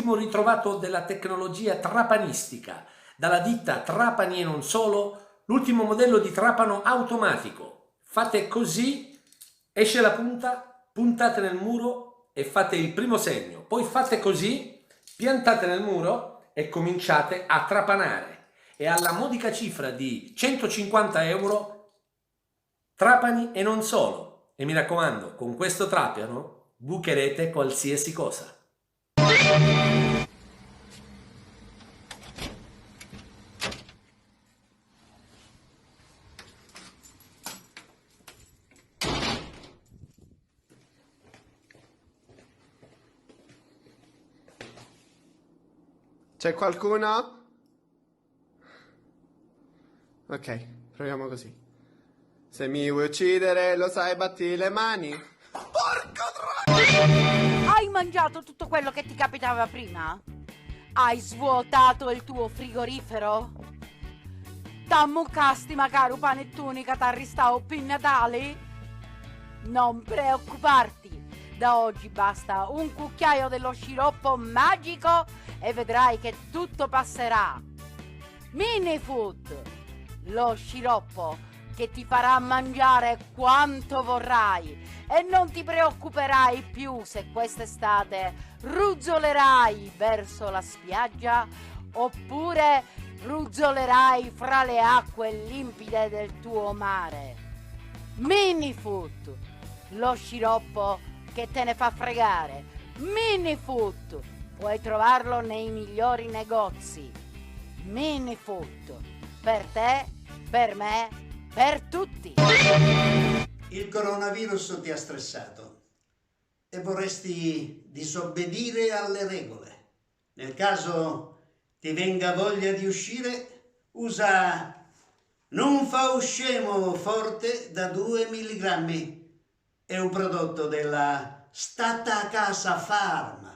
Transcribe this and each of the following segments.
l'ultimo ritrovato della tecnologia trapanistica, dalla ditta Trapani e non solo, l'ultimo modello di trapano automatico. Fate così, esce la punta, puntate nel muro e fate il primo segno. Poi fate così, piantate nel muro e cominciate a trapanare. E alla modica cifra di 150 euro, trapani e non solo. E mi raccomando, con questo trapano bucherete qualsiasi cosa. C'è qualcuno? Ok, proviamo così. Se mi vuoi uccidere, lo sai, batti le mani. Porco troia! Hai mangiato tutto quello che ti capitava prima? Hai svuotato il tuo frigorifero? T'ammuccasti magari un panettone che t'arrestavo per Natale? Non preoccuparti, da oggi basta un cucchiaio dello sciroppo magico e vedrai che tutto passerà. Minifood, lo sciroppo che ti farà mangiare quanto vorrai e non ti preoccuperai più se quest'estate ruzzolerai verso la spiaggia oppure ruzzolerai fra le acque limpide del tuo mare. Minifood, lo sciroppo che te ne fa fregare. Minifood, puoi trovarlo nei migliori negozi. Minifood, per te, per me, per tutti. Il coronavirus ti ha stressato e vorresti disobbedire alle regole. Nel caso ti venga voglia di uscire, usa Non fa uscemo forte da 2 milligrammi. È un prodotto della Stata a Casa Farm.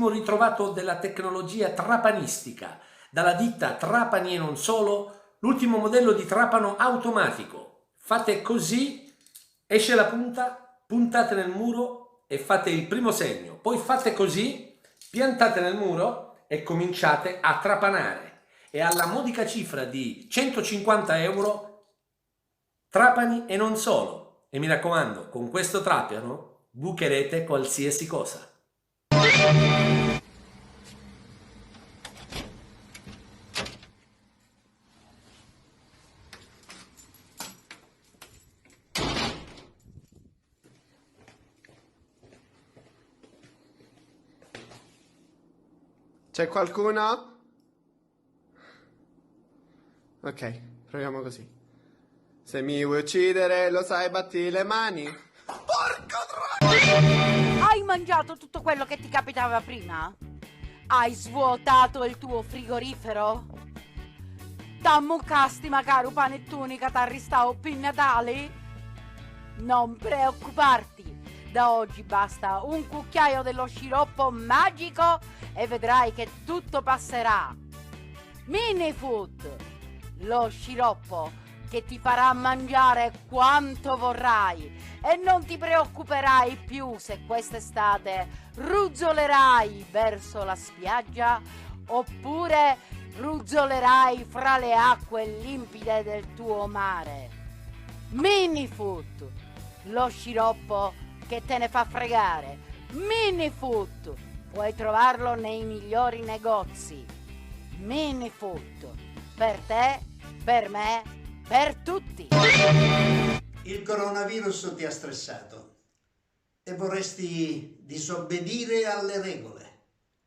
l'ultimo ritrovato della tecnologia trapanistica, dalla ditta Trapani e non solo, l'ultimo modello di trapano automatico. Fate così, esce la punta, puntate nel muro e fate il primo segno. Poi fate così, piantate nel muro e cominciate a trapanare. E alla modica cifra di 150 euro, trapani e non solo. E mi raccomando, con questo trapano bucherete qualsiasi cosa. C'è qualcuno? Ok, proviamo così. Se mi vuoi uccidere, lo sai, batti le mani. Hai mangiato tutto quello che ti capitava prima? Hai svuotato il tuo frigorifero? T'ammuccasti magari un panettone che t'ha ristavo per Natale? Non preoccuparti, da oggi basta un cucchiaio dello sciroppo magico e vedrai che tutto passerà. Minifood, lo sciroppo che ti farà mangiare quanto vorrai e non ti preoccuperai più se quest'estate ruzzolerai verso la spiaggia oppure ruzzolerai fra le acque limpide del tuo mare. Minifood, lo sciroppo che te ne fa fregare. Minifood, puoi trovarlo nei migliori negozi. Minifood, per te, per me, per tutti. Il coronavirus ti ha stressato e vorresti disobbedire alle regole.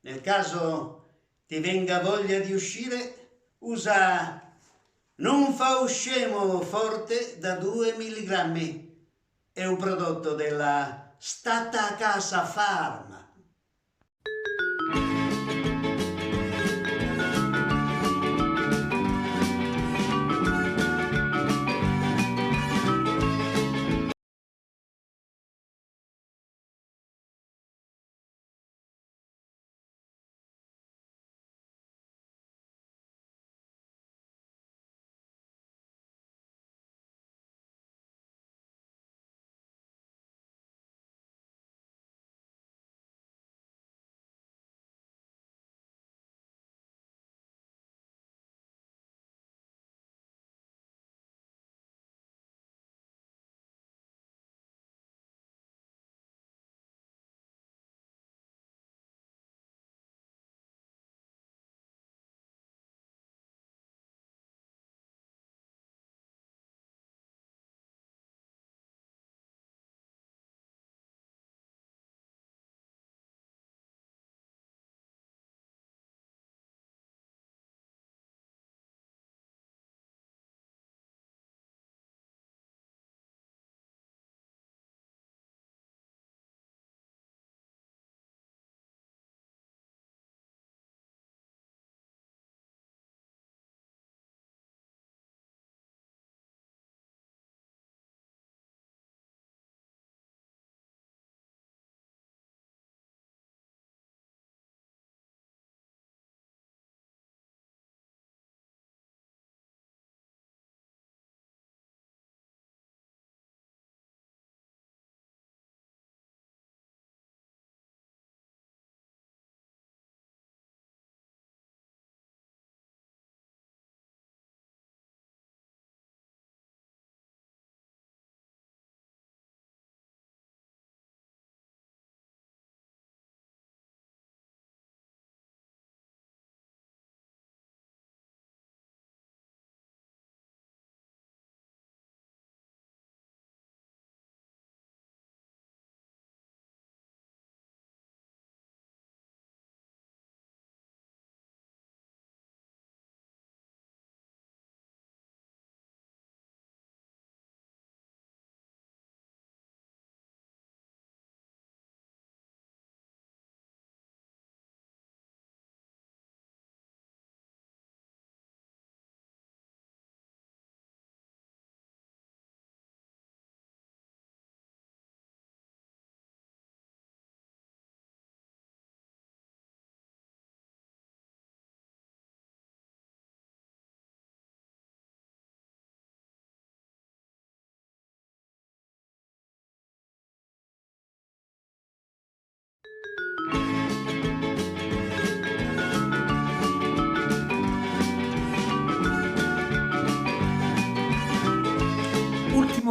Nel caso ti venga voglia di uscire, usa Non fa uscemo forte da 2 milligrammi. È un prodotto della Stata a Casa Farm.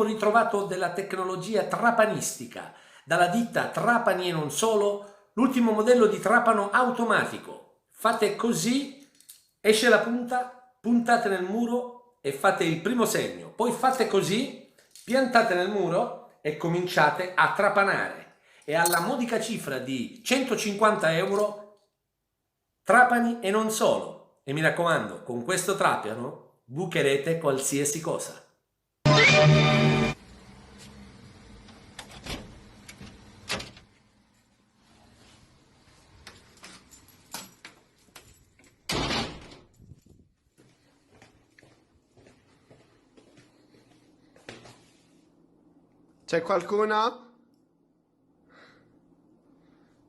Ultimo ritrovato della tecnologia trapanistica, dalla ditta Trapani e non solo, l'ultimo modello di trapano automatico. Fate così, esce la punta, puntate nel muro e fate il primo segno. Poi fate così, piantate nel muro e cominciate a trapanare. E alla modica cifra di 150 euro, trapani e non solo. E mi raccomando, con questo trapano bucherete qualsiasi cosa. C'è qualcuno?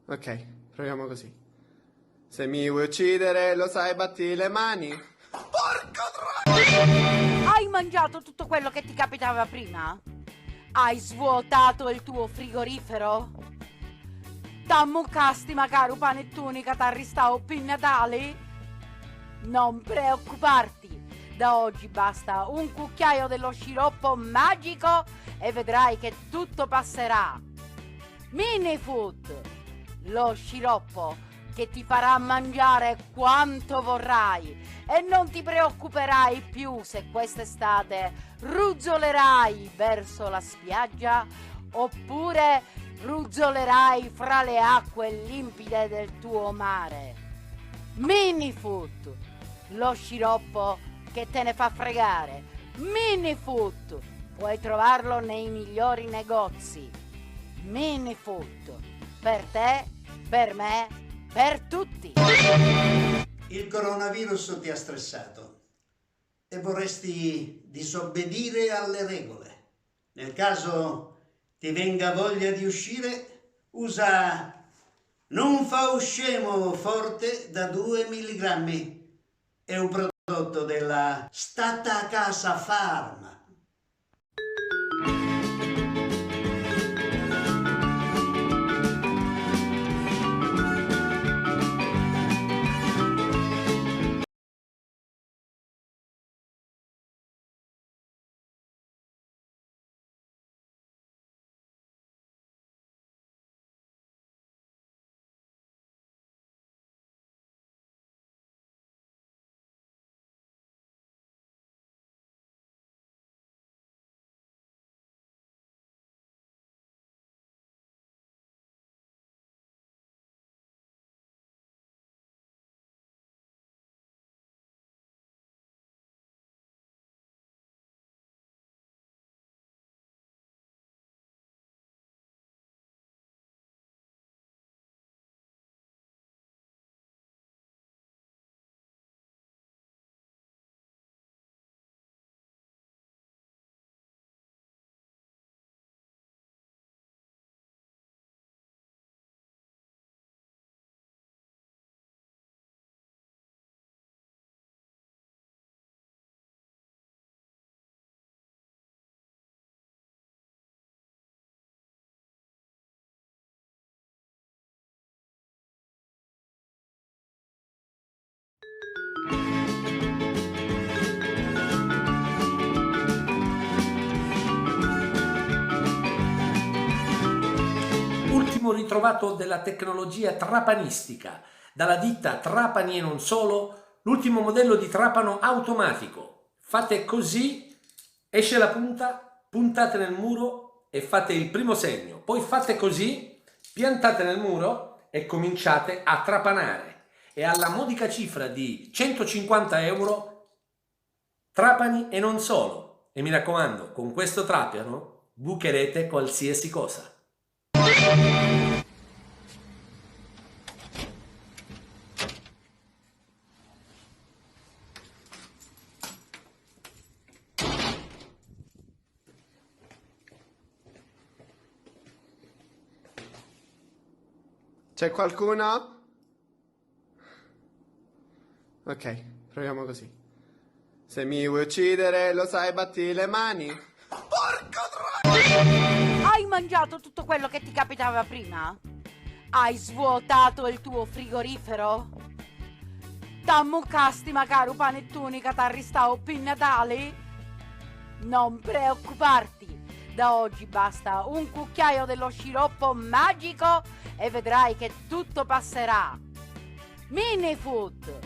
Ok, proviamo così. Se mi vuoi uccidere, lo sai, batti le mani. Hai mangiato tutto quello che ti capitava prima? Hai svuotato il tuo frigorifero? T'ammuccasti magari un panettone che t'arrestavo per Natale? Non preoccuparti, da oggi basta un cucchiaio dello sciroppo magico e vedrai che tutto passerà. Minifood, lo sciroppo che ti farà mangiare quanto vorrai e non ti preoccuperai più se quest'estate ruzzolerai verso la spiaggia oppure ruzzolerai fra le acque limpide del tuo mare. Minifood, lo sciroppo che te ne fa fregare. Minifood, puoi trovarlo nei migliori negozi. Minifood, per te, per me, per tutti. Il coronavirus ti ha stressato e vorresti disobbedire alle regole. Nel caso ti venga voglia di uscire, usa Non fa uscemo forte da 2 milligrammi. È un prodotto della Stata Casa Pharma. Ultimo ritrovato della tecnologia trapanistica, dalla ditta Trapani e non solo, l'ultimo modello di trapano automatico. Fate così, esce la punta, puntate nel muro e fate il primo segno. Poi fate così, piantate nel muro e cominciate a trapanare. E alla modica cifra di 150 euro, trapani e non solo. E mi raccomando, con questo trapano bucherete qualsiasi cosa. C'è qualcuno? Ok, proviamo così. Se mi vuoi uccidere, lo sai, batti le mani. Hai mangiato tutto quello che ti capitava prima? Hai svuotato il tuo frigorifero? T'ammuccasti magari un panettone che t'arrestavo per Natale? Non preoccuparti, Da oggi basta un cucchiaio dello sciroppo magico e vedrai che tutto passerà. Minifood,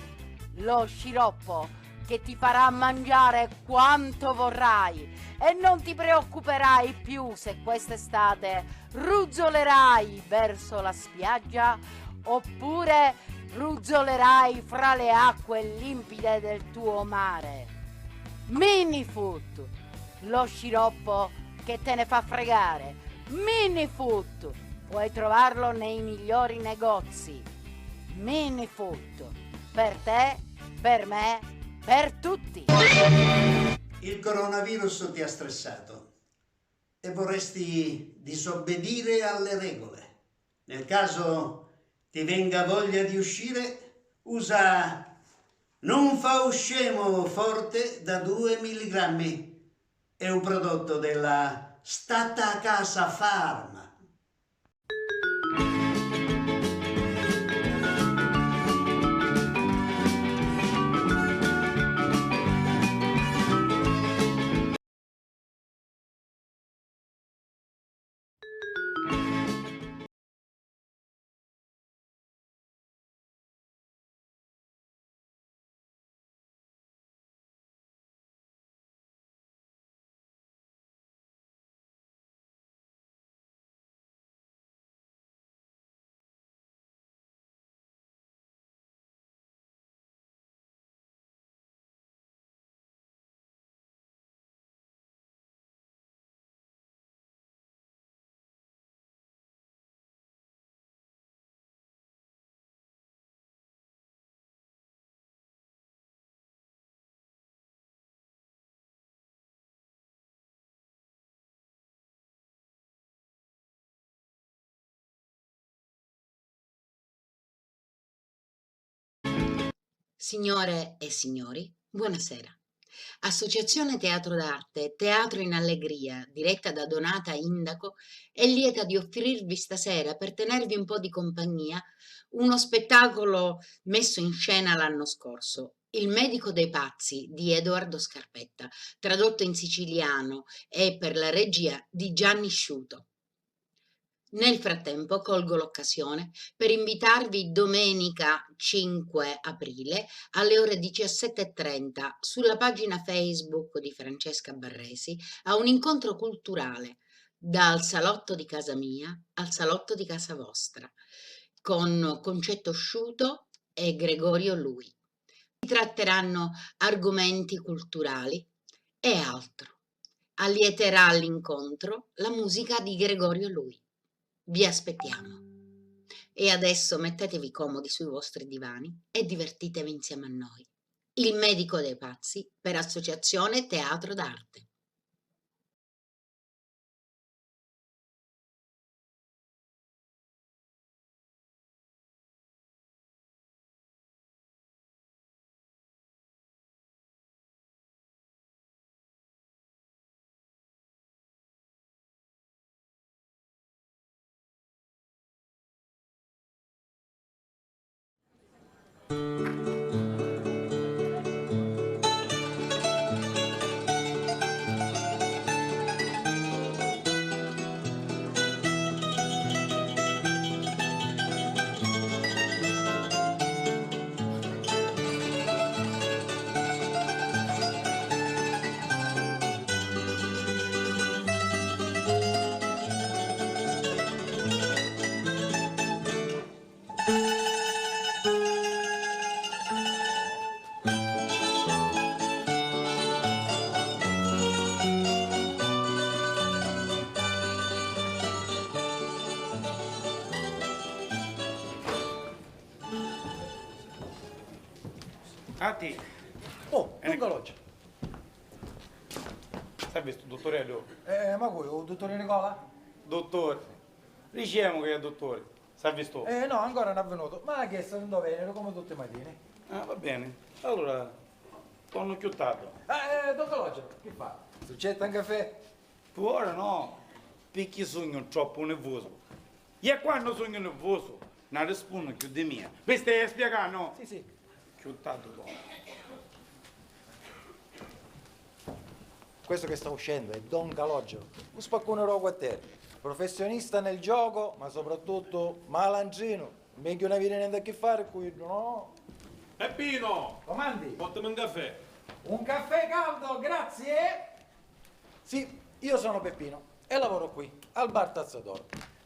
lo sciroppo che ti farà mangiare quanto vorrai e non ti preoccuperai più se quest'estate ruzzolerai verso la spiaggia oppure ruzzolerai fra le acque limpide del tuo mare. Minifood, lo sciroppo che te ne fa fregare. Minifood, puoi trovarlo nei migliori negozi. Minifood, per te, per me, per tutti. Il coronavirus ti ha stressato e vorresti disobbedire alle regole. Nel caso ti venga voglia di uscire, usa Non fa uscemo forte da 2 milligrammi. È un prodotto della Stata a Casa Pharma. Signore e signori, buonasera. Associazione Teatro d'Arte, Teatro in Allegria, diretta da Donata Indaco, è lieta di offrirvi stasera, per tenervi un po' di compagnia, uno spettacolo messo in scena l'anno scorso, Il medico dei pazzi di Edoardo Scarpetta, tradotto in siciliano e per la regia di Gianni Sciuto. Nel frattempo colgo l'occasione per invitarvi domenica 5 aprile alle ore 17:30 sulla pagina Facebook di Francesca Barresi a un incontro culturale dal salotto di casa mia al salotto di casa vostra con Concetto Sciuto e Gregorio Lui. Si tratteranno argomenti culturali e altro. Allieterà l'incontro la musica di Gregorio Lui. Vi aspettiamo. E adesso mettetevi comodi sui vostri divani e divertitevi insieme a noi. Il medico dei pazzi per Associazione Teatro d'Arte. Atti, Oh, dunque l'oggi. sai visto, dottore Elio? Ma voi, il dottore Nicola? Dottore, diciamo che è dottore, sai visto? No, ancora non è venuto. Ma ha chiesto non venire come tutti i mattini. Ah, va bene, allora, torno più tardi. Dunque l'oggi, che fa? Succede un caffè? Tu ora no, perché sogno troppo nervoso. E quando sogno nervoso, non rispondo più di mia. Mi stai a spiegare, no? Sì, sì. Più tardi dopo. questo che sta uscendo è Don Calogero, un spaccone rogo a te, professionista nel gioco, ma soprattutto malandrino. Meglio non avere niente a che fare qui, no? Peppino, Comandi? portami un caffè. Un caffè caldo, grazie! Sì, io sono Peppino e lavoro qui, al bar Tazzadoro.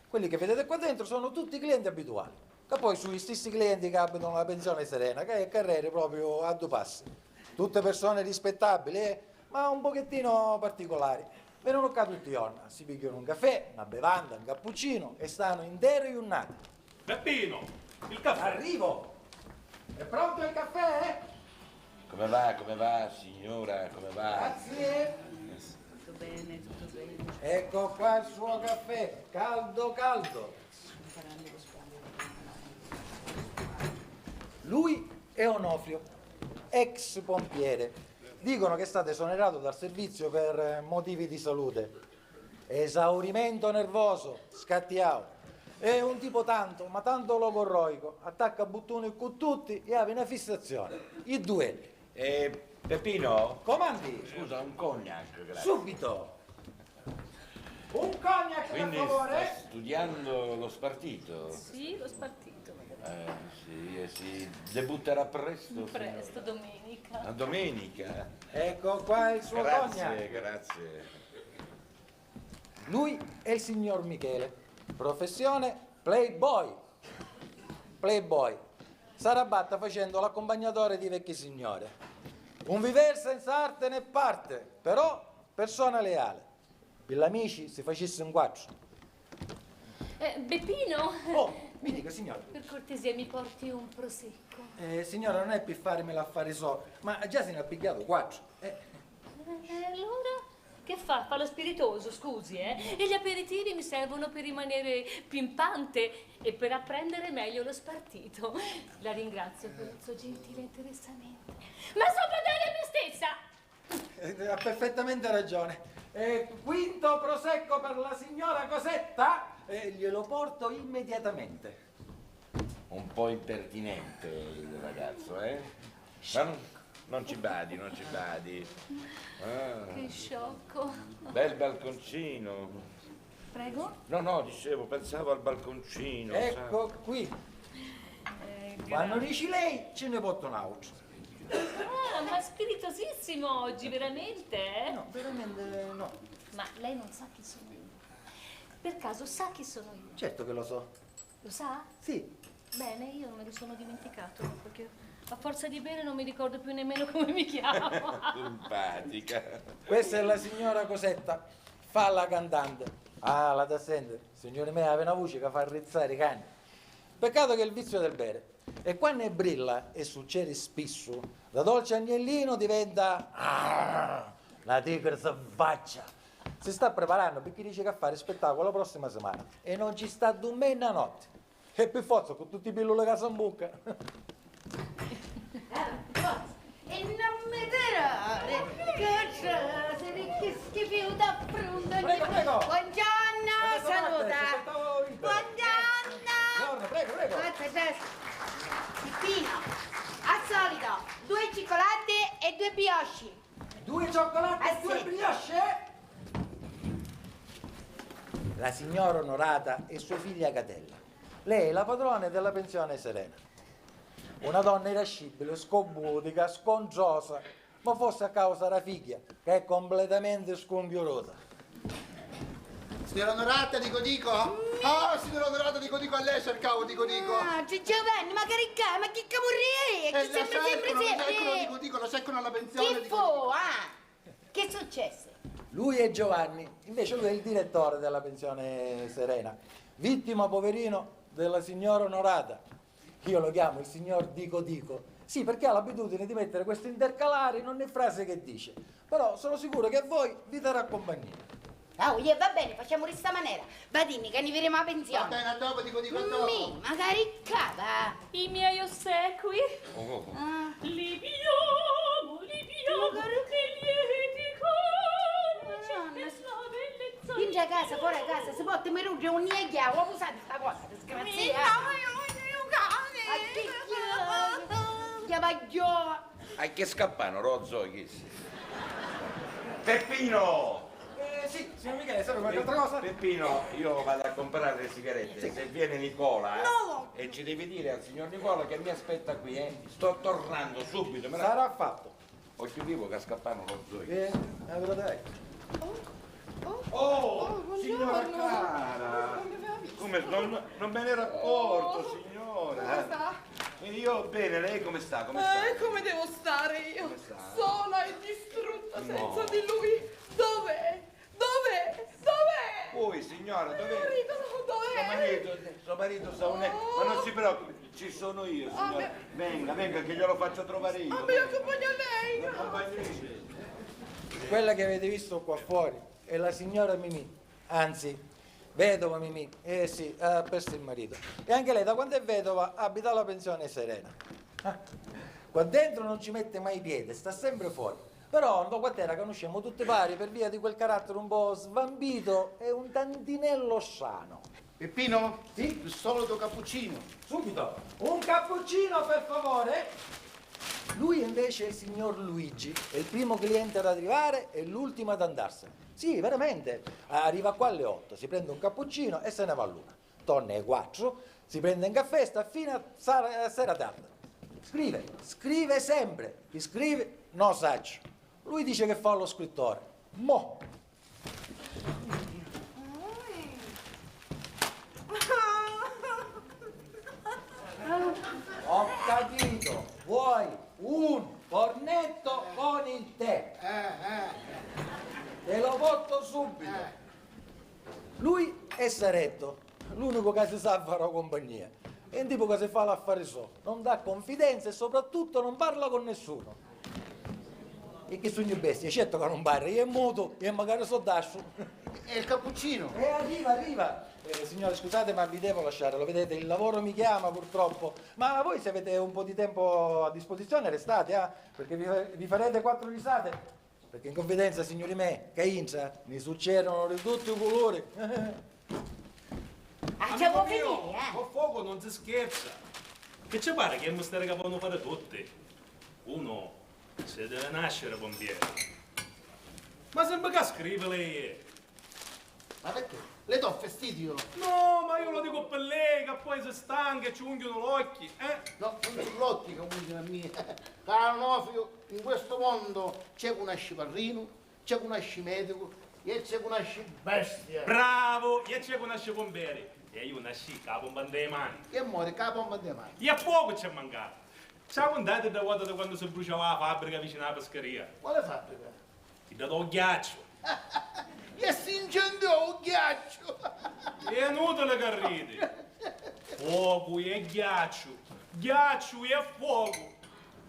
Quelli che vedete qua dentro sono tutti clienti abituali, che poi sugli stessi clienti che abitano la pensione Serena, che è carriere proprio a due passi. Tutte persone rispettabili, ma un pochettino particolari. Vengono qua tutti i giorni, si pigliano un caffè, una bevanda, un cappuccino e stanno interi unnati. Peppino, il caffè. Arrivo! È pronto il caffè? Come va, signora, come va? Grazie! Tutto bene, tutto bene. Ecco qua il suo caffè, caldo caldo. Lui è Onofrio, ex pompiere. Dicono che è stato esonerato dal servizio per motivi di salute. Esaurimento nervoso, scattiao. È un tipo tanto, ma tanto logorroico. Attacca bottoni con tutti e ha una fissazione. I duelli. Peppino? Comandi? Scusa, un cognac, grazie. Subito. Un cognac, per Quindi favore. sta studiando lo spartito? Sì, lo spartito. Sì, si debutterà presto. Presto, domenica. A domenica? Ecco qua il suo Grazie, cognac. grazie. Lui è il signor Michele, professione playboy. Playboy. S'arrabatta facendo l'accompagnatore di vecchie signore. Un viver senza arte né parte, però persona leale. Per gli amici si facesse un quattro. Beppino, Oh, mi dica signora. per cortesia mi porti un prosecco. Signora, non è per farmela affari so, ma già se ne ha pigliato quattro. Allora, che fa? Fa lo spiritoso, scusi, eh? E gli aperitivi mi servono per rimanere pimpante e per apprendere meglio lo spartito. La ringrazio per il suo gentile interessamento. Ma so badare a me stessa! Ha perfettamente ragione. Quinto prosecco per la signora Cosetta. Glielo porto immediatamente. Un po' impertinente il ragazzo, eh? Ma non ci badi, non ci badi. Che sciocco. Bel balconcino. Prego? No, dicevo, pensavo al balconcino. Ecco qui. Quando dici lei, ce ne porto un altro. Ah, ma spiritosissimo oggi, veramente, eh? No, veramente no. Ma lei non sa chi sono io. Per caso sa chi sono io? Certo che lo so. Lo sa? Sì. Bene, io non me lo sono dimenticato, perché a forza di bere non mi ricordo più nemmeno come mi chiamo. Simpatica. Questa è la signora Cosetta. Fa la cantante. Ah, la da sentire. Signore mia, aveva una voce che fa rizzare i cani. Peccato che è il vizio del bere. E quando ne brilla, e succede spesso, da dolce agnellino diventa la tigre selvaggia. Si sta preparando perché dice che a fare spettacolo la prossima settimana e non ci sta domenica notte. E per forza con tutti i pillole casa in bocca. E non mi tirare, che c'è, che schifo da pronto. Prego, prego. Buongiorno, saluta. Buongiorno. Prego. Pippino, al solito, 2 cioccolate e 2 brioche. 2 cioccolate e 2 sì. brioche? La signora Onorata e sua figlia Catella. Lei è la padrona della pensione Serena. Una donna irascibile, scobutica, sconciosa, ma forse a causa della figlia, che è completamente scompiurosa. Signora Onorata, dico. Ah, signora Onorata, dico a lei cercavo, dico. Ah, c'è Giovanni, ma caricà, ma che camurri è? Che sempre. Lo cercano alla pensione, Che fu, ah? Che è successo? Lui è Giovanni, invece lui è il direttore della pensione Serena, vittima poverino della signora Onorata. Io lo chiamo il signor Dico. Sì, perché ha l'abitudine di mettere questi intercalari in ogni frase che dice. Però sono sicuro che a voi vi darà compagnia. Ah, va bene, facciamo di sta maniera. Badini, che ne vedremo a pensione. Va bene, a dopo, dico a dopo. Mi, ma caricava. I miei ossequi Ah. li piamo, e lieti cori, che sua bellezza. In già casa, fuori a casa, si può temere un nieghiao, ma usate sta cosa, disgraziata. Chiama Gio. Hai che scappano, rozzo, chi si? Peppino! Sì, signor Michele, serve qualche altra cosa? Peppino, io vado a comprare le sigarette. Se viene Nicola, No! e ci devi dire al signor Nicola che mi aspetta qui, sto tornando subito. Sarà fatto. Occhio vivo che a scappare non lo so io. Ve lo dai. Signora Clara! Come non me ne ero accorto, signora. Come sta? Io bene, lei come sta? Come sta? Come devo stare io? Come sta? Sola e distrutta No. senza di lui. Dov'è? Dov'è? Dov'è? Voi, signora, dov'è? Marito, dov'è? Suo marito sta un... Ma non si preoccupi, ci sono io, signora. Venga, che glielo faccio trovare io. Mi accompagna lei. Accompagni. Quella che avete visto qua fuori è la signora Mimì, anzi, vedova Mimì. Eh sì, ha perso il marito. E anche lei, da quando è vedova, abita alla pensione Serena. Qua dentro non ci mette mai piede, sta sempre fuori. Però dopo la conosciamo tutti pari per via di quel carattere un po' svambito e un tantinello sano. Peppino? Sì? Il solito cappuccino. Subito, un cappuccino per favore. Lui invece è il signor Luigi, è il primo cliente ad arrivare e l'ultimo ad andarsene. Sì, veramente. Arriva qua alle 8, si prende un cappuccino e se ne va all'1. Torna alle 4, si prende un caffè, sta fino a sera tarda. Scrive sempre. Chi scrive, no saggio. Lui dice che fa lo scrittore. Mo! Ho capito, vuoi un cornetto con il tè? Te lo porto subito. Lui è Saretto, l'unico che si sa fare compagnia. È un tipo che si fa l'affare solo, non dà confidenza e soprattutto non parla con nessuno. E che sogno bestia, certo che non parla, io è muto e magari so dascio. E il cappuccino? Arriva. Signore, scusate, ma vi devo lasciare, lo vedete, il lavoro mi chiama purtroppo. Ma voi se avete un po' di tempo a disposizione restate, perché vi farete 4 risate. Perché in confidenza, signori me, che inza, ne succedono di tutti i colori. Facciamo finire, Con fuoco non si scherza. Che ci pare che mi stai capendo fare tutti? Uno si deve nascere pompiere. Ma sembra che scrive lei. Ma perché? Le do fastidio? No, ma io lo dico per lei, che poi si stanca e ci unghiano gli occhi, No, non sono l'occhi che ungono a me. Caro Nofio, in questo mondo c'è un nasce parrino, c'è un nasce medico e c'è un nasce bestia. Bravo, io ci conosco pompieri. E io nasci capo in delle mani. E muore capo a di mani. E a poco ci è mancato. Siamo andati da quando si bruciava la fabbrica vicino alla pescheria. Quale fabbrica? Ti do ghiaccio. E si incendiò un ghiaccio. È inutile che ridi. Fuoco e ghiaccio. Ghiaccio e fuoco.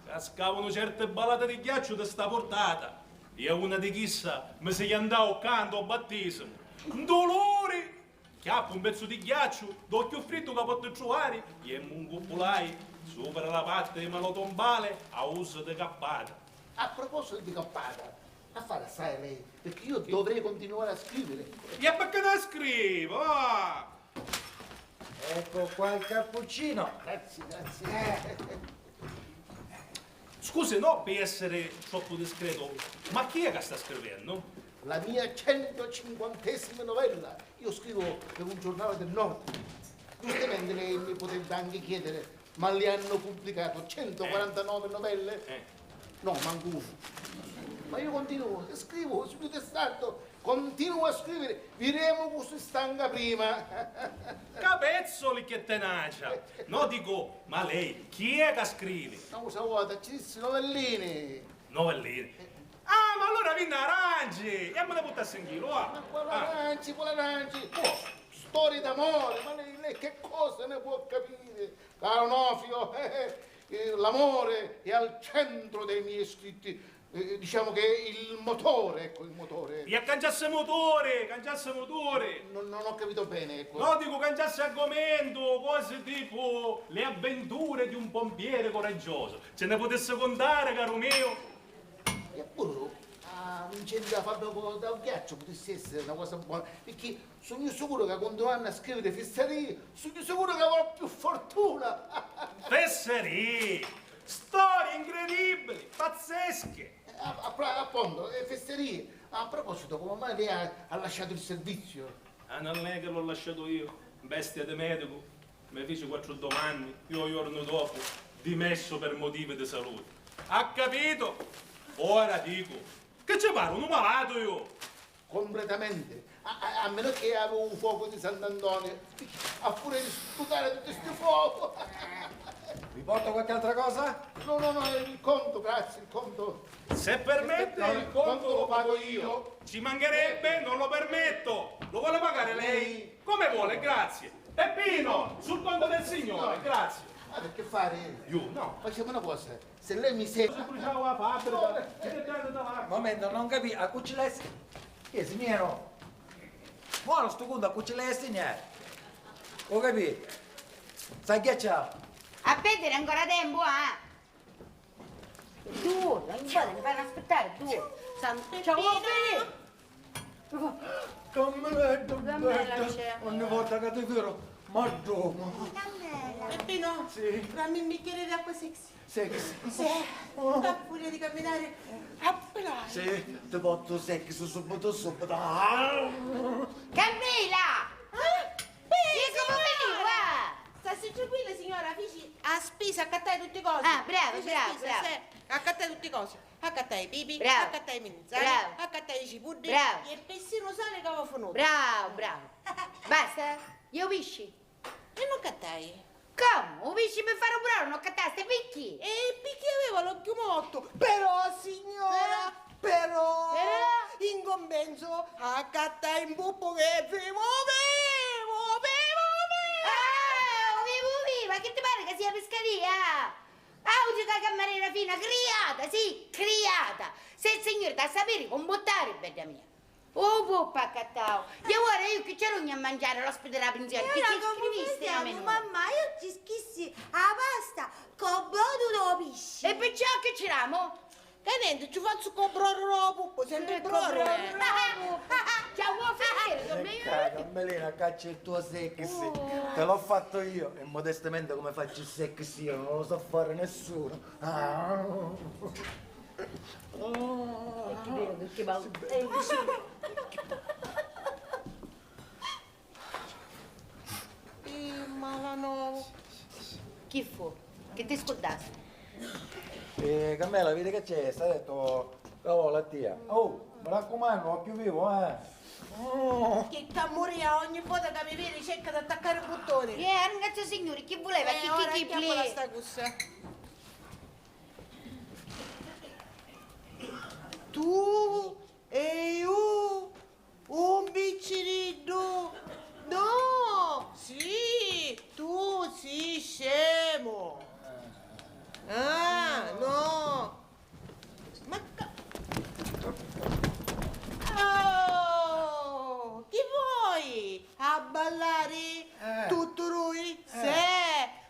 Cascavano certe ballate di ghiaccio di sta portata. E una di chissà mi si andava canto al battesimo. Un dolore! Chiappo un pezzo di ghiaccio, d'occhio fritto che posso trovare, e un cupolai sopra la parte di malotombale a uso di cappata. A proposito di cappata, a fare assai lei, perché io dovrei continuare a scrivere. E perché non scrivo? Ah! Ecco qua il cappuccino. Grazie. Scusi, no per essere troppo discreto, ma chi è che sta scrivendo? La mia 150esima novella. Io scrivo per un giornale del Nord. Giustamente lei mi potrebbe anche chiedere, ma le hanno pubblicato 149 novelle? No, manco uno. Ma io continuo, scrivo, Spirito Santo, continuo a scrivere, vedremo cosa si stanca prima. Capezzoli che tenacia! No, dico, ma lei, chi è che scrive? Non lo so, ci disse novelline. Novellini. Ah, ma allora vinna aranci! E me ne buttassi in chilo, va! Ma quale aranci? Oh, storie d'amore, ma lei che cosa ne può capire? Caro Nofio, l'amore è al centro dei miei scritti. Diciamo che il motore, ecco, il motore. E cangiasse motore! Non ho capito bene, ecco. No, dico cangiasse argomento, cose tipo le avventure di un pompiere coraggioso. Ce ne potesse contare, caro mio? Eppure, un incendio da fabbrica da ghiaccio potesse essere una cosa buona, perché sono sicuro che continuando a scrivere fesserie, sono sicuro che avrò più fortuna. Fesserie! Storie incredibili, pazzesche! appunto, fesserie. A proposito, come mai lei ha lasciato il servizio? Ah, non è che l'ho lasciato io, bestia di medico. Mi fece 4 domande, io il giorno dopo dimesso per motivi di salute. Ha capito? Ora dico, che ci pare un malato io? Completamente. A meno che avevo un fuoco di Sant'Antonio. A pure di sputare tutto questo fuoco. Vi porto qualche altra cosa? No, il conto, grazie, il conto. Se permette, No, il conto lo pago io. Ci mancherebbe, non lo permetto. Lo vuole pagare lei? Come vuole, grazie. Peppino, sul conto del signore, grazie. Ah, perché fare? Io, no. Facciamo una cosa, se lei mi segue... Se bruciavo la fabbrica, Momento, non capi, a cucilessi? Che signero? Buono sto conto, a cucilessi, niente. Ho capito? Sai che c'ha? A perdere ancora tempo, Due, non importa, mi fanno aspettare, due. Ciao, Cammella c'è. Ogni volta che ti vero, ma domo. Peppino, Sì. dammi un bicchiere d'acqua sexy. Sexy. Sì, la furia di camminare a pelare. Sì, ti porto sexy subito. Camilla! Stassi tranquilla signora, fici a spesa, accattai tutte le cose. Ah, bravo, Fici bravo, a spesa, bravo. sì. Accattai tutte le cose. Accattai i pipi, Bravo. accattai i meninzali, Bravo. accattai i cipuddi Bravo. e il pessino sale che avevo finito. Bravo. Basta? Io pisci? E non accattai. Come? Un pisci per fare un brano, non cattaste picchi? E il picchi aveva l'occhio morto. Però signora, però in compenso accattai un buppo che vivo. Ma che ti pare che sia pescaria? Audica cameriera fina, criata, sì, criata. Se il signore da sapere combottare, bella mia. Oh, poppa accattao. Io ora io che c'ero a mangiare l'ospite della pensione. Che ci scriviste a menù? Mamma, io ci schissi a pasta con brodo di pesce. E perciò che c'eravamo? Che niente, ci faccio comprare la puppa, sempre il brodo. Ciao, vuoi finire? Cammellina, caccia il tuo sexy. Te l'ho fatto io e modestamente come faccio il sexy io non lo so fare nessuno. Che bello. Malano. Chi fu? Che ti scordassi? Cammella, vedi che c'è? Sta detto, cavolo, la tia. Oh, mi raccomando, occhio vivo, Che camuria ogni volta che mi vedi cerca di attaccare il bottone. Ringrazio signori, chi voleva? Ora Chi chiappa la sta cussa. Tu e io un biccerino. No, sì, tu sei scemo. Ah, no. Ma oh, chi vuoi? A ballare? Tutto lui? Sì,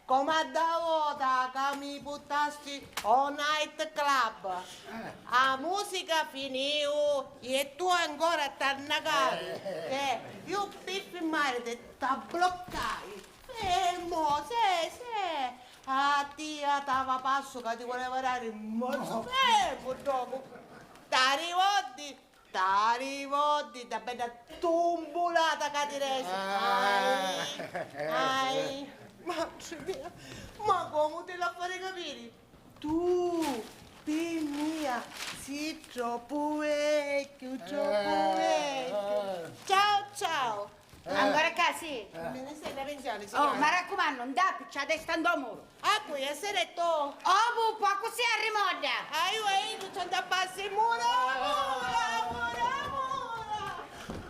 come a da volta che mi buttasti a night club. La musica finì e tu ancora t'annagare. Io per filmare ti bloccai. Fermo, sì. A tia stava passo che ti voleva dare il mozzo fermo dopo. T'arrivotti, da bella tumbulata che ti resti. Ai. Ma come te la fare capire? Tu, mia, sei troppo vecchio. Ciao. Ancora qua, sì? Me ne stai da pensione, Oh, signora? ma raccomando, non dà c'ha testa in muro. Ah, qui è seretto. Oh, puppo, così a rimoda. Io non c'ho da passare il muro.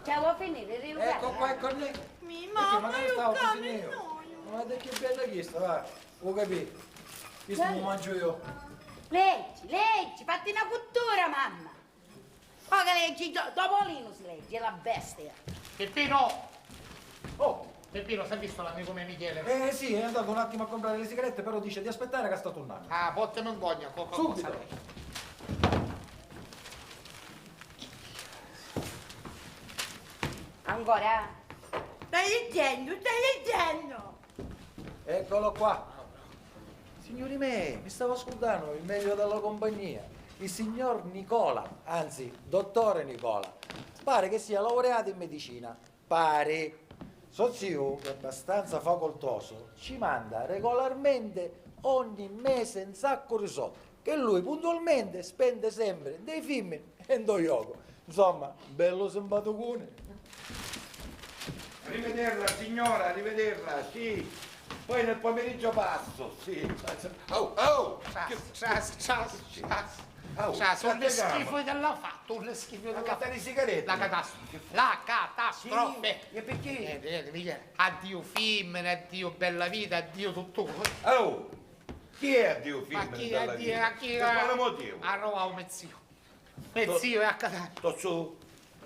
Ciao, vuoi finire? Ecco qua, ecco lì. Mi Ma che stavo facendo? Guarda che bella chista, va. Ho capito. Questo lo mangio io. Leggi, fatti una cultura, mamma. Poi che leggi, Topolino si legge, è la bestia. Peppino! Oh, Peppino, si è visto l'amico mio Michele? Sì, è andato un attimo a comprare le sigarette, però dice di aspettare che sta tornando. Ah, botte mongogna, Subito. Ancora? Stai leggendo. Eccolo qua. Signori miei, mi stavo scordando il meglio della compagnia. il signor Nicola, anzi, dottore Nicola, pare che sia laureato in medicina. Pare. So zio, che è abbastanza facoltoso, ci manda regolarmente ogni mese un sacco di soldi, che lui puntualmente spende sempre dei film e in gioco. Insomma, bello simpaticone. Arrivederla signora, arrivederla, sì. Poi nel pomeriggio passo, sì. Oh, oh! Un schifo dell'ha fatto, un schifo dell'ha fatto. di sigarette. La catastrofe. La catastrofe. E perché? Michele, addio film, addio bella vita, addio tutto. Oh! Chi è addio film? Ma chi della è vita? chi Per quale motivo? Ha rovato mio zio. Mio zio è a Catania. Sto su.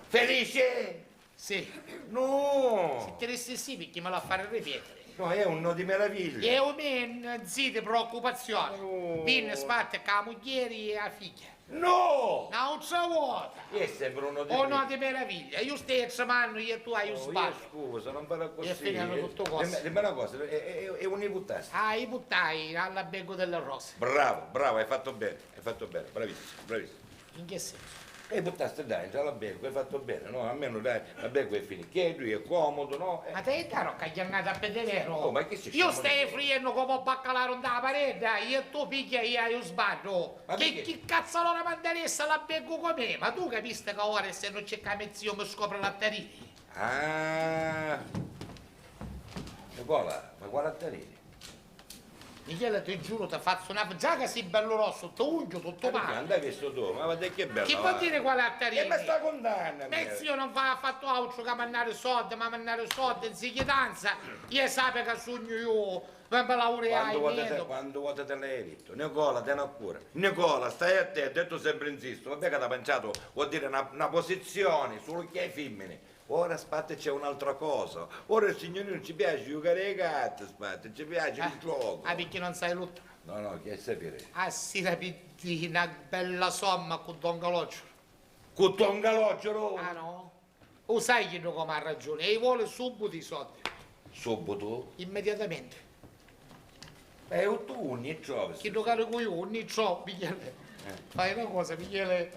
Felice? Sì. No! Se te ne sì, perché me la fare ripetere. No, è un no di meraviglia. E un men, zite preoccupazione. Vinne spatte con la moglie e la figlia. No! Un'altra volta. È sempre uno di Oh no, di meraviglia. Io stesso manno, io tu hai un Io sbaglio. scusa, non farò così. E finiamo tutto cose. Dimmi una cosa, è un ibuttasto. Ah, i buttai alla becco delle rose. Bravo, bravo, hai fatto bene, bravissimo, bravissimo. In che senso? E buttaste dai, già la becco, hai fatto bene, no? Almeno dai, la becco è finita. Che lui è comodo, no? Ma te caro che gli è andata a vedere? Oh, ma che si Io sciamo stai di- friendo come un baccalaro da parete, io e tu piglia io hai un sbaglio. Ma Che perché? chi cazzo allora mandaressa la becco con me? Ma tu capisci che ora se non c'è che zio mi scopre l'attarini? Ah, Nicola, ma quale attarini? Michele, ti giuro, ti faccio una... Già che sei bello rosso, ti ungio tutto male. Andai visto tu, ma guarda che bello. Che vuol dire quale attarini? E ma sta condanna, Mio zio non fa fatto altro che mandare soldi, ma mandare soldi in sighidanza. Io sape che sogno io, per laureare Quando vuote te l'hai detto? Nicola, te ne cura. Nicola, stai a te, ho detto sempre insisto. Vabbè che ti ha pensato, vuol dire una posizione solo che hai femmine. Ora aspetta c'è un'altra cosa. Ora il signorino ci piace giocare ai gatti, aspetta, ci piace il gioco. Ah, perché non sai l'ultimo? No, che sapere. Ah, sì, la pitti una bella somma con Don Galoccio. Con Don Galoccio? Ah, no? O sai chi come ha ragione? E vuole subito i soldi. Subito? Immediatamente. Tu ogni trovi. Chi lo carico io, ogni ciò, Michele. Fai una cosa, Michele.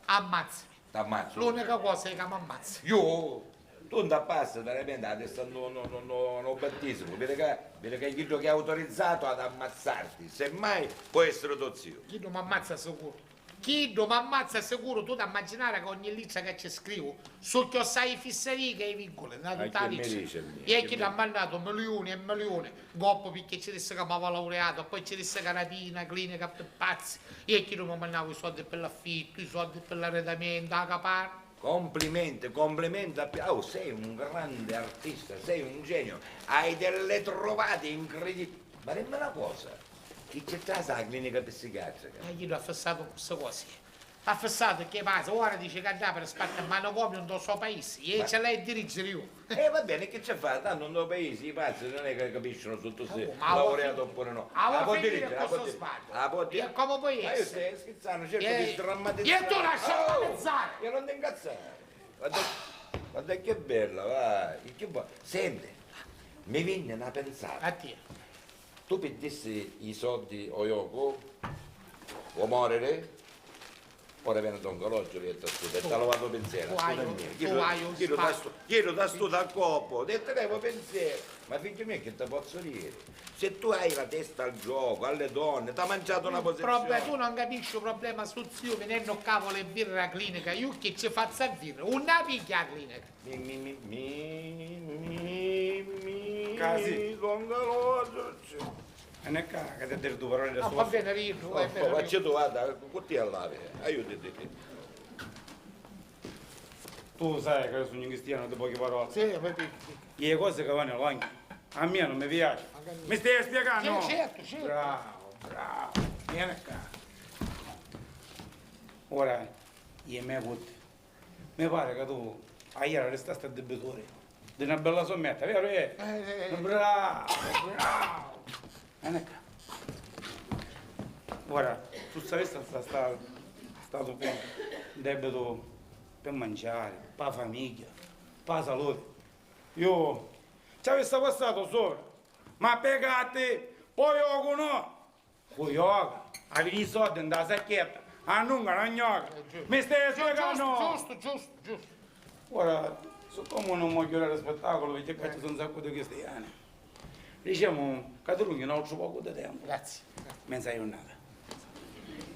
Ammazzami. T'ammazzo. L'unica cosa è che mi ammazzi. Io? Tu non passa veramente adesso non battesimo, vedi che chi che è autorizzato ad ammazzarti, semmai può essere tuo zio. Chi non mi ammazza sicuro. Chi non mi ammazza sicuro, tu da immaginare che ogni lista che ci scrivo, su che sai i fisserie che i vincoli, una tutta la che mi lista. dice il mio, E che chi mi- ti ha mandato milioni e milioni, goppo perché ci disse che mi aveva laureato, poi ci disse che era una clinica per pazzi, e chi non mi mandava i soldi per l'affitto, i soldi per l'arredamento, la caparra. Complimenti a oh, sei un grande artista, sei un genio, hai delle trovate incredibili. Ma dimmi una cosa, chi c'è casa alla clinica psichiatrica? E io ho fissato queste cose. Ha fissato che passa, ora dice che andava per spartire manicomio in un suo paese, e ce l'hai a dirigere io. Va bene, che c'è fa? Tanto in due paesi i pazzi non è che capiscono sotto se ma laureato oppure no. Ah, può vuoi dirigere, finire la può questo dirigere. sbaglio? La può dire. E come puoi Ma io essere? stai scherzando, cerco di sdrammatizzare. E tu lasciami pensare! Io non ti incazzare. Guarda che bella, vai. Che buono. Senti, mi viene una pensata. A te. Tu perdessi i soldi o Yoko, o morire, ora viene Don Galoccio e ti ha lavato pensiero. Tu hai un spazio. Chiedo da sto dal corpo, te levo pensiero. Ma figlio mio che ti posso dire? Se tu hai la testa al gioco, alle donne, ti ha mangiato una posizione. Tu non capisci il problema sul zio venendo cavolo e birra alla clinica, io che ci faccio a birra, una picchia alla clinica. Casi. Don Galoccio. E ne caga di dire due parole da Ah, sua. va bene, Rino, va bene. Ma c'è tu, guarda, con te all'ave, aiutati. Tu sai che io sono un cristiano di poche parole. Sì, perché? Le cose che vanno avanti, a me non mi piace. Mi stai spiegando? Sì, certo. Bravo. Vieni qua. Ora, io mi conto. Mi pare che tu ieri restaste a debitore di una bella sommetta, vero? Bravo. Vieni qua. Ora, tu saresti stato con debito per mangiare, per la famiglia, per la salute. Io ci avessi passato sopra, ma pegate, poi yoga no. Con yoga, avevi i soldi nella sacchetta, a lunga, non gnocca. Mi stai spiegando? Giusto. Ora, siccome non voglio lo spettacolo, perché cazzo sono un sacco di cristiani, diciamo che tu non hai un altro poco di tempo. Grazie. Non sai nada.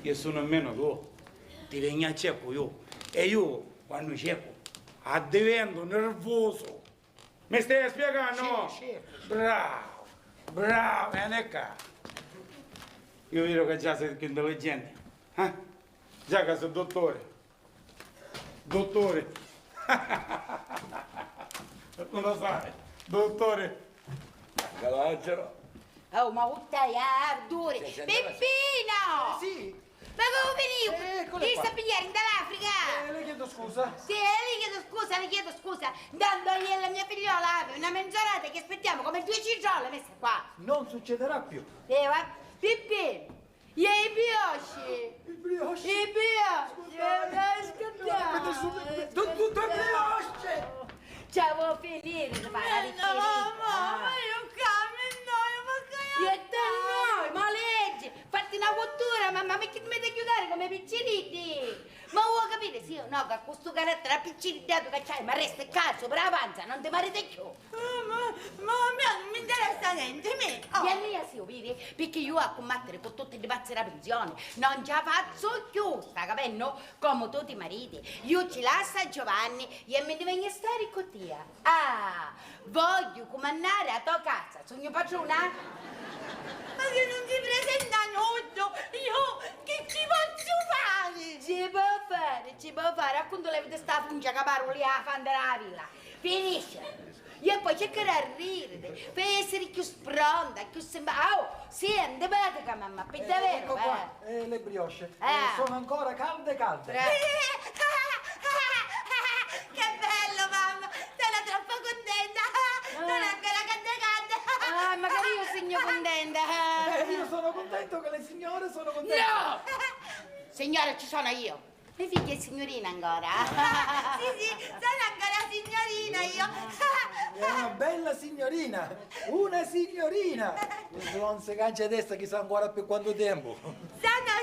Io sono meno tu, ti vengo a cerco io, e io, quando cerco, divento nervoso. Mi stai spiegando? Sì. Bravo, vieni qua. Io vedo che già sei intelligente, eh? Già che sei dottore. Non lo sai, dottore. Calogero. Oh, ma uttai, ardure! Peppino! Sì. Ma come venivo? Eccole Ti qua. sta a pigliare dall'Africa? Le chiedo scusa. Sì, le chiedo scusa. Dandogli alla mia figliola una mezz'orata che aspettiamo come due cicciole messe qua. Non succederà più. Va. Peppino! I brioche! Il brioche. I brioche! Tutto è brioche! Cioè, vuoi finire di fare la ricchezza? Mamma, io Io e te noi, ma legge, fatti una cottura, mamma, ma che ti metti a chiudere come piccirini? Ma vuoi capire, sì o no, che questo carattere appicciriddato che c'hai, ma resta il cazzo, per avanza, non ti marite più. Ma non mi interessa niente, me. E lì sì, vedi? Perché io a combattere con tutti i pazzi della pensione non ce la faccio più, sta capendo? Come tutti i mariti. Io ci lascio Giovanni e mi devo stare con te. Ah, voglio comandare a tua casa, sogno padrona? Ma che non si presenta nudo, io che ci posso fare? Ci può fare, appunto le vede sta fungia che parlo lì a fan della villa. Finisce. E poi cercare di ridere, per essere più spronta, più sembrata. Oh, sì, antipatica mamma, per davvero, Ecco qua, le brioche. Sono ancora calde. Che bello, mamma! Sono troppo contenta! Sono ancora calda! Ah, magari io segno contenta. Io sono contento che le signore sono contente. No! Signora, ci sono io. Le figlie signorina ancora. Sì, sono ancora signorina io! È una bella signorina, una signorina. Non si cancia testa chissà ancora per quanto tempo. Sono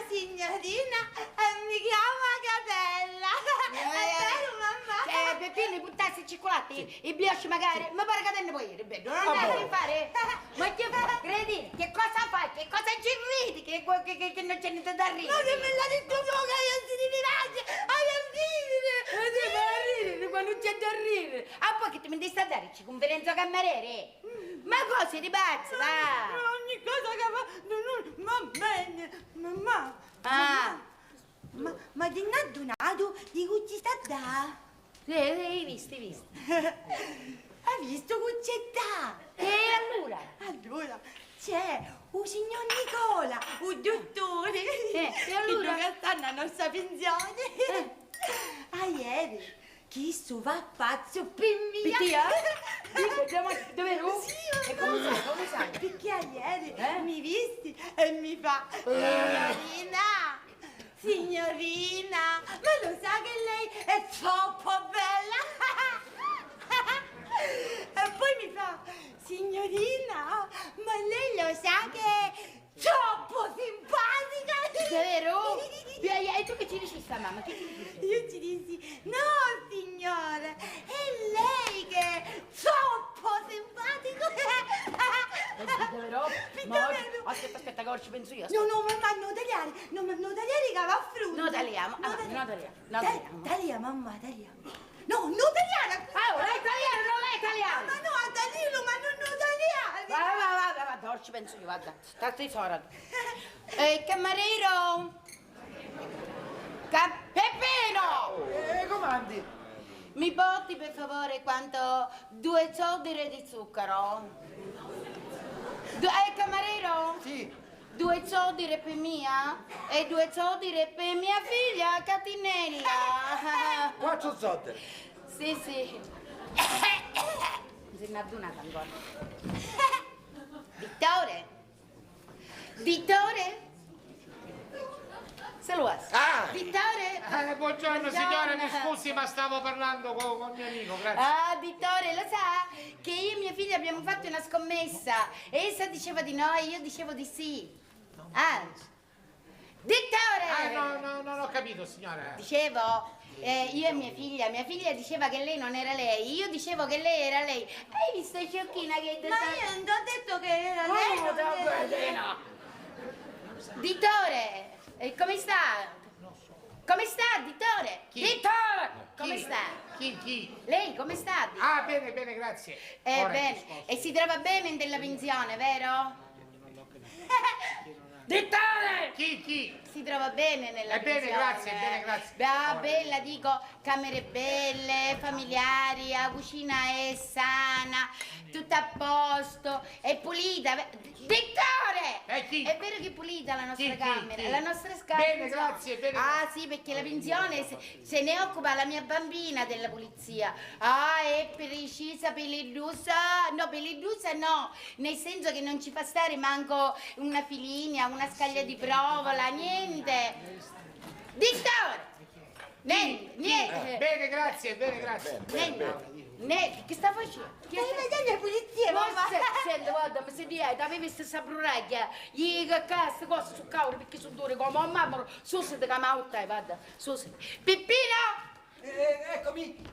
signorina e mi chiamo Capella! È vero, mamma? Peppino, i buttassi i cioccolati, i brioche magari, ma pare che te ne puoi ripetere, non devi fare? Ma che fai? Credi? Che cosa fai? Che cosa ci ridi? Che non c'è niente da ridere? Ma che me l'ha detto tu che io si rilascia a ridere! Ma non c'è da ridere! Ah, poi che ti metti a dare conferenza cameriere? Ma cosa ti pazzi, va? Ogni cosa che fa, va bene, mamma. Ah. Ma ti hai donato di cui ci sta da? Hai visto? Hai visto che c'è da? E allora? Allora, c'è un signor Nicola, un dottore, e allora? che stanno a nostra pensione. A ieri, chi su va pazzo per via? Pittia? Dove eri? Sì, E come sai? Perché a ieri mi visti e mi fa signorina, ma lo sa che lei è troppo bella? E poi mi fa, signorina, ma lei lo sa che è troppo simpatica? Davvero? E tu che ci dici sta mamma? Che ci dici? Io ci dissi, no signora, è lei che è troppo simpatico. Davvero? Ma aspetta, che ora ci penso io. No, mamma, non tagliare che va a frutta. No, tagliamo. Taglia, mamma, tagliamo. No, non tagliare. Ah, non è italiano, non è italiano. Ma no, a tagliarlo, ma non tagliare. Va, ora ci penso io, guarda. State fora. Camarero. Peppino! Comandi. Mi botti per favore quanto 2 zodere di zucchero? Camarero? Sì. 2 zodere per mia e 2 zodere per mia figlia Catinella. 4 zottere. Sì. Non si è adunata ancora. Vittore? Salutas. Vittore? Buongiorno signore, mi scusi ma stavo parlando con mio amico, grazie. Ah, Vittore, lo sa che io e mia figlia abbiamo fatto una scommessa. Essa diceva di no e io dicevo di sì. Ah. Vittore! No, capito, signora. Dicevo, io e mia figlia diceva che lei non era lei, io dicevo che lei era lei. Hai visto Ciocchina che... Ma io non ti ho detto che era lei. Non era lei. Dittore, come sta? Come sta, Dittore? Chi? Dittore! Come sta? Chi? Lei come sta? Ah, bene, grazie. Ora Bene, e si trova bene della pensione, vero? Dittore! Chi? Si trova bene nella Bene, pensione? bene, grazie. Bella, dico, camere belle, familiari, la cucina è sana, tutto a posto, è pulita. Dittore! Chi? È vero che è pulita la nostra Chi? camera, Chi? la nostra scala. Bene, grazie, bene. Ah sì, perché la pensione se ne occupa la mia bambina della pulizia. Ah, è precisa, pelledusa. No, pelledusa no, nel senso che non ci fa stare manco una filinea, una scaglia di provola, niente. Dittore! Niente. Bene, grazie. Niente, che sta facendo? Stai vedendo le pulizie, mamma? Senti, guarda, mi sei avevi questa braglia, gli queste cose su cavolo perché sono dure come mamma, susite che mi autai, guarda, susite. Pippino! Eccomi.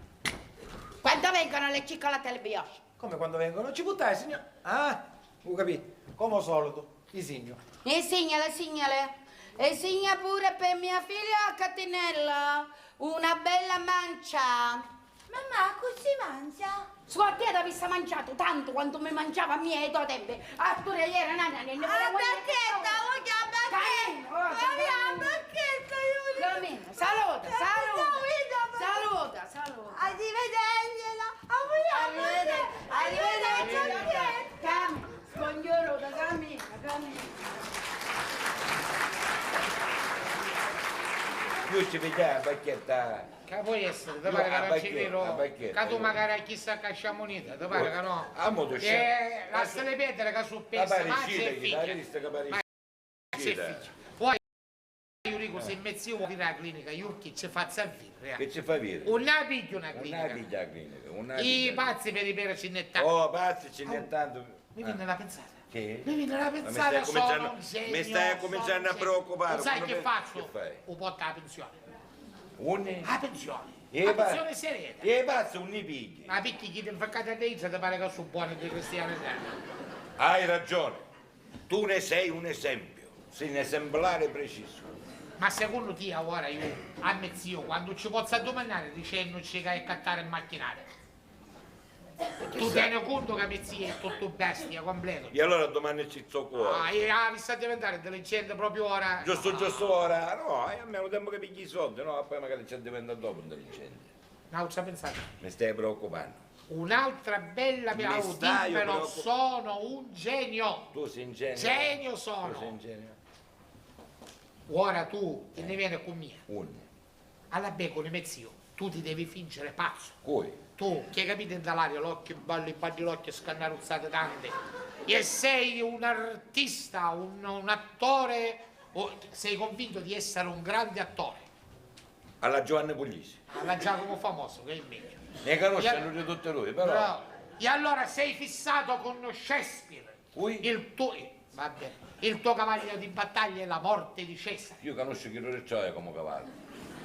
Quando vengono le cioccolate alle brioche? Come quando vengono? Ci buttai, signor? Ah, ho capito. Come al solito, i signor. Signale. E segna pure per mia figlia a catenella una bella mancia. Mamma, così mangia? Sua tia vi sta mangiato tanto quanto mi mangiava a mia età tempo. A tu ieri nana ne La bacchetta, voglio la bacchetta. La bacchetta, io... Cammino, saluta. Arrivederci. Cammino, scongiuruta, cammina. Io ci vediamo, bacchetta. Che può essere? Ti pare che non ci vero? Che tu magari chissà che c'è moneta, ti pare che no? A modo lascia le pietre che su pezza, ma c'è figlia. Poi io dico, se mezzo vuoi dire la clinica, io che ci faccio a vivere. Che ci fa vivere? Una piglia una clinica. Una clinica. I pazzi per i cinettati. Oh, pazzi, cinettando. Mi viene la pensata. Che? Mi viene la pensata, sono un genio. Mi stai cominciando a preoccupare. Sai che faccio? Che fai? Un po' la pensione. La pensione. La pensione serena. E pazzi, un pigli. Ma picchi chi ti infaccate a Deizza ti pare che sono buoni di cristiani. Hai ragione. Tu ne sei un esempio. Sei un esemplare preciso. Ma secondo te ora io, a me zio, quando ci posso domandare dicendoci che è cattare il macchinario? Tu tieni conto che mio zio è tutto bestia, completo. E allora domani ci sto cuore. Mi sta diventando intelligente proprio ora. Giusto ora. No, almeno tempo che pigli i soldi, no? Poi magari ci diventa dopo intelligente. No, ci ha pensato. Mi stai preoccupando. Un'altra bella però sono un genio. Tu sei un genio. Genio sono. Tu sei un genio. Ora tu te ne vieni con me. Un. Alla becco di mio zio, tu ti devi fingere pazzo. Cui? Tu, che hai capito in dall'aria, l'occhio bello, i bandilocchi scannaruzzate tante, e sei un artista, un attore, o sei convinto di essere un grande attore. Alla Giovanni Puglisi. Alla Giacomo Famoso, che è il meglio. Ne conoscono di tutte lui, però. Bravo. E allora sei fissato con Shakespeare. Cui? Il tuo cavaliere di battaglia è la morte di Cesare. Io conosco chi lo c'è come cavallo.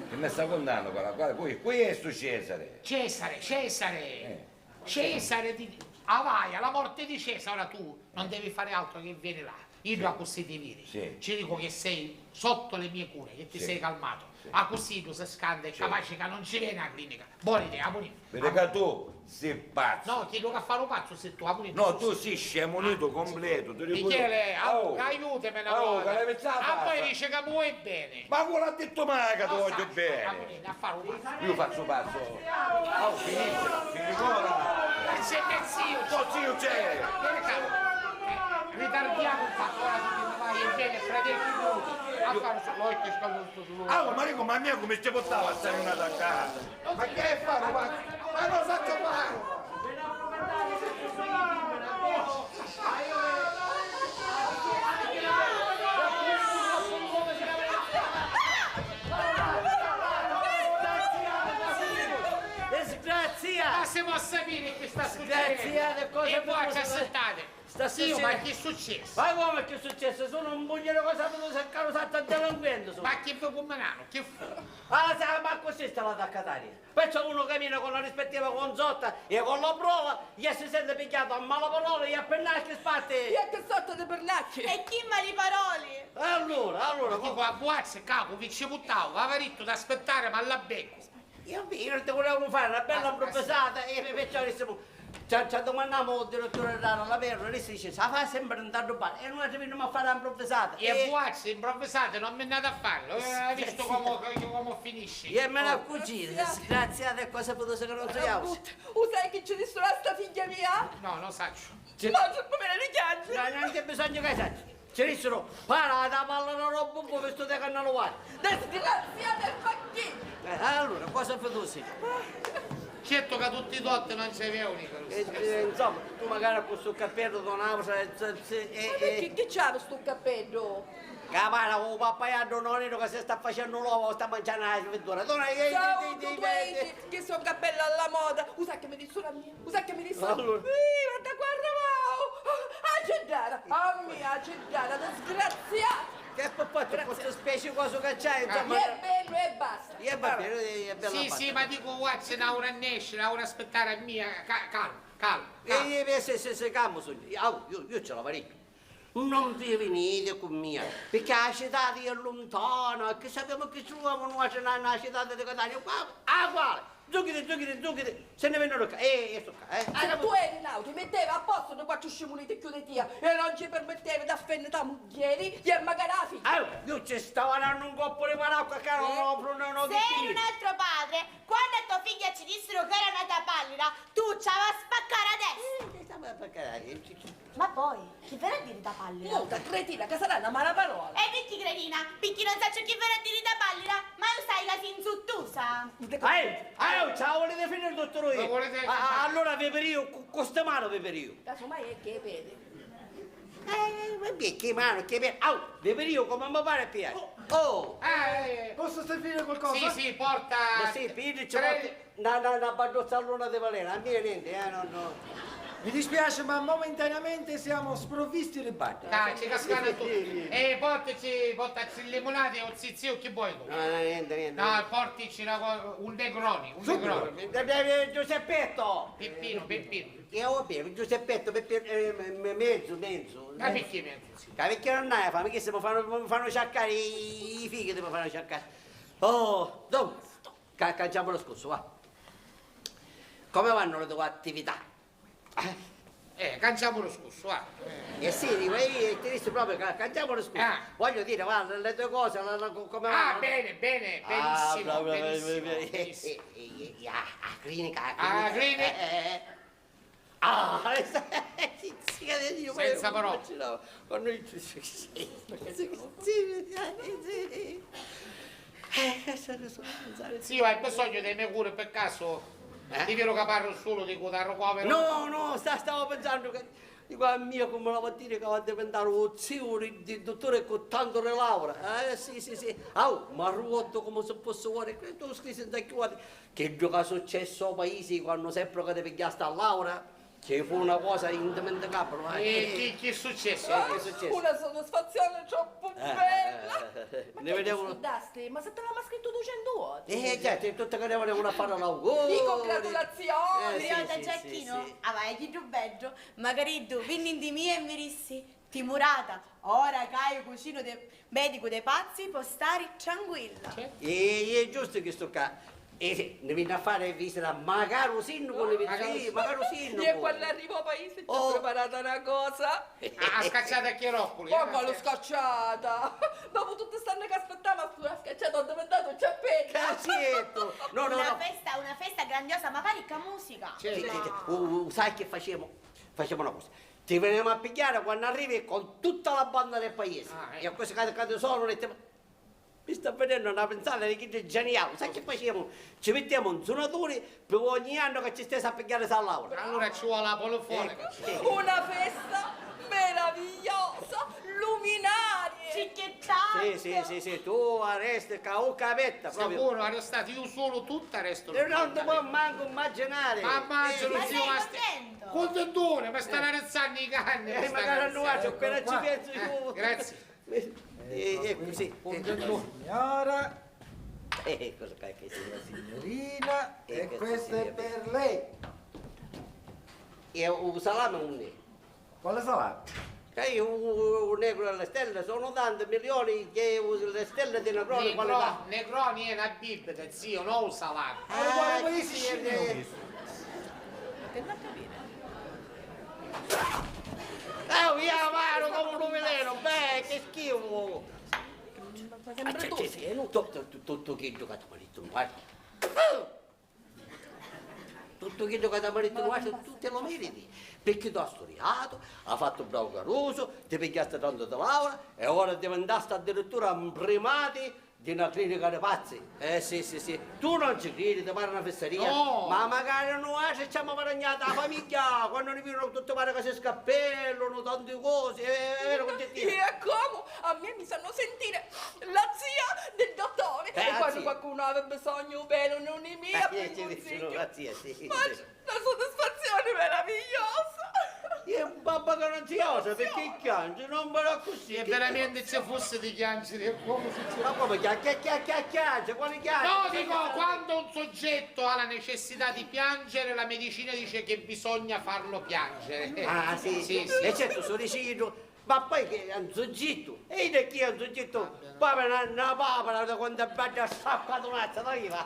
Che mi sta contando quella, qui è sto Cesare. Cesare. Cesare di... vai, alla morte di Cesare, ora tu non devi fare altro che vieni là. Io a così ti vedi. Sì. Ci dico che sei sotto le mie cure, che ti sei calmato. Sì. A così tu sei scanda e capace che non ci viene alla clinica. Buona idea, buona. Vedi che tu sei pazzo. No, chiedo che fare un pazzo se tu abonito. No, tu sei scemonito completo. Michele, aiutami una volta. Ah, poi dice che vuoi bene. Ma quello ha detto mai che ti voglio bene. A fare un pazzo. Io faccio pazzo. Oh, finisce ora. C'è mio zio. Tuo zio c'è. Ritardiamo il fatto, ora tu vai e vieni fra 10 minuti a fare l'occhio scalotto su lui. Ah, ma dico, ma mia come ci portava a stare una da casa? Ma che fare? Ma non faccio fare! Ma si può sapere che sta succedendo? E voi ci assettate. Sì, ma che è successo? Ma come che è successo? Sono un bugliere cosa venuto a causare a delinquente. Ma che fu Pomerano? Che fu? Ma così stava da Catania. Perciò uno cammina con la rispettiva conzotta e con la prova gli si sente picchiato a malaparole e a pennacchi spatti. E che sorta di pernacchi? E chi ma li parole? Allora, Dico a Buazze, capo, vi ci buttavo, aveva detto da aspettare, ma la becco. io non ti volevo fare una bella improvvisata e perciò diciamo, ci domandiamo il direttore della Perla e lei si dice, sa fa sempre andare a rubare e noi ci veniamo a fare l'improvvisata. E Buazze, improvvisate, non mi andate a farlo, hai visto come finisce? E me la cucina, disgraziata e cosa potuto che non si chiama. Sai che ci disturba sta figlia mia? No, non so. No, c'è come le richiaggi. No, non c'è bisogno che sai. Ci dissero, para da palla la roba un po' per sto te canale guarda. Disgraziata e facchino. Allora, cosa fai tu sì? Certo che tutti i dotti non si vedono. Insomma, tu magari con questo cappello donavo Che c'ha questo cappello? Capara, con un pappaiano nonino che si sta facendo l'uovo, sta mangiando la sventura. Ciao, tu vedi che sono cappello alla moda. Usa che mi disse la mia. Usa che mi disse la mia. Allora. Guarda qua arrivavo. A mia Cedara, disgraziata. Che poi tu questa specie cosa che c'hai, insomma. È bello e basta. E va bene, è bella fatta. Sì, ma dico, Buazze, non esce, non aspettare a mia, calma. Se calmo, io ce la farei. Non vi venite con mia, perché la città è lontana, che sappiamo che ci troviamo una città di Catania, quale? Zuccheri, se ne vengono qua, sto qua, Se tu eri in auto, ti metteva a posto le quattro scimolite chiudete e non ci permetteva di affendere i muglieri e magari la figlia. Io ci stavo dando un coppo di paracqua che non Se eri un altro padre, quando a tua figlia ci dissero che era nata pallida, tu ci avevi a spaccare adesso. Ma poi, chi verrà a dire da pallida? Muta, cretina, che sarà una mala parola. E picchi cretina, picchi non sai chi verrà a dire da pallida, ma lo sai che si inzuttusa. Ciao, volete finire il dottore io? Allora veperio, con questa mano veperio. Casomai è che vedi. Vabbè, che mano, che mano. Veperio come mi pare piace. Posso servire qualcosa? Sì, porta... Ma sì, piglici una bardozzallona di Valera, a me niente, no. Mi dispiace, ma momentaneamente siamo sprovvisti di batti. Dai, ci cascano tutti. E portaci il limonate o il zizio, che vuoi tu? No, niente. No, portici un Negroni, Giuseppetto! Peppino. Io Giuseppetto, mezzo. Ma perché mezzo? Perché non hai fame, che se mi fanno sciaccare i figli, mi fanno sciaccare. Oh, dunque, canciamo lo scorso, va. Come vanno le tue attività? Canciamo lo scorso, va. Sì, ti dico proprio che canciamo lo scorso. Voglio dire, va, le tue cose, come vanno? Bene, benissimo. Clinica. Senza parole. Sì, hai bisogno dei miei cure per caso? Ti vero che parlo solo di Cotaro povero? No, stavo pensando che dico a mio come la mattina che va a diventare un zio di dottore con tanto di laurea. Sì. Ma ruoto come se fosse fuori, questo scritto senza chiude. Che gioca è successo ai paesi quando sempre che ti pigliaste a laurea? Che fu una cosa indimenticabile. Che è successo? Una soddisfazione troppo bella. Ne vediamo. Scusaste, ma se te l'aveva scritto 200 volte? Certo, tutte che ne volevano fare l'auguri. Di congratulazioni. Briota Giacchino, vai che tu bello, magari tu, quindi di me e mi dissi, timurata, ora che io cucino medico dei pazzi, può stare tranquilla. È giusto che sto qua. Ne viene a fare visita, magari un sindaco, magari un sindaco. E quando arrivo a paese ci ho preparato una cosa. Ha scacciato a Chiaroccoli. Ma l'ho scacciata. Dopo tutte stanno che aspettavo, la scacciata ho diventato ciappetto. Cazzetto. Una festa grandiosa, ma parecchia musica. Sai che facciamo? Facciamo una cosa. Ti veniamo a pigliare quando arrivi con tutta la banda del paese. E a questo caso sono le mi sta venendo una pensata di che è geniale. Sai che facciamo? Ci mettiamo un suonatore per ogni anno che ci stesse a pigliare San Laura. Allora ci vuole la polifonica. Una festa meravigliosa, luminari! Sì, tu arresti o capetta proprio. Sicuro, arrestato, io solo tutta resto. E non ti può manco immaginare. Ma immagino, Ma zio, sei ma contento? contentone, ma stanno arrezzando i cani. Magari non faccio, appena ci penso io. Grazie. Ecco, sì. Signora, Cosa che signorina, e che questo sì, è per lei. E un salame un ne. Quale salame? Che io un negro alle stelle sono tanti milioni che le stelle di Negroni qualità. Negroni è una bibita, zio, non un salato. Via mano come un veleno, beh, che schifo! Tutto che giocato marito, guarda. Tutto che giocato marito, guarda, tu te lo meriti. Perché tu hai studiato, hai fatto bravo Caruso, ti pigliaste tanto di laurea e ora diventaste addirittura un primati di una clinica di pazzi. Sì. Tu non ci credi, ti pare una fesseria. No. Ma magari noi ci siamo paragnati la famiglia, quando ne vedono tutte pare che si scappellano, tante cose, è vero che ti dico? E come? A me mi sanno sentire la zia del dottore. E quando zia. qualcuno aveva bisogno bene, non è mia, per Ci dicono la zia, sì. Ma la soddisfazione meravigliosa. E un babbo che non si osa, perché piange, non me lo così. E veramente se fosse di chiangere, come succede? Ma come chiacchiaccia, quali chiacchiere? No, dico, quando un soggetto ha la necessità di piangere, la medicina dice che bisogna farlo piangere. Ah, sì. E certo, sono deciso. Ma poi che è un soggetto? E da chi è un soggetto? Poi una papera da quando batte a staccato un azzo, dai va.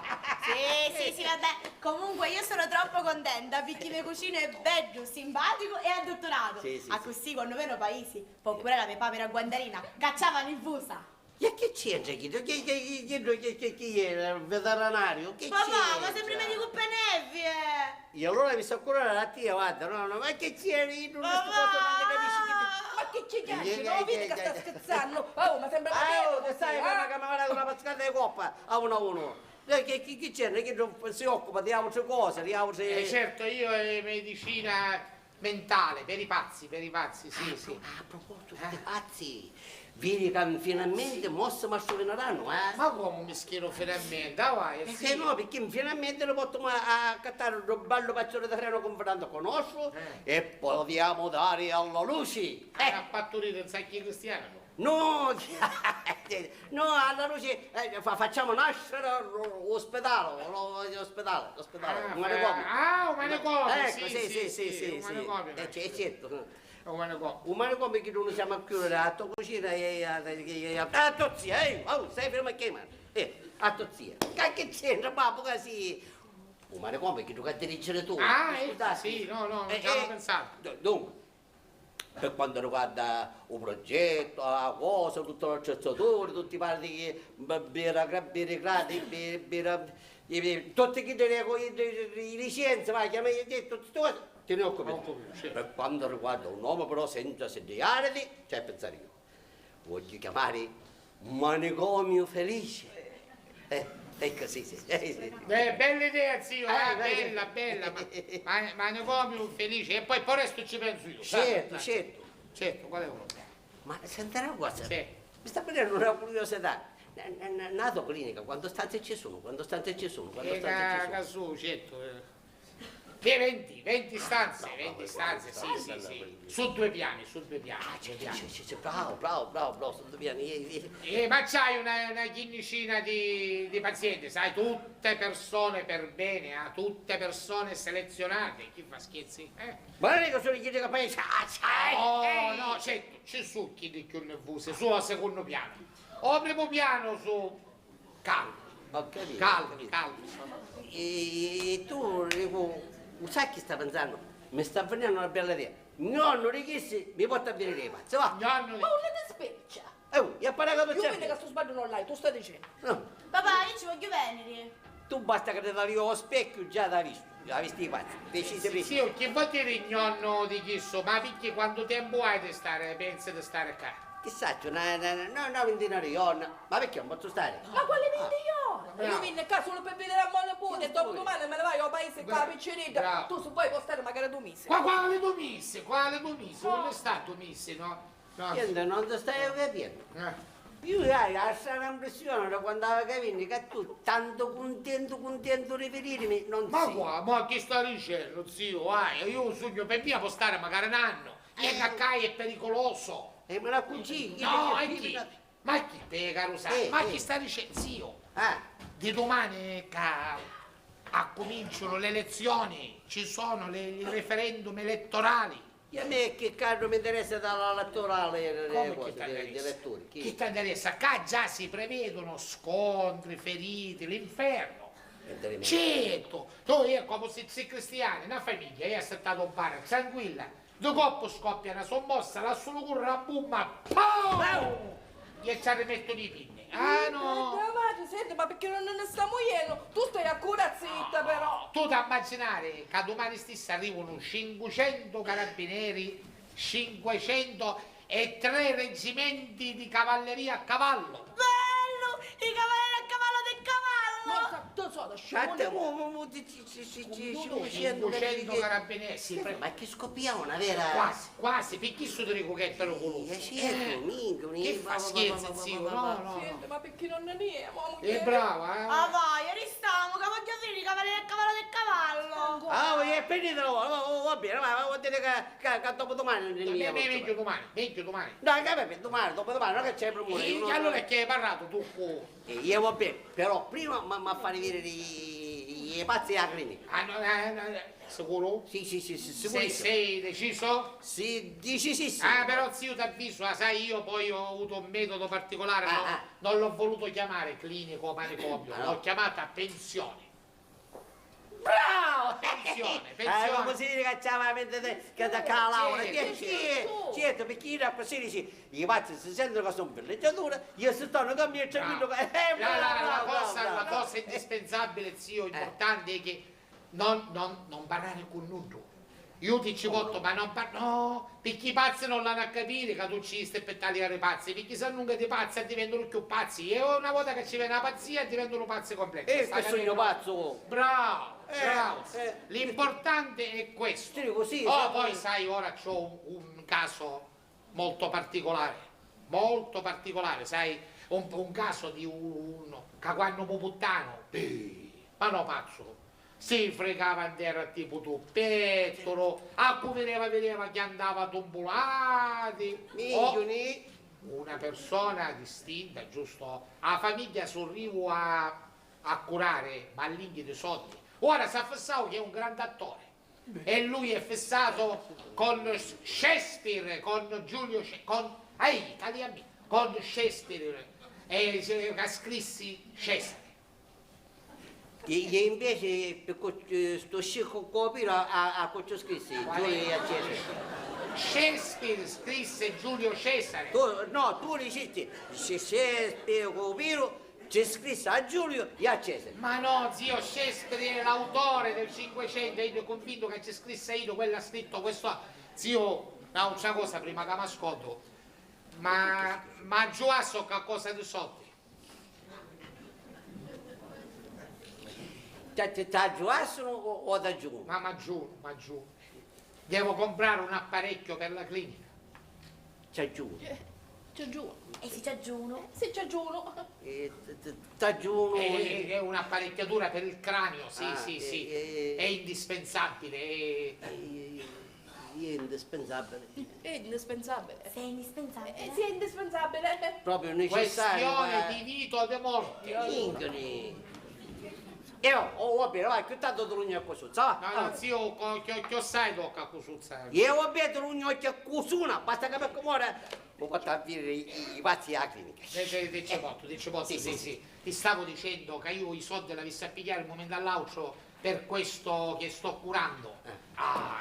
Sì, vabbè. Comunque io sono troppo contenta perché le cucine è bello, simpatico e addottorato. Sì. A così quando vedo paesi, poi pure la mia papera guandarina, cacciavano in fusa. E che c'entra chi? Chi è? Il veterinario? Che Papà, c'entra? ma sembra medico Penevi, E allora mi sta curando la tia, guarda, no, ma che c'entra? Non queste cose non le capisci. Ma che ci chiacchi? Non vedi che sta scherzando? Oh, ma sembra Te sai che mi ha dato una pazzata di coppa a uno. Chi c'entra? Chi non si occupa di altre cose, di altre... Certo, io è medicina mentale, per i pazzi, sì. A proposito di pazzi, vedi che finalmente mosse mi soveneranno, Ma come mi schiero finalmente? Ah, vai, sì. Se no, perché finalmente lo potremo accattare un bello pezzo di treno confrontando con nostro e possiamo dare alla luce. A partorire un sacchio cristiano. No, alla luce facciamo nascere l'ospedale, un manicomio. Ah, un manicomio, Ecco, sì, un manicomio. Certo. Un manicomio. Un manicomio che non siamo a chiudere a tua cucina e a tua zia, stai fermo a chiamare. A tua zia. Che c'entra, babbo, così? Un manicomio che tu che dirigere tu. Sì, no, non ci avevo pensato. Dunque, per quanto riguarda il progetto, la cosa, tutto l'attrezzatura, tutti i vari birocrati, tutte le licenze, vai, chiami detto, tutte cose, te ne occupi. Per quanto riguarda un uomo però senza sediarti, c'è pensare io. Voglio chiamare manicomio felice. È così, sì. Bella idea, zio, bella, ma manicomio felice, e poi resto ci penso io. Certo, qual è il problema? Ma senti una cosa, Sì. mi sta venendo una curiosità. Nato clinica, quante stanze ci sono? Su, certo. 20 stanze, sì. Su due piani. Bravo, su due piani. Ma c'hai una clinicina di pazienti, sai, tutte persone per bene, tutte persone selezionate. Chi fa scherzi? Ma non è che sono i che poi No, certo, ci sono chi di più nervose, su al secondo piano. O primo piano su calmi. E tu, sai chi sta pensando? Mi sta venendo una bella idea. Nonno richissi, mi porta a venire i pazzi, va? Ma una ti speccia. E apparato per Io vedo che sto sbagliando online, tu stai dicendo. No, Papà, io ci voglio venire. tu basta che ti dai io lo specchio, già l'hai visto i pazzi. Decisi prima. Sì, che vuol dire nonno di chisso? Ma perché quanto tempo hai di stare, pensi di stare qua? Chissà, una ventina di giorni. Ma perché non posso stare? Ma quale 20 ore? Io venne qua solo per vedere a Monopone e dopo domani me ne vai al paese con la picceretta. Tu se vuoi puoi stare magari 2 mesi. Quale 2 mesi? Non è stato 2 mesi, no? Niente, non ti stai capendo. Io hai la strana impressione da quando avevo capito che tu tanto contento riferirmi, non Ma sei. qua, ma che sta dicendo, zio? Io sogno per via può stare magari un anno. E caccai è pericoloso. E me la cucini? No, e chi? Ma chi te, caro sai? Ma chi sta dicendo, zio? Di domani a cominciano le elezioni, ci sono i referendum elettorali. E a me che cazzo mi interessa dall'elettorale Come cose, chi degli t'interessa? elettori? Chi ti interessa? Qua già si prevedono scontri, feriti, l'inferno. Certo, tu come se sei cristiano, una famiglia, hai aspettato un bar, tranquilla. Dopo scoppia una sommossa, la solo curra, boom, pau! E ci rimettono i pinni. Ah no! Madre, senti, ma perché non ne sta muoiendo? Tu stai a cura zitta, però. Tu da immaginare che domani stesso arrivano 500 carabinieri, 503 reggimenti di cavalleria a cavallo. Bello! I cavalli a cavallo del cavallo! Non so, da Sciate, scemo. 500 carabinieri. Ma che scoppiamo una vera... Quasi, perché su ti dico che è pericoloso? Che fa scherzo, zio? No. Senti, ma perché non ne andiamo? È brava, Ah vai, restiamo, che voglio dire i cavalli del cavallo del cavallo! Ah, è finito, va bene, ma vuol dire che dopodomani non è Meglio domani. Dai, che domani, dopodomani, non che c'è problema. E allora è che hai parlato tu? Io va bene, però prima mi fai vedere i pazzi alla clinica. Sicuro? Sì, sicurissimo. Sei deciso? Sì, decisissimo. Però zio ti avviso, sai, io poi ho avuto un metodo particolare, non l'ho voluto chiamare clinico o manicomio, l'ho chiamata pensione. Bravo! Pensione. Come si dice che c'è la mente che da laurea? Certo, perché io così dici, i pazzi si sentono che sono villeggiature, io si stanno con me capito che... La cosa indispensabile, zio, importante è che non parlare con nudo. Io ti ci porto, ma non parlo. No, perché i pazzi non l'hanno a capire che tu ci stai per tagliare i pazzi, perché se non di pazzi diventano più pazzi. E una volta che ci viene la pazzia diventano pazzi completi. E che sono io pazzo? Bravo. L'importante è questo. Poi sai, ora c'ho un caso molto particolare, sai, un caso di uno che quando puttano, ma no pazzo. Si fregava in terra tipo tuppettolo, a cui vedeva che andava tombolati. Una persona distinta, giusto? La famiglia sorrivo a curare, ma all'inghio di soldi. Ora si è fissato che è un grande attore. E lui è fissato con Shakespeare, con Giulio con Shakespeare e ha scrissi Cesare. E invece per sto scicco copiro a cosa scrissi? Giulio Cesare. Shakespeare scrisse Giulio Cesare. Tu dici Shakespeare copiro c'è scritto a Giulio e a Cesare. Ma no, zio, Shakespeare è l'autore del 500 e io sono convinto che c'è scritto io, quello ha scritto questo. Zio, no, una cosa prima che mi ascolto. Ma Gioasso che cosa di soldi? Da Gioasso o da giù? Ma giù. Devo comprare un apparecchio per la clinica. C'è giù. C'è giù. sì, c'è Giuno. Sì, c'è Giuno. Da giù. È un'apparecchiatura per il cranio, sì. È indispensabile. È indispensabile. È indispensabile. Sei indispensabile. Sì, è indispensabile. Proprio necessario. Questione di vita o di morte. Ingoli. Va bene, vai, che tanto tu non così, sa? No, zio, che sai tocca così, Io va bene, tu non è così, basta che per comore, mi porta a dire i pazzi alla clinica. Dice molto, sì. Ti stavo dicendo che io i soldi la vissi a pigliare il momento all'altro per questo che sto curando.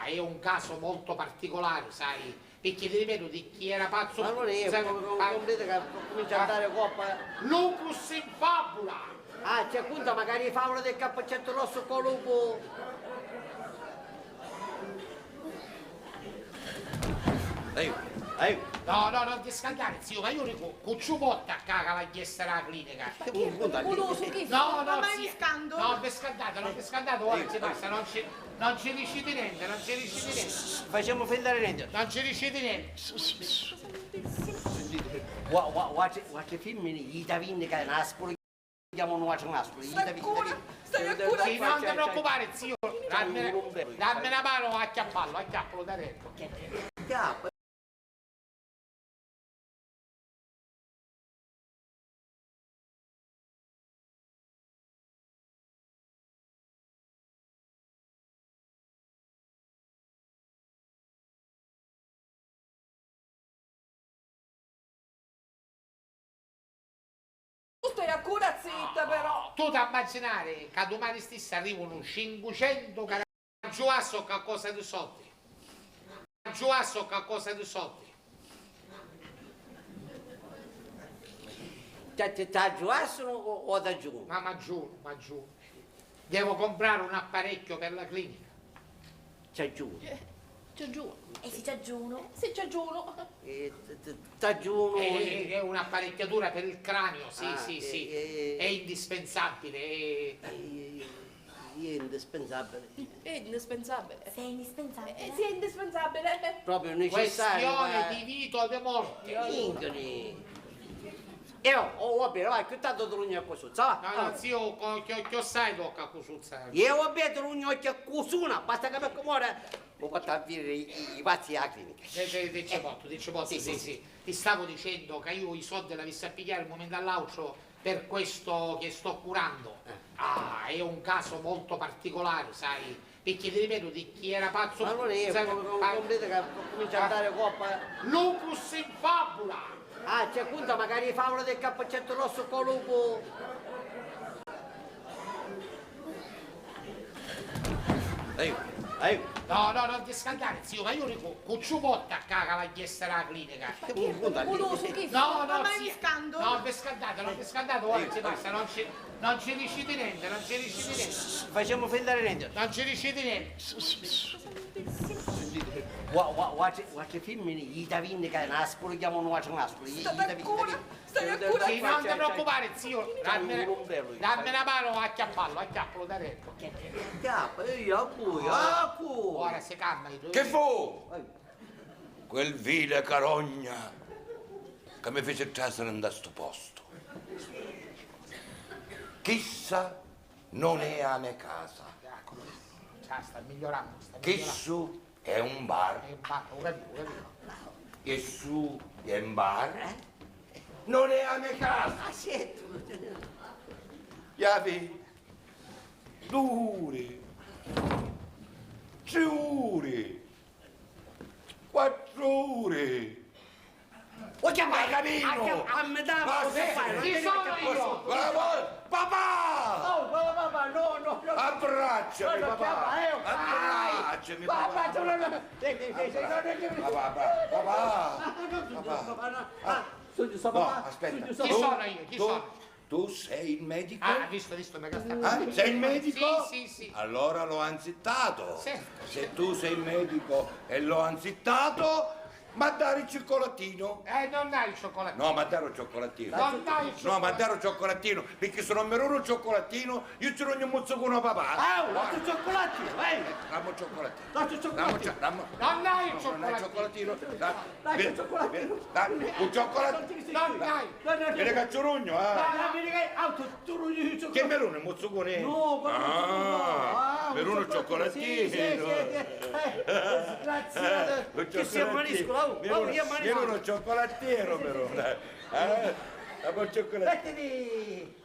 È un caso molto particolare, sai? Perché ti ripeto, di chi era pazzo... Ma non è, comprete che comincia a dare coppa. Lupus in fabula! C'è appunto magari favola del cappuccetto rosso con lupo. Ehi, No, non ti scaldare, zio, ma io dico, con ciò può attaccare la chiesa alla clinica. No, Ma mai zio. mi scando? No, vi scaldate, ora si passa, non ci riuscite niente, non ci riuscite niente. Facciamo finta di niente. Non ci riuscite niente. Guarda femmine, gli da vinne che naspolo, chiamano una naspolo, gli da vinne. Sì, non ti preoccupare, zio. Dammi una mano, acchiappalo da dentro. Stai a cura zitta però. Tu da immaginare che domani stesso arrivano 500 caraggiuasso che cosa di soldi. Caraggiuasso che cosa di soldi. Da giuasso o da giù? Ma giù. Devo comprare un apparecchio per la clinica. C'è giù. C'è giù. E se ci aggiuno? Se ci aggiuno. Da giù. È un'apparecchiatura per il cranio, sì. È indispensabile. È indispensabile. È indispensabile. Sei indispensabile? Sì, è indispensabile. Proprio necessario. Questione di vita o di morte. Ingoli. Va bene, vai, che tanto tu non così, sa? No, zio, che sai tocca così. Io va bene, tu non così, basta che per muore. Mi porta a vivere i pazzi alla clinica. Dice posto, sì. Ti stavo dicendo che io i soldi l'avessi a pigliare un momento all'altro per questo che sto curando. È un caso molto particolare, sai? Perché ti ripeto, di chi era pazzo... Ma non è, comprete che comincia a dare coppa. Lupus in fabula! C'è appunto magari favola del cappelletto rosso con lupo. No, non ti scaldare, zio, ma io dico, con ciò può attaccare la chiesa alla clinica. Ma mai mi scando? No, vi scaldate, ora si passa, non ci riuscite niente, Facciamo finta di niente. Non ci riuscite niente. Guarda femmine, gli da vinne che naspolo, chiamano una naspolo. Stai a cura. Sì, non ti preoccupare, zio, dammi una mano, acchiappalo da dentro. Ora si calma. Che fu? Quel vile carogna che mi fece trasere in questo posto. Chissà non è a me casa. Sta migliorando. Chissà è un bar. Chissà è un bar. Non è a me casa. Yavi, due, 3 ore, 4 ore. Vuoi chiamare? Camino! A metà Ma cosa fai? Chi sono io? Papà! Oh, papà, no. Abbracciami, papà! Abbracciami, papà! Papà! No, aspetta. Chi sono io? Chi sono? Tu sei il medico? Visto, mi sta. Sei il medico? Sì. Allora l'ho anzittato. Certo. Se tu sei il medico e l'ho anzittato, ma dare il cioccolatino. Non dai il cioccolatino. No, ma dare un cioccolatino. Non dai il cioccolatino. No, ma dare un cioccolatino, perché se non mi ruolo un cioccolatino, io ci rogno un mozzo con una papà. Lascia il cioccolatino, Dammi un cioccolatino. Lascia il cioccolatino. Non dai il Non è cioccolatino. cioccolatino. Lascia il cioccolatino. Un cioccolatino. Non dai. Vieni che ci rogno, Tu rogni il cioccolatino. Che merone, mozzo con No, merone un cioccolatino. Grazie. Che si ammaniscola. Merone un cioccolatiero, merone. Un cioccolatino. Mettiti.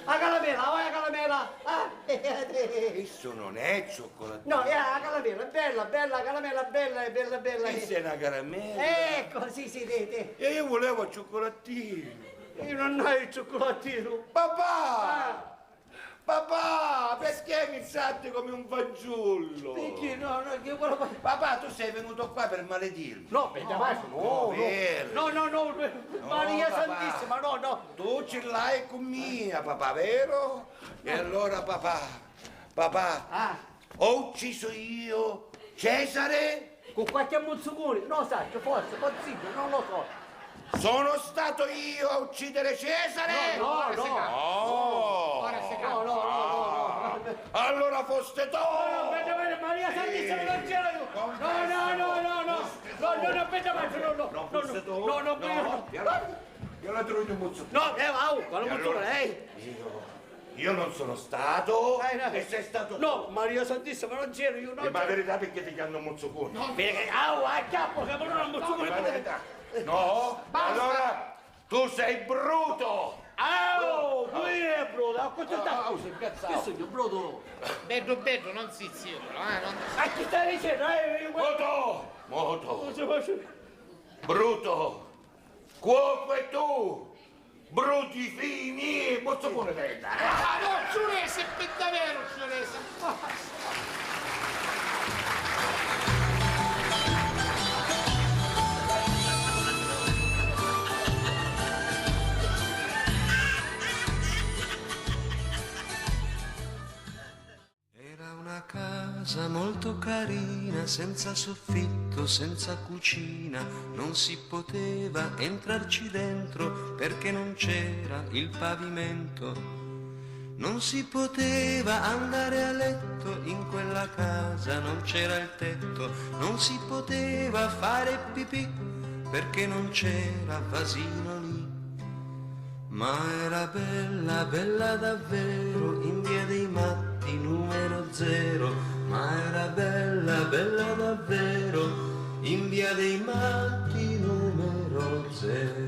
La calamela, vai a calamela. Questo non è cioccolatino. No, la calamela, bella, calamela, bella. Questa è una caramella. Ecco, sì. E io volevo il cioccolatino. Io non ho il cioccolatino. Papà! Papà, perché mi tratti come un fagiolo? Perché no, che quello... Papà, tu sei venuto qua per maledirmi. No, per no, Maria papà. Santissima, no. Tu ce l'hai con mia, papà, vero? E allora, papà, Ho ucciso io Cesare? Con qualche muzzucone, non so, forse, possibile, non lo so. Sono stato io a uccidere Cesare? No. Allora foste tu! Aspetta, Maria Santissima, non c'ero io! No, aspetta, Io la trovo un muzzucone. No, con la muzzucone, Io non sono stato e sei stato tu. No, Maria Santissima, non c'ero io, Ma la verità perché ti chiamano muzzucone? No, perché, a capo, che non muzzucone. La verità. No? Allora tu sei bruto! Qui è bruto, sei incazzato. Che sei bruto? Bello, non si zio, non... A chi stai dicendo? Moto! Bruto! Cuoco e tu! Bruti figli miei! Muzzucone tenda! No, Ciurese, per davvero, Ciurese! Era una casa molto carina, senza soffitto, senza cucina, non si poteva entrarci dentro perché non c'era il pavimento. Non si poteva andare a letto in quella casa, non c'era il tetto, non si poteva fare pipì perché non c'era vasino lì. Ma era bella, bella davvero, in via dei Matti numero 0. Ma era bella, bella davvero, in via dei Matti numero 0.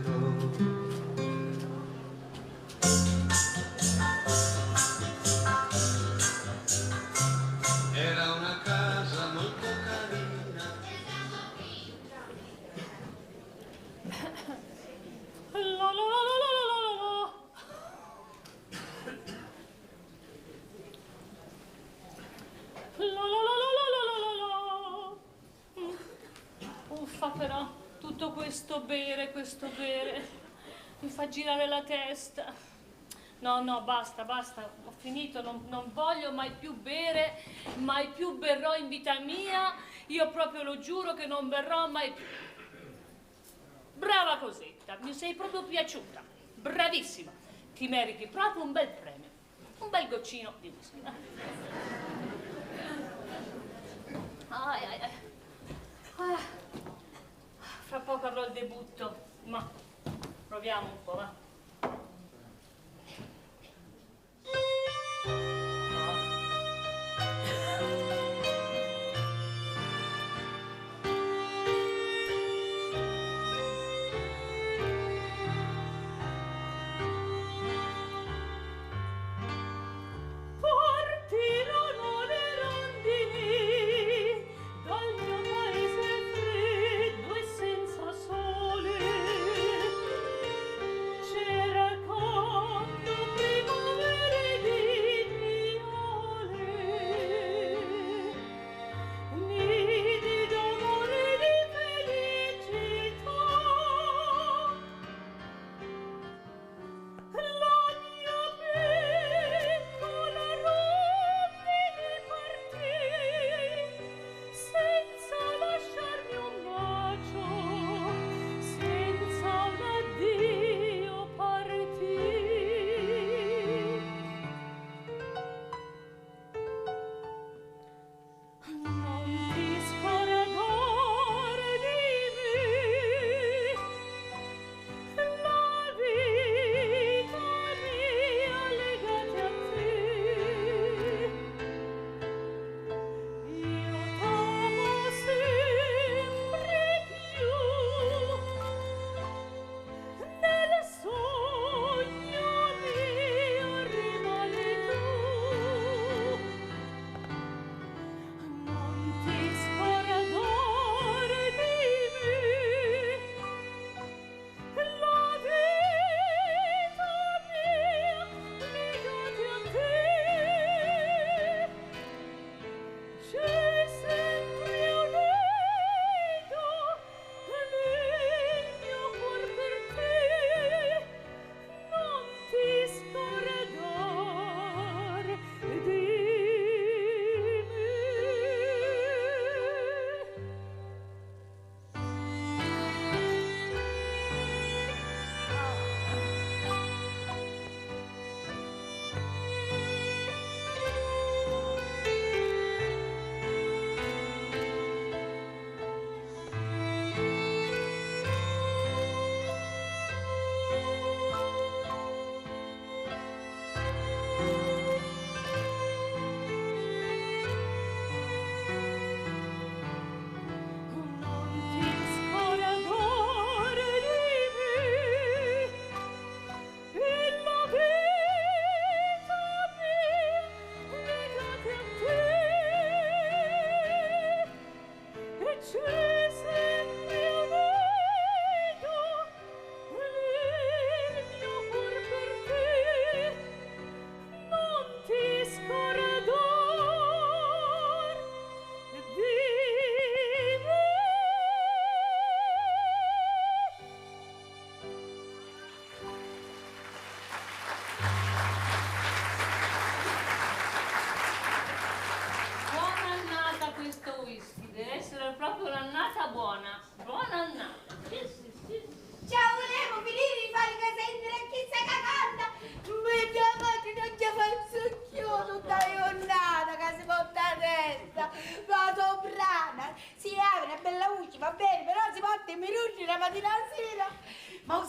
Era una casa molto carina. Uffa però, tutto questo bere, mi fa girare la testa. No, basta, ho finito, non voglio mai più bere, mai più berrò in vita mia, io proprio lo giuro che non berrò mai più. Brava Cosetta, mi sei proprio piaciuta, bravissima, ti meriti proprio un bel premio, un bel goccino di whisky. Ai. Fra poco avrò il debutto, ma proviamo un po', va. C'è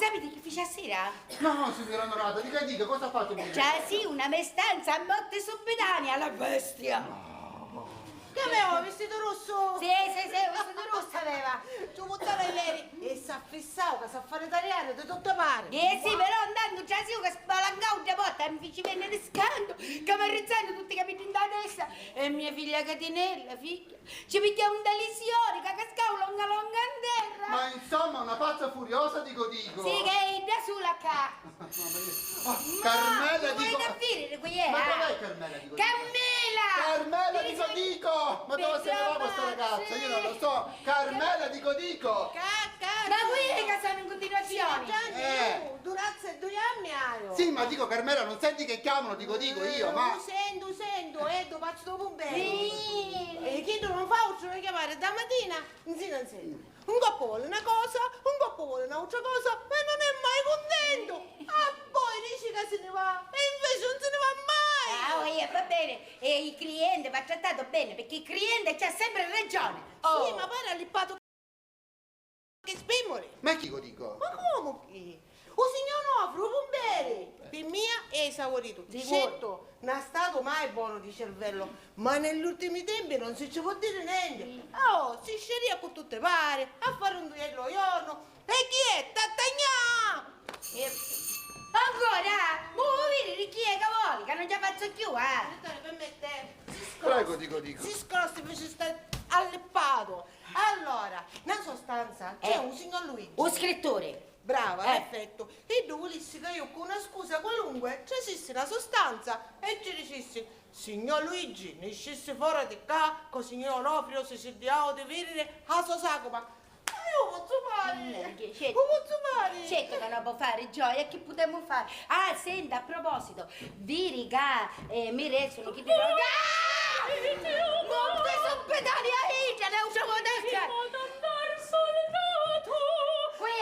sapete che fece a sera? No, signora Onorata, dica, cosa ha fatto? Cioè sì, una mestanza a botte soppedanea, la bestia. Che aveva, vestito rosso? Sì, un vestito rosso aveva. Tu buttava ieri e si affissava che sa fare italiano di tutte pare. Sì, però andando già sì che spalancavo una volta mi feci venire riscando, che mi rizzano tutti i capelli in testa. E mia figlia Catinella, figlia, ci pigliava un delisione che cascava longa in terra. Ma insomma, una pazza furiosa, dico. Sì, che è da sola qua. Carmela, dico. Ma vuoi qui è? Ma dov'è Carmela, dico? Carmela, dico! Ma dove se ne va questa ragazza? Io non lo so. Carmela, dico. Ma qui è che sono in continuazione. Gianni, durazza 2 anni hai. Sì, ma dico Carmela, non senti che chiamano, dico io, ma... Sento, tu faccio dopo un bene. Sì. E chi tu non fa altro che chiamare da mattina, insieme. Un coppo vuole una cosa, un coppo vuole un'altra cosa e non è mai contento. Ah, poi dici che se ne va e invece non se ne va mai. Va bene, e il cliente va trattato bene perché il cliente c'ha sempre ragione. Sì, ma poi ha lippato che spimmoli. Ma chi lo dico? Ma come chi? O signor Nofro, bomberi! Per mia è esaurito. Certo, non è stato mai buono di cervello, ma negli ultimi tempi non si ci può dire niente. Oh, si sceria con tutte pare, a fare un duello a giorno. E chi è? Tattagna! Ancora? Vuoi vedere chi è che vuoi? Che non ce la faccio più, Dottore, permette? Prego, dico. Si scrosta invece sta alleppato. Allora, nella sostanza c'è un signor Luigi. Un scrittore. Brava, perfetto. E tu volissi che io con una scusa qualunque ci esiste la sostanza e ci dicessi, signor Luigi, ne scesse fuori di qua, con signor Onofrio si sediamo di venire a sua sagoma. Ma io posso fare? Posso fare? Certo che non può fare, Gioia, che potremmo fare? Ah, senta, a proposito, virica, mi restano chi ti non ti soppedali a Igia, ne usciamo da qua! Qui è,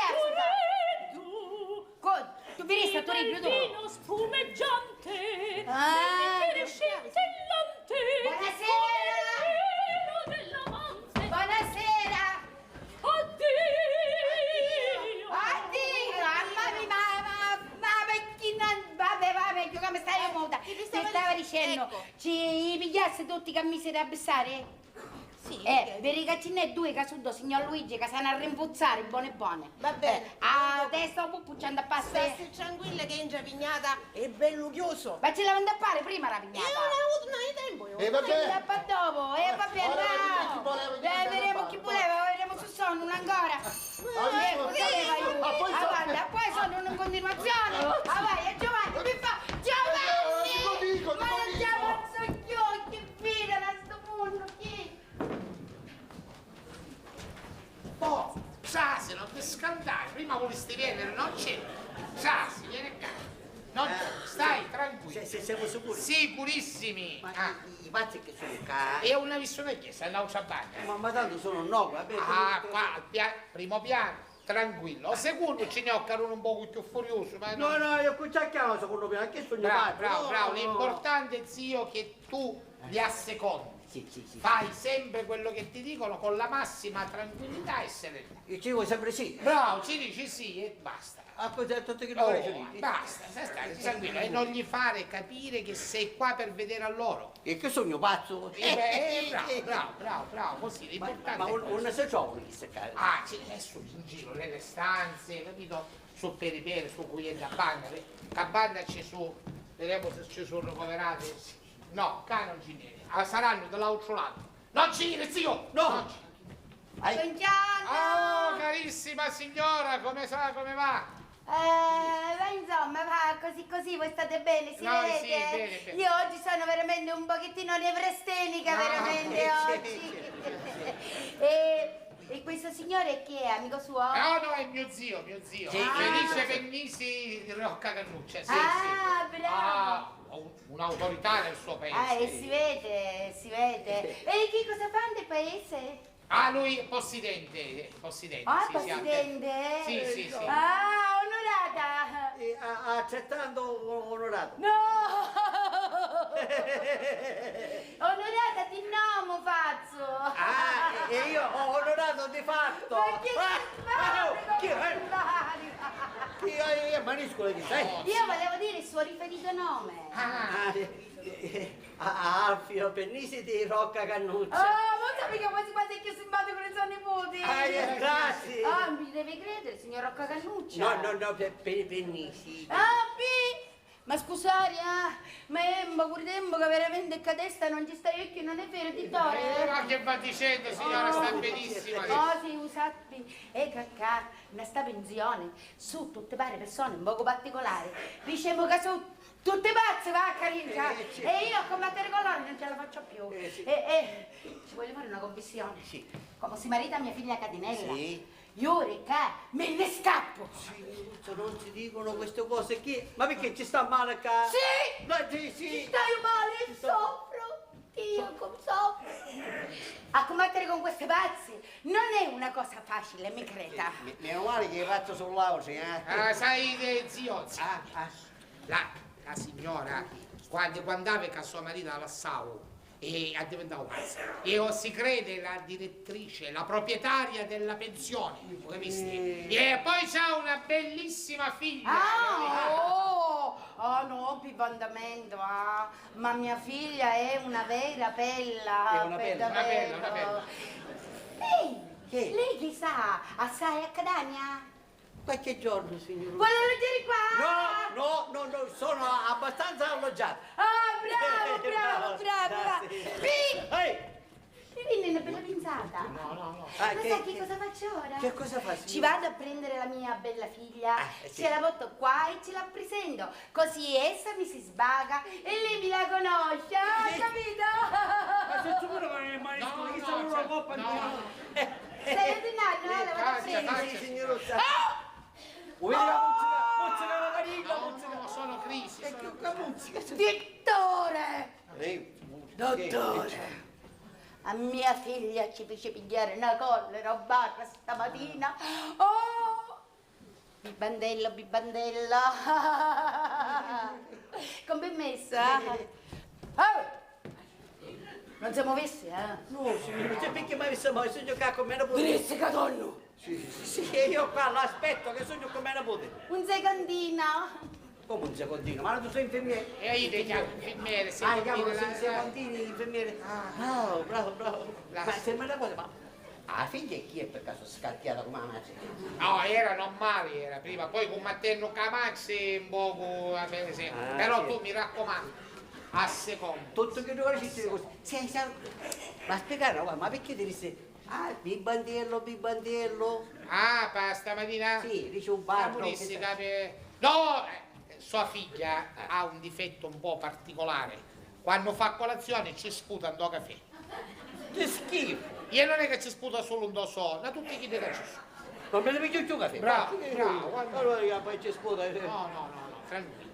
tu vieni sta torino tu? Vino spumeggiante, bicchiere scintillante. Buonasera! Buonasera! Addio! Vabbè, come stai muta? Ti stava dicendo, ci pigliasse tutti i cammi da abissare? Sì. Verigaccine due che sono signor Luigi che sanno a rimpuzzare buone. Va bene. Adesso un po' pucciando a passare. Stai tranquilla che in già pignata è bello chiuso. Ma ce la vado a fare prima la pignata. Io non ho avuto tempo. E vabbè. Va dopo, va bene, vedremo chi voleva, vedremo se sono una ancora. Guarda, poi sono in continuazione. Vai, Giovanni, mi fa. Giovanni! Ma non ci avanzo più, che fine da sto mondo, chi? Oh, Sasi, non ti scandare, prima volesti venire, non c'è. Sasi, vieni qua. Non stai tranquillo. Siamo sicuri? Sicurissimi. Ma i pazzi che sono qua? E una visione chiesa, un'altra bagna. Ma tanto sono no, vabbè. Qua, al primo piano, tranquillo. Al secondo ce ne ho un po' più furioso. Ma No, io qui c'è chiaro secondo me, anche sono bravo. L'importante, zio, che tu li assecondi. Sì. Fai sempre quello che ti dicono con la massima tranquillità e serenità. Io ci dico sempre sì. Bravo, ci dici sì e basta. A cosa è tutto che lo fai? Basta, stai tranquillo e non gli fare capire che sei qua per vedere a loro. E che sogno pazzo? Bravo, così l'importante. Ma non se c'ho un chissà cara. C'è adesso in giro nelle stanze, capito? Sul peripere, su cui è cabana c'è su, vediamo se ci sono ricoverati. No, qua non ci viene. Saranno dall'altro lato. Non ci viene, zio! No! Buongiorno! Oh, carissima signora, come va? Insomma, va così, voi state bene, si Noi vede? sì, bene. Io oggi sono veramente un pochettino nevrestenica, veramente oggi. E questo signore chi è, amico suo? No, è mio zio. Felice Vennisi di Rocca Cannuccia, sì. Bravo! Un'autorità nel suo paese. Si vede. E che cosa fa nel paese? Lui è possidente. Possidente? Sì. Onorata! Accettando onorato. No! Onorata di nome faccio! E io ho onorato di fatto! Ma che Maniscola chi sei? Io volevo dire il suo riferito nome. Alfio Pennisi di Rocca Cannuccia. Ma sapete che quasi quasi è più simpatico con i suoi nipoti? Grazie. Mi deve credere, signor Rocca Cannuccia. No, Pennisi. Ma scusate, ma è pure tempo che veramente a testa non ci stai occhio, non è vero, Tittore? Ma che va dicendo, signora, sta benissimo. Sì, usati. E cacca, una sta pensione, su tutte varie persone un poco particolari. Diciamo che sono tutte pazze, va carina. E io a combattere con loro non ce la faccio più. Ci voglio fare una confessione. Sì. Come si marita mia figlia Catinella. Sì. Io ora me ne scappo. Non si dicono queste cose qui. Ma perché ci sta male qua? Sì! Ma sì. Ci stai male, soffro. Io come soffro. A combattere con queste pazze non è una cosa facile, mi creda. Meno male che hai fatto sull'ausi, Sai, zio. La signora, quando andava con sua marito alla Sau, e è diventato pazza. E si crede la direttrice, la proprietaria della pensione, capisci? E poi c'ha una bellissima figlia. No, pivandamento, ma mia figlia è una vera pella. È una bella. Lei chi sa, assai a Catania? Qualche giorno, signora. Vuole leggere qua? No, sono abbastanza alloggiato. Bravo. Mi viene una bella pensata. No. Ma sai che cosa faccio ora? Che cosa fa, signora? Ci vado a prendere la mia bella figlia, sì. ce la porto qua e ce la presento. Così essa mi si sbaga e lei mi la conosce, capito? Ma sei sicuro che non è mariscola? Chi sono una coppa di Stai ordinando, la vado a prendere. Sì, signorozza. No, sono crisi. Dottore, a mia figlia ci fece pigliare una collera barra stamattina. Bibandello. Come messa? Non siamo messi, No, signora, perché mai visto mai? Sogno che con me ne puoi. Grezzica tonno! Sì, io qua l'aspetto che sogno con me ne puoi. Un secondino. Come un secondino? Ma tu sei infermiere? E io ti chiamo infermiere, Chiamo secondini, infermiere. Bravo. Ma se me ne puoi, ma la figlia chi è per caso scalchiata come la madre? No, era normale, era prima, poi con Matteo Camaxi un poco, però sì. tu mi raccomando, a secondo. Tutto che giocare ci così. Sì, ma spiegare, ma perché ti disse bibandello? Per stamattina? Sì, dice un bar. No, sua figlia ha un difetto un po' particolare. Quando fa colazione ci sputa un do caffè. Che schifo! E non è che ci sputa solo un do solo, da tutti chi deve ci sono. Non me ne piglio più caffè. Bravo. Allora poi ci sputa. No, tranquillo.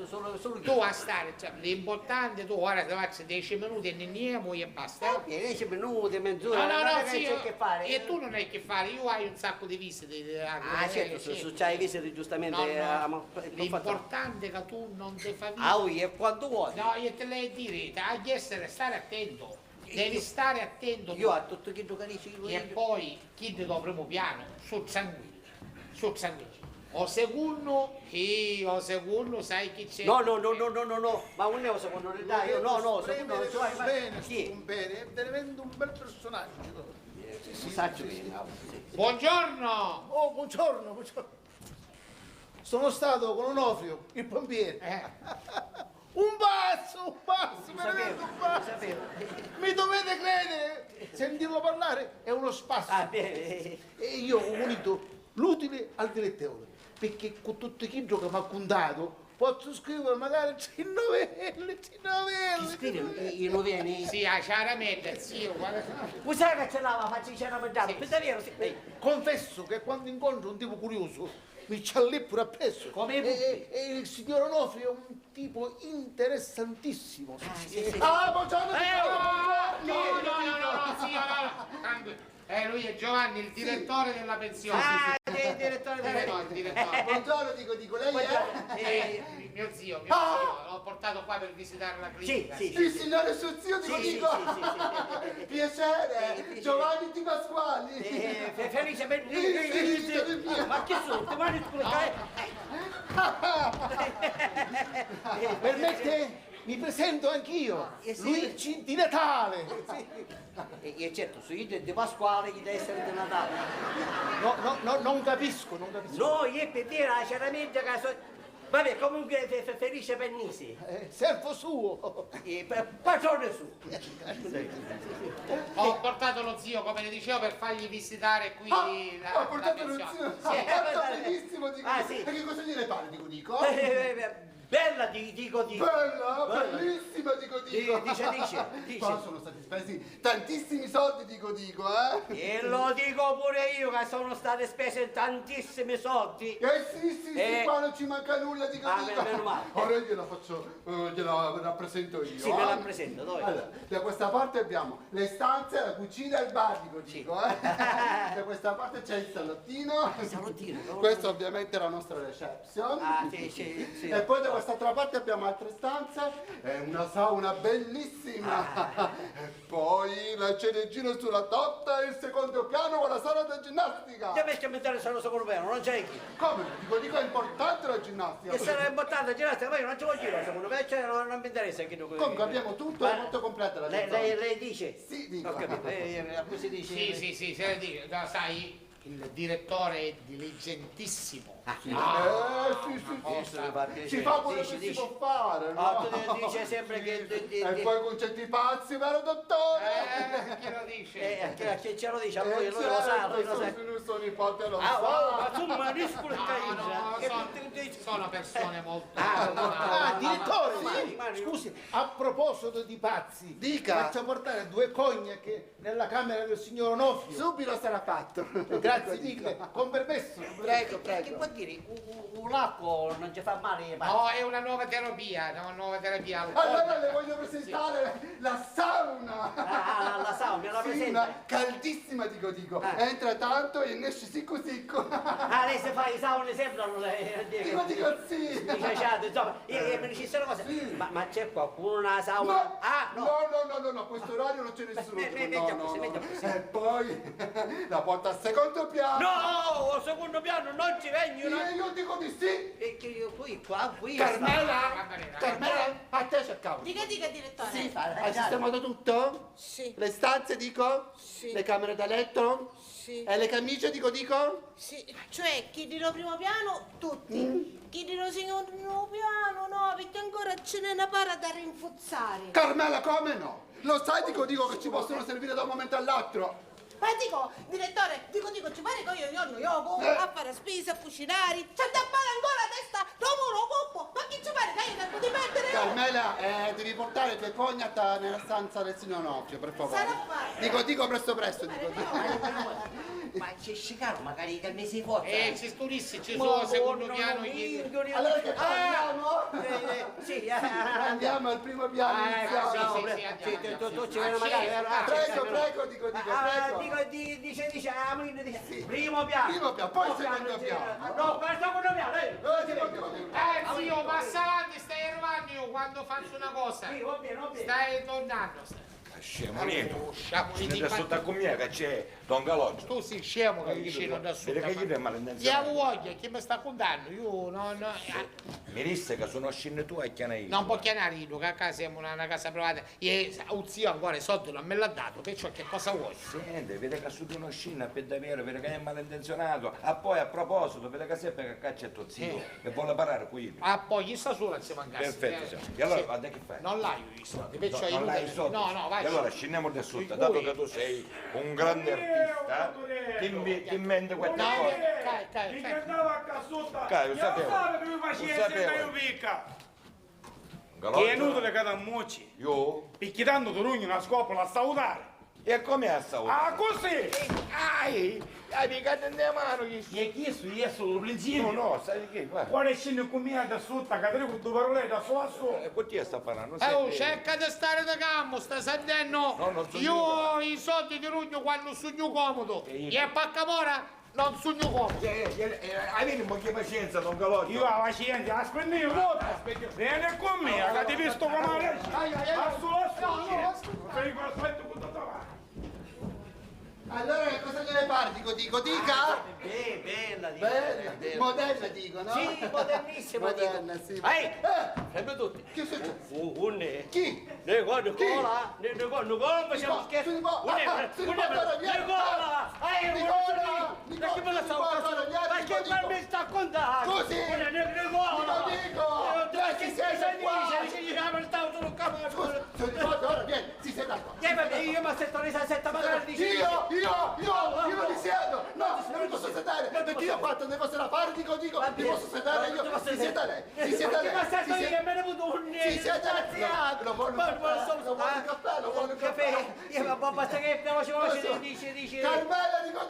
Solo Tu a stare, cioè, l'importante tu ora ti faccio 10 minuti e ne andiamo e basta. 10 minuti, mezz'ora. No, sì, c'è che fare. e tu non hai che fare, io hai un sacco di visite. Certo, se c'hai visite giustamente. L'importante è che tu non ti fai visite. E quando vuoi. No, io te le dire, devi essere, stare attento. Devi stare attento. Io a tutto che giocare. E poi, chi ti do primo piano, sul sanguigno. O secondo, sai chi c'è? No, ma non è un secondo, dai, no, secondo non ci vai. Bene, è veramente un bel personaggio. Buongiorno! Buongiorno. Sono stato con Onofrio, il pompiere. Un passo, veramente un passo. Mi dovete credere, sentirlo parlare è uno spasso. E io ho unito l'utile al dilettevole, perché con tutti chi gioca mi ha contato, posso scrivere magari 100 novelle. Scrive i noveni? Sì, chiaramente, zio, guarda. Sai che ce l'aveva, c'era mangiato, davvero? Confesso che quando incontro un tipo curioso mi c'allè pure appresso. Come e il signor Onofrio è un tipo interessantissimo. Sì. Buongiorno! No, zio, lui è Giovanni, il direttore della pensione. Il direttore della pensione. Buongiorno, dico lei. mio zio, l'ho portato qua per visitare la clinica. Il signore suo zio, dico, piacere, Giovanni Di Pasquali. Felice per ma che sono? Domani Permette? Mi presento anch'io, Luigi Di Natale. E certo, se io di Pasquale gli deve essere di Natale. No, non capisco. No, io per dire chiaramente che vabbè, comunque Felice Pennisi. Servo suo. Padrone suo. Ho portato lo zio, come le dicevo, per fargli visitare qui la Ho portato lo pensione. zio. Benissimo, dico. sì. E che cosa gliene pare, dico? Bella, dico. Bella, bellissima, dico. Dice. Qua sono stati spesi tantissimi soldi, dico, E lo dico pure io che sono state spese tantissimi soldi. Sì, qua non ci manca nulla, dico. Meno male. Ora gliela rappresento io. Sì, me la presento, dove? Allora, da questa parte abbiamo le stanze, la cucina e il bar, dico. Da questa parte c'è il salottino. Questo ovviamente è la nostra reception. Sì. E poi da quest'altra parte abbiamo altre stanze e una sauna bellissima. E poi la ciliegina sulla torta e il secondo piano con la sala da ginnastica. Già perché mettere solo secondo piano, non c'è chi. Come? Dico, è importante la ginnastica. Che sarà importante la ginnastica, ma io non ci voglio dire, secondo me, cioè, non mi interessa che tu. Comunque abbiamo tutto, è molto completa la ginnastica. Lei dice? Sì, dico. Ho capito, così dice. Sì, se le dico, sai, il direttore è diligentissimo. Sì. Si fa quello che si può fare, no? Tu dice sempre che... E poi concetti pazzi, vero dottore? Chi lo dice? Che ce lo dice a lui lo sa, lui lo sa. Il suo nipote lo Ma sa. tu ma riscolo Sono persone molto... Direttore, Scusi, a proposito di pazzi, dica. faccio portare 2 cognac nella camera del signor Onofrio. Subito sarà fatto. Grazie mille, con permesso. Prego. Che vuol dire? Un acqua non ci fa male? No, è una nuova terapia, Allora le voglio presentare la sauna. La sauna, la presenta? Una caldissima, dico. Entra tanto e ne esce sicco. Lei se fa i saune sembrano Dico sì. Insomma, mi dice una cosa, ma c'è qualcuno una sauna? No, questo orario non c'è nessuno. E poi la porta al secondo piano. No, al secondo piano non ci vengono. Io dico di sì. E che io qui. Carmela, a te cercavo. Dica, direttore. Sì, hai sistemato tutto? Sì. Le stanze, dico? Sì. Le camere da letto? Sì. E le camicie, dico? Sì, cioè chi dirò primo piano, tutti. Chi dirò secondo piano, no, perché ancora ce n'è una para da rinforzare. Carmela, come no? Lo sai, dico che ci possono servire da un momento all'altro. Ma dico, direttore, ci pare che io a fare spesa, a cucinare, c'è da fare ancora la testa, dopo, ma chi ci pare che io devo dipendere? Carmela, devi portare tue cognat nella stanza del signor Onofrio, per favore. Sarà fatto. Dico presto. Ma c'è Chicago, magari che mi si forza. Se sturissi ci sono secondo piano. Allora che andiamo? Sì, andiamo al primo piano. Tu ci vieni magari. Prego, dico. Dice, primo piano. Poi secondo piano. No, per il secondo piano. Zio, passa avanti, stai arrivando io quando faccio una cosa. Sì, va bene. Stai tornando. Scemo Nieto, Scemo, scende sotto a com'è che c'è Don Galogio. Tu sei scemo che vicino da sotto. Vede che gli è Io malintenzionato. voglio, chi mi sta contando? Io non... Mi disse che sono scende tu a chianare. Non può chiamare io, che a casa siamo una casa privata. E un zio ancora i soldi non me l'ha dato, perciò che cosa vuoi? Sente, vede che su uno scina per davvero, vede che è malintenzionato. Poi a proposito, vede che sempre che caccia tuo zio e vuole parare qui. Poi gli sta solo insieme a casa. Perfetto, sì. E allora guarda che fai? Non l'hai i soldi, perciò non l'hai i soldi? No, vai. E allora scendiamo da sotto, dato che tu sei un grande artista, ti inventi queste cose. Cai. Che andava a cassotta, Cai, lo sapevo. che mi faceva sempre io picca. Che è inutile che da moci. Io? Picchiando Torugno una scopola a salutare. E come a salutare? Ah, così! Hai piccato in mano che... Gli hai chiesto io solo principio. No, sai che? Guarda. Quando scende con me da sotto, a cadere con due parole da solo a solo. E con te sta parlando? Cerca di stare da campo, sta sentendo? No, non so io i soldi di Rugno quando sogno comodo. E a Paccamora non sogno come. Avete un po' di pazienza, Don Calogero. Io la pazienza, aspetti io tutto. Vieni con me, che ti visto come reggi. Aspetta con tutto avanti. Allora che cosa gliene pare? Dico, dica? Bella, Bella, moderna dico, no? Sì, modernissima Moderna, dico. sì. Ehi, fermi tutti. Che è successo? Chi? Nicola, Nicola, facciamo scherzo. Nicola! Ma che me la stavo facendo? Ma che mi sta contando? Così! Nicola! Che sei qua? Scusa, ora vieni, si sieda qua. Io mi aspetto risetta, magari dici. Io non mi siedo! No, non mi posso sedere! Perché io quando ne fosse da fare dico, mi posso sedere io! Si sieda lei! Si sieda lei! Ma sento io, me ne ho avuto un Si sieda lei! Non vuole un caffè, non vuole un caffè! Io ma basta che veloce dice. Carmela dico!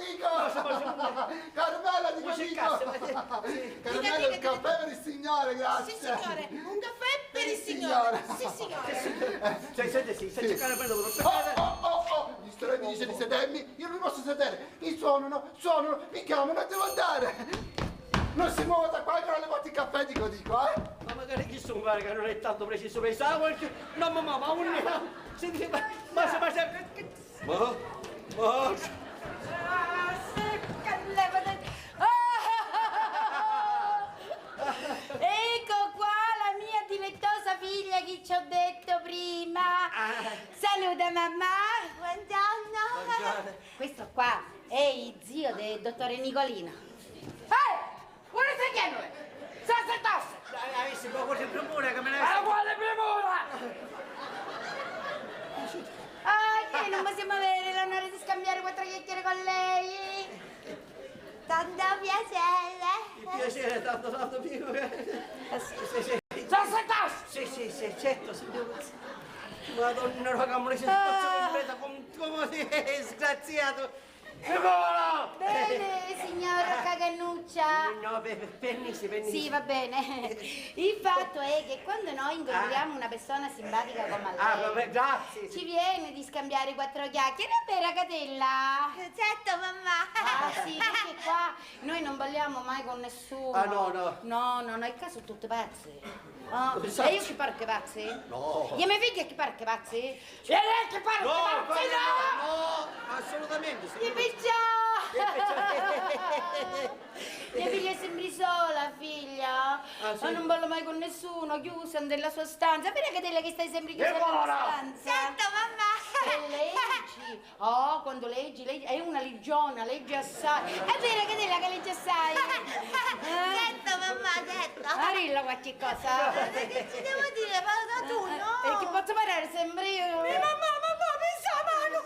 Carmela dico! Carmela, un caffè per il signore, grazie! Sì, signore, un caffè per il signore! Sì, signore! Senti, Carmela, Gli strani mi dice di sedermi, io non posso sedere, mi suonano, mi chiamano e devo andare. Non si muove da qua che non le porti il caffè, dico, Ma magari chi sono, guarda, che non è tanto preciso per il no, ma un... Senti, Ecco qua la mia dilettosa figlia che ci ho detto prima. Saluta mamma. Buongiorno. Questo qua è il zio del dottore Nicolino. Vuole stai chiamando? Senza tasse. Avessi poco di premura che me ne... quale premura? Che non possiamo avere l'onore di scambiare 4 chiacchiere con lei? Tanto piacere. Il piacere è tanto più. Senza tasse. Sì, certo, signore. Madonna, raga, ma si completa come si è disgraziato. Nicola! Bene, signora Caganuccia. No, benissimo. Sì, va bene. Il fatto è che quando noi incontriamo una persona simpatica come lei, vabbè, grazie. ci viene di scambiare 4 chiacchiere, è vero, Catella? Certo, mamma. Sì, perché qua noi non balliamo mai con nessuno. No, è caso tutte pazze. E io chi pare che pazzi? No. Io mi figli chi pare che pazzi? E lei chi pare che pazzi? No, assolutamente. Che picciò! Mia figlia è sempre sola, figlia. Ma non ballo mai con nessuno, chiusa nella sua stanza. Vedi che te che stai sempre chiusa nella tua stanza? Certo, mamma. E leggi. Quando leggi è una legiona, leggi assai. È vero che te che leggi assai? Certo, mamma, certo. Arilla qualche cosa. Che ci devo dire? Ma tu no. E che posso parlare sempre io? Mamma, pensa a mano.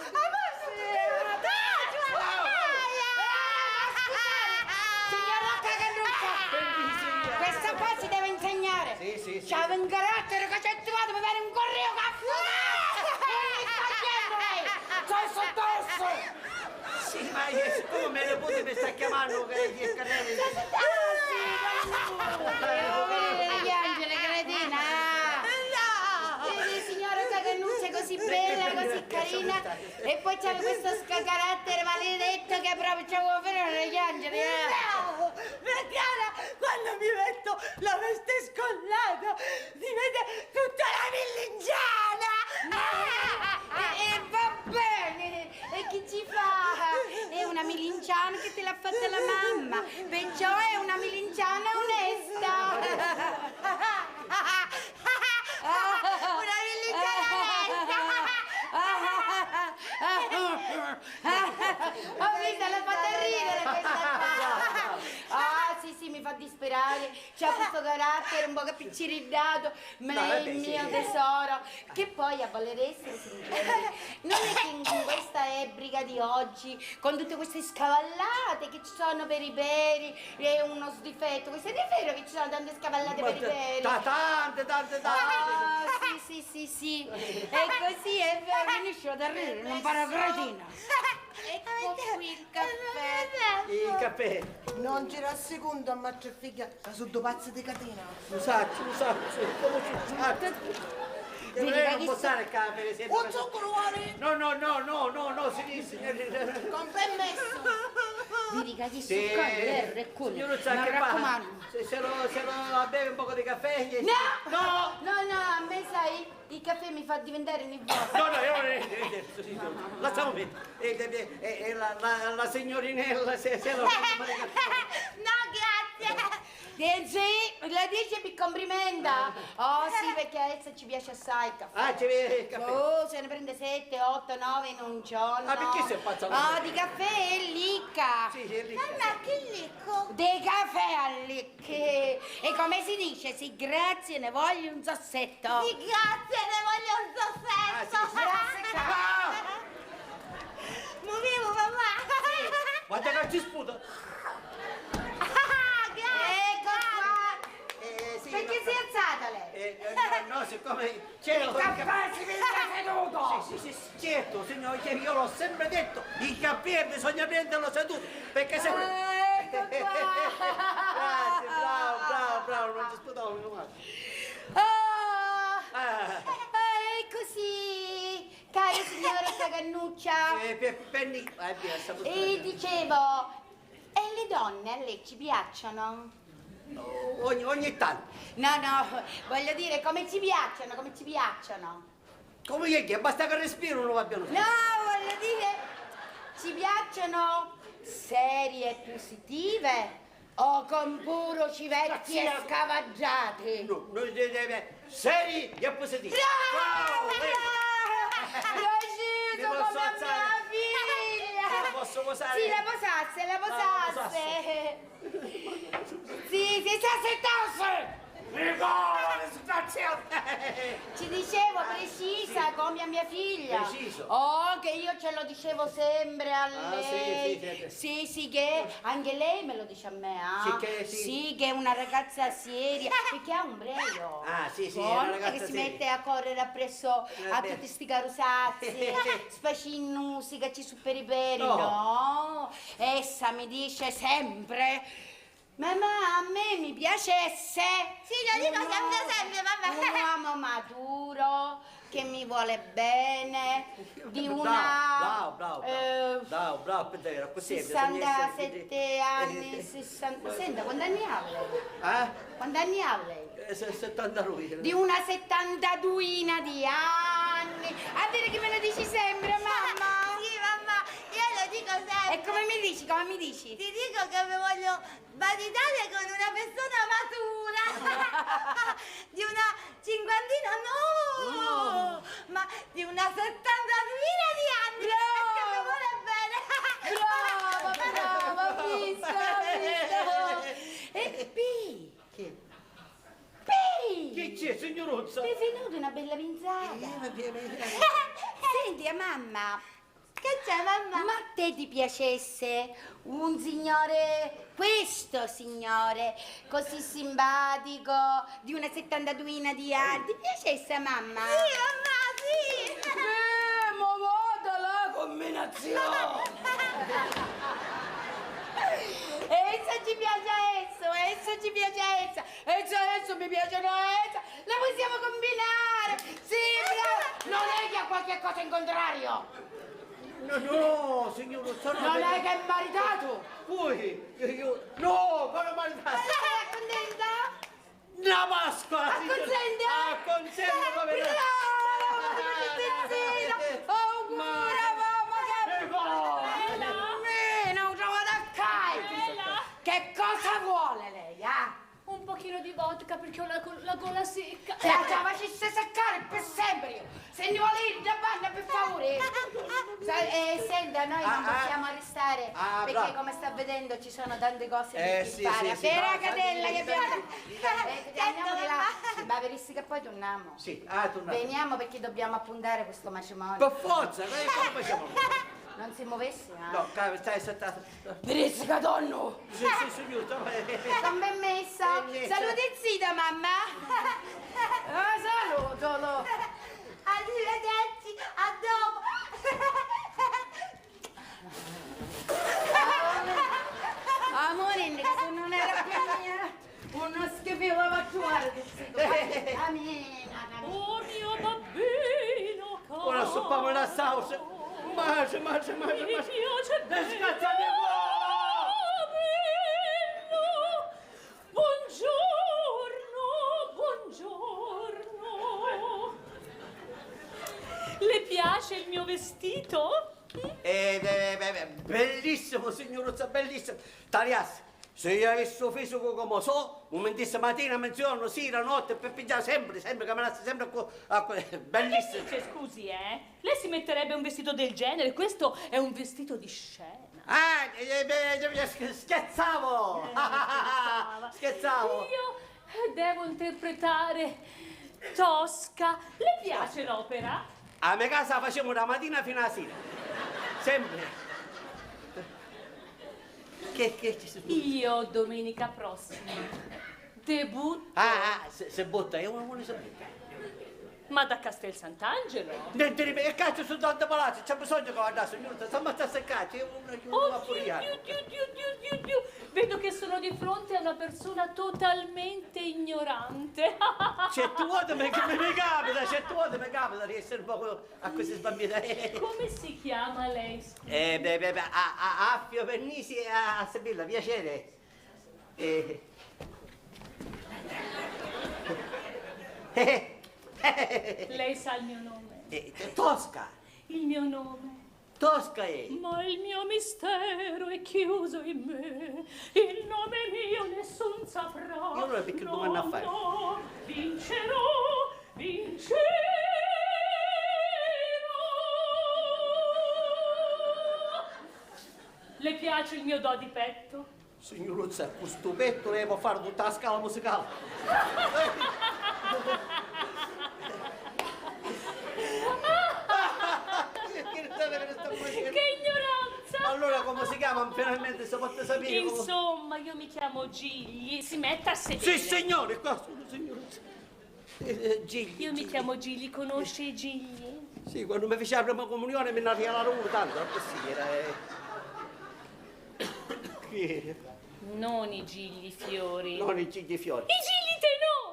Questa qua si deve insegnare. Sì. C'ha un carattere che c'è trovato per fare un correo caffè. Non mi sta chiedendo lei. C'è sottosso. Sì, ma come me ne potete sta chiamando che gli scarrelli? Gli angeli, cretina. Signora Caganuccia così bella, così carina. E poi c'è questo carattere maledetto che proprio ci vuole fare gli angeli. No, perché ora quando mi metto la veste scollata si vede tutta la villigiana. E va bene, e chi ci fa? È una milinciana che te l'ha fatta la mamma, perciò è una milinciana onesta. Una villigiana Ho visto, l'ha fatta ridere questa qua. Sì, mi fa disperare. C'ha questo carattere un po' appicciriddato, ma lei è il mio tesoro. Che poi, a voler essere sincera, non è che in questa ebrica di oggi, con tutte queste scavallate che ci sono per i peri, è uno sdifetto. Questo è vero che ci sono tante scavallate per i peri? Tante. Sì. E così è vero, finisce da ridere, non farò cretina. Ecco qui il caffè. Il caffè. Non ci rassicunda, ma c'è figlia, la sottopazza di catena. Scusate, come lei non può stare qua, per esempio. Un zucchero vuole? No, signori. Con permesso. vi ricaghi Sì. sul collo, Reccone. Io non so Mi che raccomando. fa. Se lo a bere un po' di caffè. No! No! No, a me sai, il caffè mi fa diventare nervosa. No, io non è. Lasciamo bene. La signorinella, se lo. No, grazie. Sì, la dice mi complimenta. Oh sì, perché a Elsa ci piace assai il caffè. Ah, ci vede il caffè. Oh, se ne prende 7, 8, 9 in un giorno. Ah, perché sei pazza? Oh, di caffè è licca. Sì, è ricca. Mamma, che licco? Di caffè a licche. E come si dice? Sì, grazie, ne voglio un sossetto. Sì, grazie, ne voglio un sossetto. Grazie, cara. Muovevo, mamma. Guarda che ci sputa. Ecco qua. Sì, Perché si è alzata lei? No, siccome c'è Il caffè si vede seduto. Sì, certo, signore, io l'ho sempre detto, il caffè bisogna prenderlo seduto, perché se... Ecco qua. Grazie, bravo, non ci sputavo, meno male. È così, cara signora Cannuccia. Penny, via, E dicevo, e le donne a lei ci piacciono? Ogni tanto. No, voglio dire, come ci piacciono, come ci piacciono? Come che basta che respiro non va bene. No, voglio dire, ci piacciono serie e positive o con puro civetti e scavaggiati? No, noi deve seri e positivi. Preciso come a mia figlia! La posso posare? Sì, la posasse! Sì, sta settasse! Ci dicevo precisa come a mia figlia. Preciso. Oh, che io ce lo dicevo sempre a lei. Sì. Sì, che anche lei me lo dice a me, ah? Sì, che è una ragazza seria, perché ha un breo. Ah, sì, è Buona, una ragazza che si seria. mette a correre appresso a beh. tutti sti carusazzi, spacinnusi che ci su per i peri, No. no? Essa mi dice sempre: mamma, a me mi piacesse. Sì, lo dico sempre, mamma. Un uomo maturo che mi vuole bene, di una Bravo, per 67 anni, 60. Senta, quanti anni ha lei? Quanti anni ha lei? 70 lui. Di una 72 di anni. A dire che me lo dici sempre, mamma? Sì, mamma, io lo dico sempre. E come mi dici? Come mi dici? Ti dico che mi voglio maritare con una persona matura. Di una cinquantina, no! Ma di una 72 di anni. Brava! Che mi vuole bene. Brava, visto. E P. Che c'è, signorozza? Mi è venuta una bella pinzata. Senti, mamma. Che c'è, mamma? Ma a te ti piacesse un signore, questo signore, così simpatico, di una 72 di anni, ti piacesse, mamma? Sì, mamma, sì. Ma vada la combinazione! Essa ci piace a essa ci piace a essa mi piace a essa, la possiamo combinare! Sì, bravo! Non è che ha qualche cosa in contrario! No, signorozza, no. Non è che è maritato? Poi, no, come maritato? Lei è contenta? La Pasqua! Acconsente? Acconsente, come Augura, mamma, che non trovate a Kai! Che cosa vuole lei, ah? Un pochino di vodka perché ho la gola secca. Se la facesse seccare per sempre io! Se ne vuole ir da banda, per favore! Senta, noi non possiamo arrestare perché bravo. come sta vedendo ci sono tante cose da sì, fare. sì, Per la no, catella che abbiamo... Andiamo di là. mamma. Ma verissi che poi torniamo. Sì, torniamo. Veniamo perché dobbiamo appuntare questo matrimonio. Per forza, noi come facciamo? Non si muovesse, ah? No, stai settato. Verissi che torno! Sì, signora. Sono ben messa. Saluti il zio, mamma. Salutalo. Arrivederci, a dopo. Amore, se non era più mia, uno schifo la faccio guardare. Amina. Oh mio bambino caro. Ora soppavo la salsa. Mangia. Mi piace bene. Scazzate piace il mio vestito? Bellissimo, signoruzza, bellissimo. Tarias, se io avessi un fisico come so, un mentisse mattina, mezzogiorno, sera, notte, per pigliare sempre che me sempre bellissimo. Cioè, scusi, lei si metterebbe un vestito del genere? Questo è un vestito di scena. Scherzavo! Scherzavo! Io devo interpretare Tosca. Le piace l'opera? A me casa la facciamo da mattina fino alla sera. Sempre. Che ci sono? Io domenica prossima debutto. Se butta, io non vuole sapere. Ma da Castel Sant'Angelo? Che cazzo sono tanti palazzi, c'è bisogno che vada, signora, stiamo a staccare, io non Dio. Vedo che sono di fronte a una persona totalmente ignorante. Certe volte mi capita di essere un po' a queste bambine. Come si chiama lei? Affio Vernisi a Sibilla, piacere. Lei sa il mio nome? Tosca. Il mio nome? Tosca è. Ma il mio mistero è chiuso in me. Il nome mio nessun saprà. Io non ho perché domanda a fare. No, vincerò. Le piace il mio do di petto? Signoruzza, questo petto devo fare tutta la scala musicale. Che ignoranza! Allora come si chiama? Finalmente si può sapere. Insomma, io mi chiamo Gigli. Si metta a sedere. Sì, signore, qua sono signoruzza. Gigli. Io mi chiamo Gigli, conosce i Gigli? Sì, quando mi fece la prima comunione mi regalarono uno tanto, così era. Chi? Non i Gigli fiori. Non i Gigli fiori. I Gigli tenori!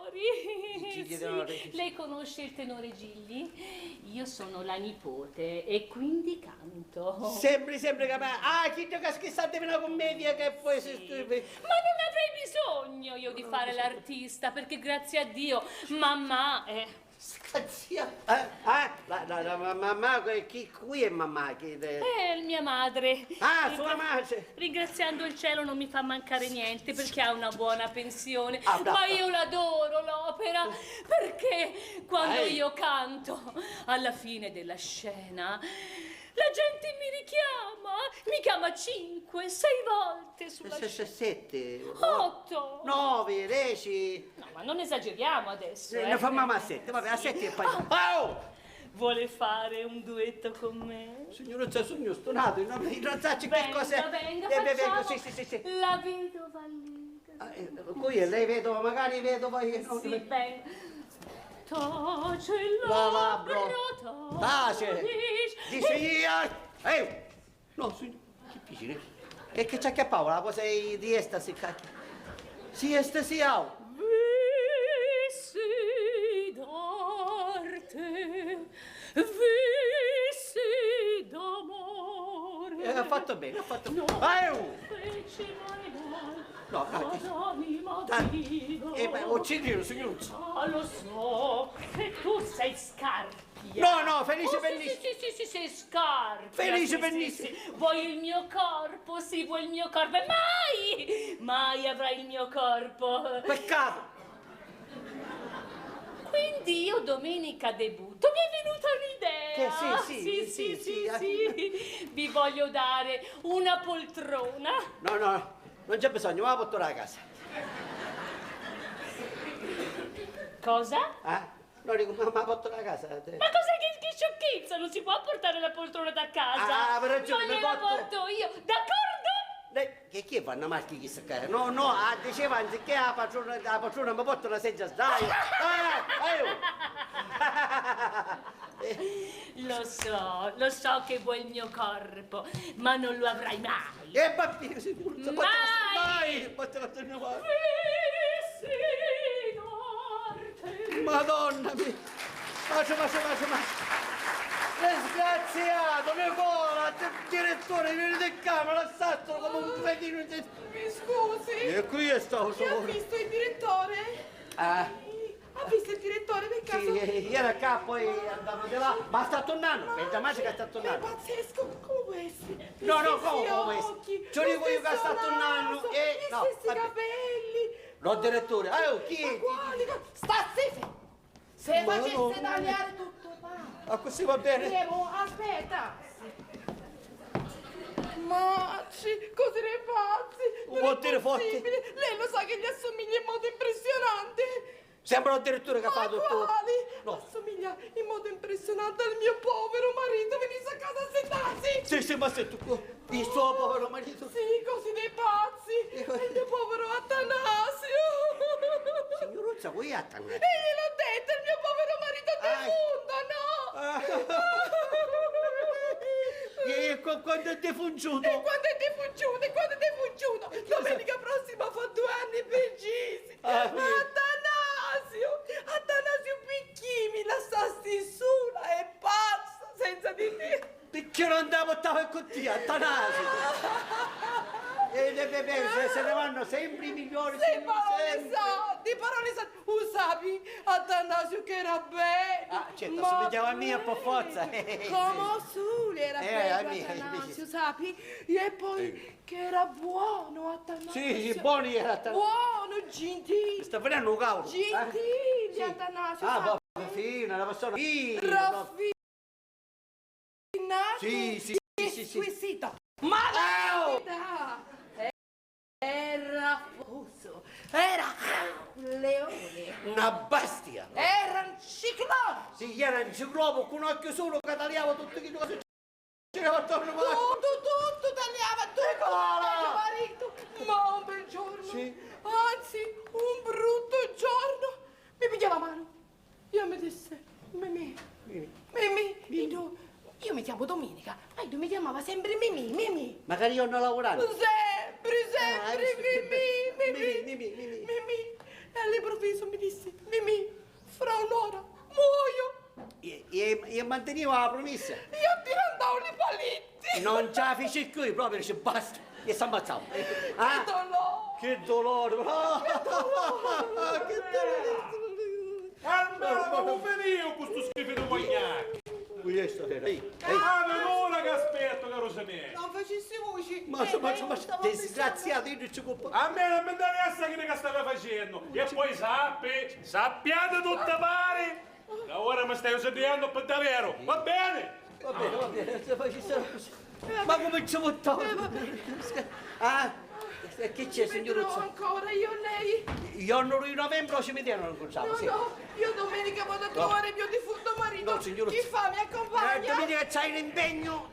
Gigli tenori. Sì. Lei conosce il tenore Gigli? Io sono la nipote e quindi canto. Sempre che me. Chiedo che schissate una commedia che poi si stupi. Ma non avrei bisogno io di fare l'artista, perché grazie a Dio mamma è... Scazia. La mamma, chi qui è mamma? È mia madre. Sua madre. Ringraziando il cielo non mi fa mancare niente perché ha una buona pensione. Bravo. Ma io l'adoro l'opera perché quando io canto alla fine della scena la gente mi chiama 5, 6 volte sulla scena. 7, 8, 9, 10. No, ma non esageriamo adesso. Ne fa mamma a 7, vabbè, a 7 e poi. Vuole fare un duetto con me? Signoruzza, sono stonato, non so che cos'è. Venga, facciamo. sì. La vedova Liga. Qui lei vedova, magari vedova. Sì, venga. Tace il labbro, tace. Dice io. No, signor, che piacere. Che c'è che Paola, la cosa di estasi. Sì, estasi, Vissi d'arte, vissi d'amore. Ha fatto bene, ha fatto bene. No, uccidilo, signoruzza. Lo so che tu sei scarpia. No, felice bellissimo. Sì, scarpia. Felice bellissimo. Vuoi il mio corpo? Sì, vuoi il mio corpo. E mai avrai il mio corpo. Peccato. Quindi io domenica debutto, mi è venuta un'idea. Sì. Vi voglio dare una poltrona. No, non c'è bisogno, ma la porto a casa. Cosa? No, dico, ma la porto a casa. Ma cos'è che sciocchezza? Non si può portare la poltrona da casa. Per ragione, non gliela porto io, d'accordo? Che fanno marchi chissà che? No, diceva anziché la patrona mi porta una sedia sdraio. Lo so che vuoi il mio corpo, ma non lo avrai mai. Bambino, signoruzza, mai! Madonna mia! Faccia. Disgraziato, Nicola, direttore, vieni di camera, l'assassino come un cretino. Mi scusi? E qui è stato Chi ha visto il direttore? Ha visto il direttore per caso? ieri qua, poi andavo di là, ma sta tornando, è da che sta tornando. È pazzesco, come può essere? No, no, Gli come stessi può occhi, essere? Ci dico io che sta tornando e... Gli No, stessi vabbè. capelli. No, direttore, chi è? Ma quali? Sta zitto! Se Ma facesse no. tagliare tutto qua. Ah, così va bene? Devo, aspetta. Macci, cose ne pazzi! Un po' tiro forte. possibile. Lei lo sa che gli assomiglia in modo impressionante. Sembra addirittura che fa tutto... Quali? No. Assomiglia in modo impressionante al mio povero marito. Venisse a casa a sentarsi. Sì, ma se tu... Il suo povero marito... Sì, così dei pazzi. Il mio povero Atanasio. Signoruzza, voi Atanasio? E gliel'ho detto, il mio povero marito defunto, no? E quando è defungiuto? E quando è defungiuto? E quando è defungiuto? Domenica prossima fa 2 anni precisi. Atanasio Picchimi, la stassi sola e pazza, senza di te. Perché non andavo a portare con te, Atanasio? E se ne vanno sempre i migliori. Sì, parole sa, usavi Atanasio che era bello. Ah, certo, somigliava a mia per forza. Come Suli era bello mia, Atanasio, sapi? E poi che era buono Atanasio. Sì, buono era Atanasio. Buono, gentile. Sta venendo un cavolo. Gentile, Sì. Atanasio. Ah, fina, una persona fina. Raffinato. Sì. Squisito. Ma la verità era fuso, era un leone, Una bestia. era un ciclone. Sì, era un ciclopo con un occhio solo che tagliava tutto che cosa c'era attorno. Tutto tagliava, tutto mio marito. Ma un bel giorno, anzi un brutto giorno, mi pigliava la mano. Io mi disse, Mimì, io mi chiamo Domenica, ma io mi chiamava sempre Mimì. Magari io non lavorando. Sempre, Mimì. E all'improvviso mi disse, Mimì, fra un'ora muoio. E manteniva la promessa. Io ti andavo i paletti. Non ce la feci qui, proprio dice basta. E si ammazzava. Che dolore. Che dolore. Che dolore. Almeno ma non venivo con questo schifo di cognac. Ora che aspetto, caro Semè. Non facessi voci. Ma disgraziato, io non ci compro. A me non mi interessa che stava facendo. E poi sappiate tutte pare. Da ora mi stai usando per davvero. Va bene? Va bene, se facessero così. Ma come ci buttavo? Ah? E che c'è, signoruzza? Ancora io e lei? Io il novembre ci mettiamo non conciamo, sì. No, io domenica vado a trovare il mio defunto marito. No, signoruzza. Chi fa? Mi accompagna? Domenica c'hai un impegno,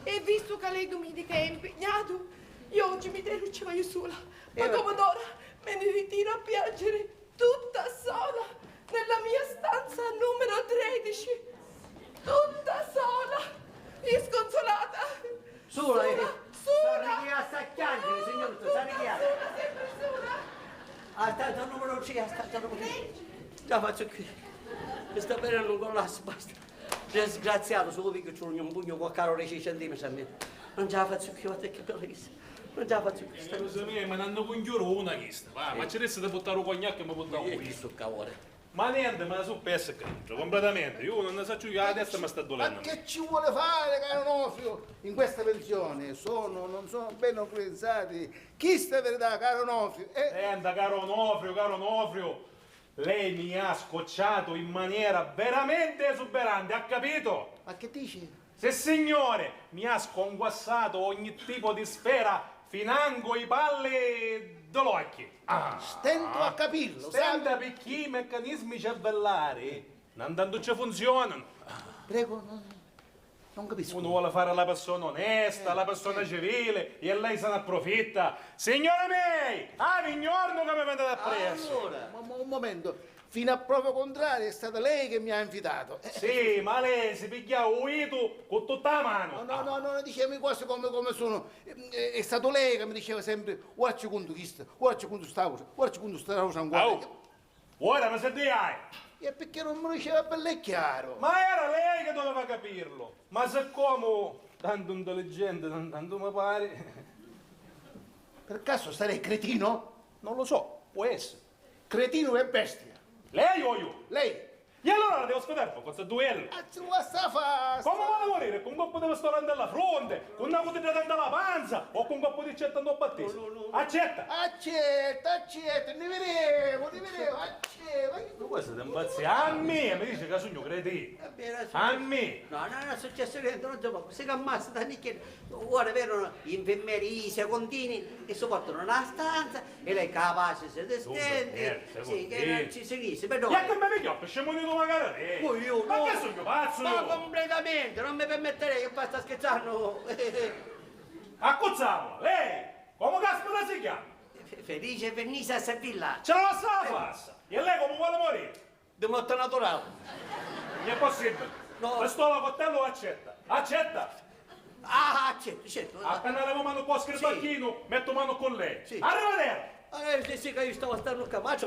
E visto che lei domenica è impegnato, io oggi mi deluceva io sola. Ma come d'ora me ne ritiro a piangere tutta sola nella mia stanza numero 13. Tutta sola e sconsolata. Sola. Sola. Sta a piangere, signoruzza, sta richiata. Sempre sola. Aspetta, numero 3, aspetta, numero 3. La faccio qui. Mi sta venendo un collasso, basta. Disgraziato, solo perché c'ho un pugno con caro 10 centimetri a me. Non ce la faccio più, guarda che bella che sei. Non ce la faccio più. Cosa mia, ma non congiuro una chista. Va, ma ci resta da buttare un cognac e mi buttavo qui. Che sto cavolo. Ma niente, ma su pezzo dentro, completamente. Io non ne so più che la testa mi sta dolendo. Ma che ci vuole fare, caro Onofrio? In questa pensione non sono ben organizzati. Chi sta verità, caro Onofrio? Senta, caro Onofrio, lei mi ha scocciato in maniera veramente esuberante, ha capito? Ma che dici? Se signore mi ha sconquassato ogni tipo di sfera, financo i palli dell'occhio. Stento a capirlo, Stenta perché i meccanismi cervellari non tanto ci funzionano. Prego, non capisco. Uno vuole fare la persona onesta, la persona civile e lei se ne approfitta. Signore miei, vignorno che mi prendete appresso. Allora, un momento. Fino a prova contraria è stata lei che mi ha invitato. Sì, ma lei si piglia uito con tutta la mano. No, diceva cose come sono. È stato lei che mi diceva sempre guarda quanto chista, guarda quanto sta cosa, guarda quanto sta cosa ancora. Ora mi senti hai? E perché non me lo diceva bello e chiaro? Ma era lei che doveva capirlo. Ma se come tanto intelligente, tanto mi pare. Per caso sarei cretino? Non lo so, può essere. Cretino e bestia. Lei o io? Lei. E allora la devo sfidare con questo duello. Ci vuoi sta fare? Come vuole morire? Con un colpo di pistola alla fronte, con una cotita alla panza o con un colpo di cetta andò a battesimo? Accetta! Accetta, ne vedevo, accetta. Ma questo ti impazzi? A me, mi dice che sogno cretino. A me. No, è successo niente, non c'è poco. Si ammazza da nicchie. Ora vedono gli infermieri, i secondini che sopportano una stanza e lei capace si distende. Sì, che non ci seguisse. E che mi vedi, scemo di magari te. Io Ma no. che sogno pazzo? Ma completamente, non mi permetterei che basta scherzando. Accozzavola, lei! Come caspita si chiama? Felice Vernisa a Sevilla. Ce la passa la passa! E lei come vuole morire? Di morte naturale. Non è possibile. No. Pistola a coltello accetta. Accetta! Ah, certo. Appena levo mano qua a scrivacchino, metto mano con lei. Sì. Arrivederci! Sì, che io stavo a stare a ma che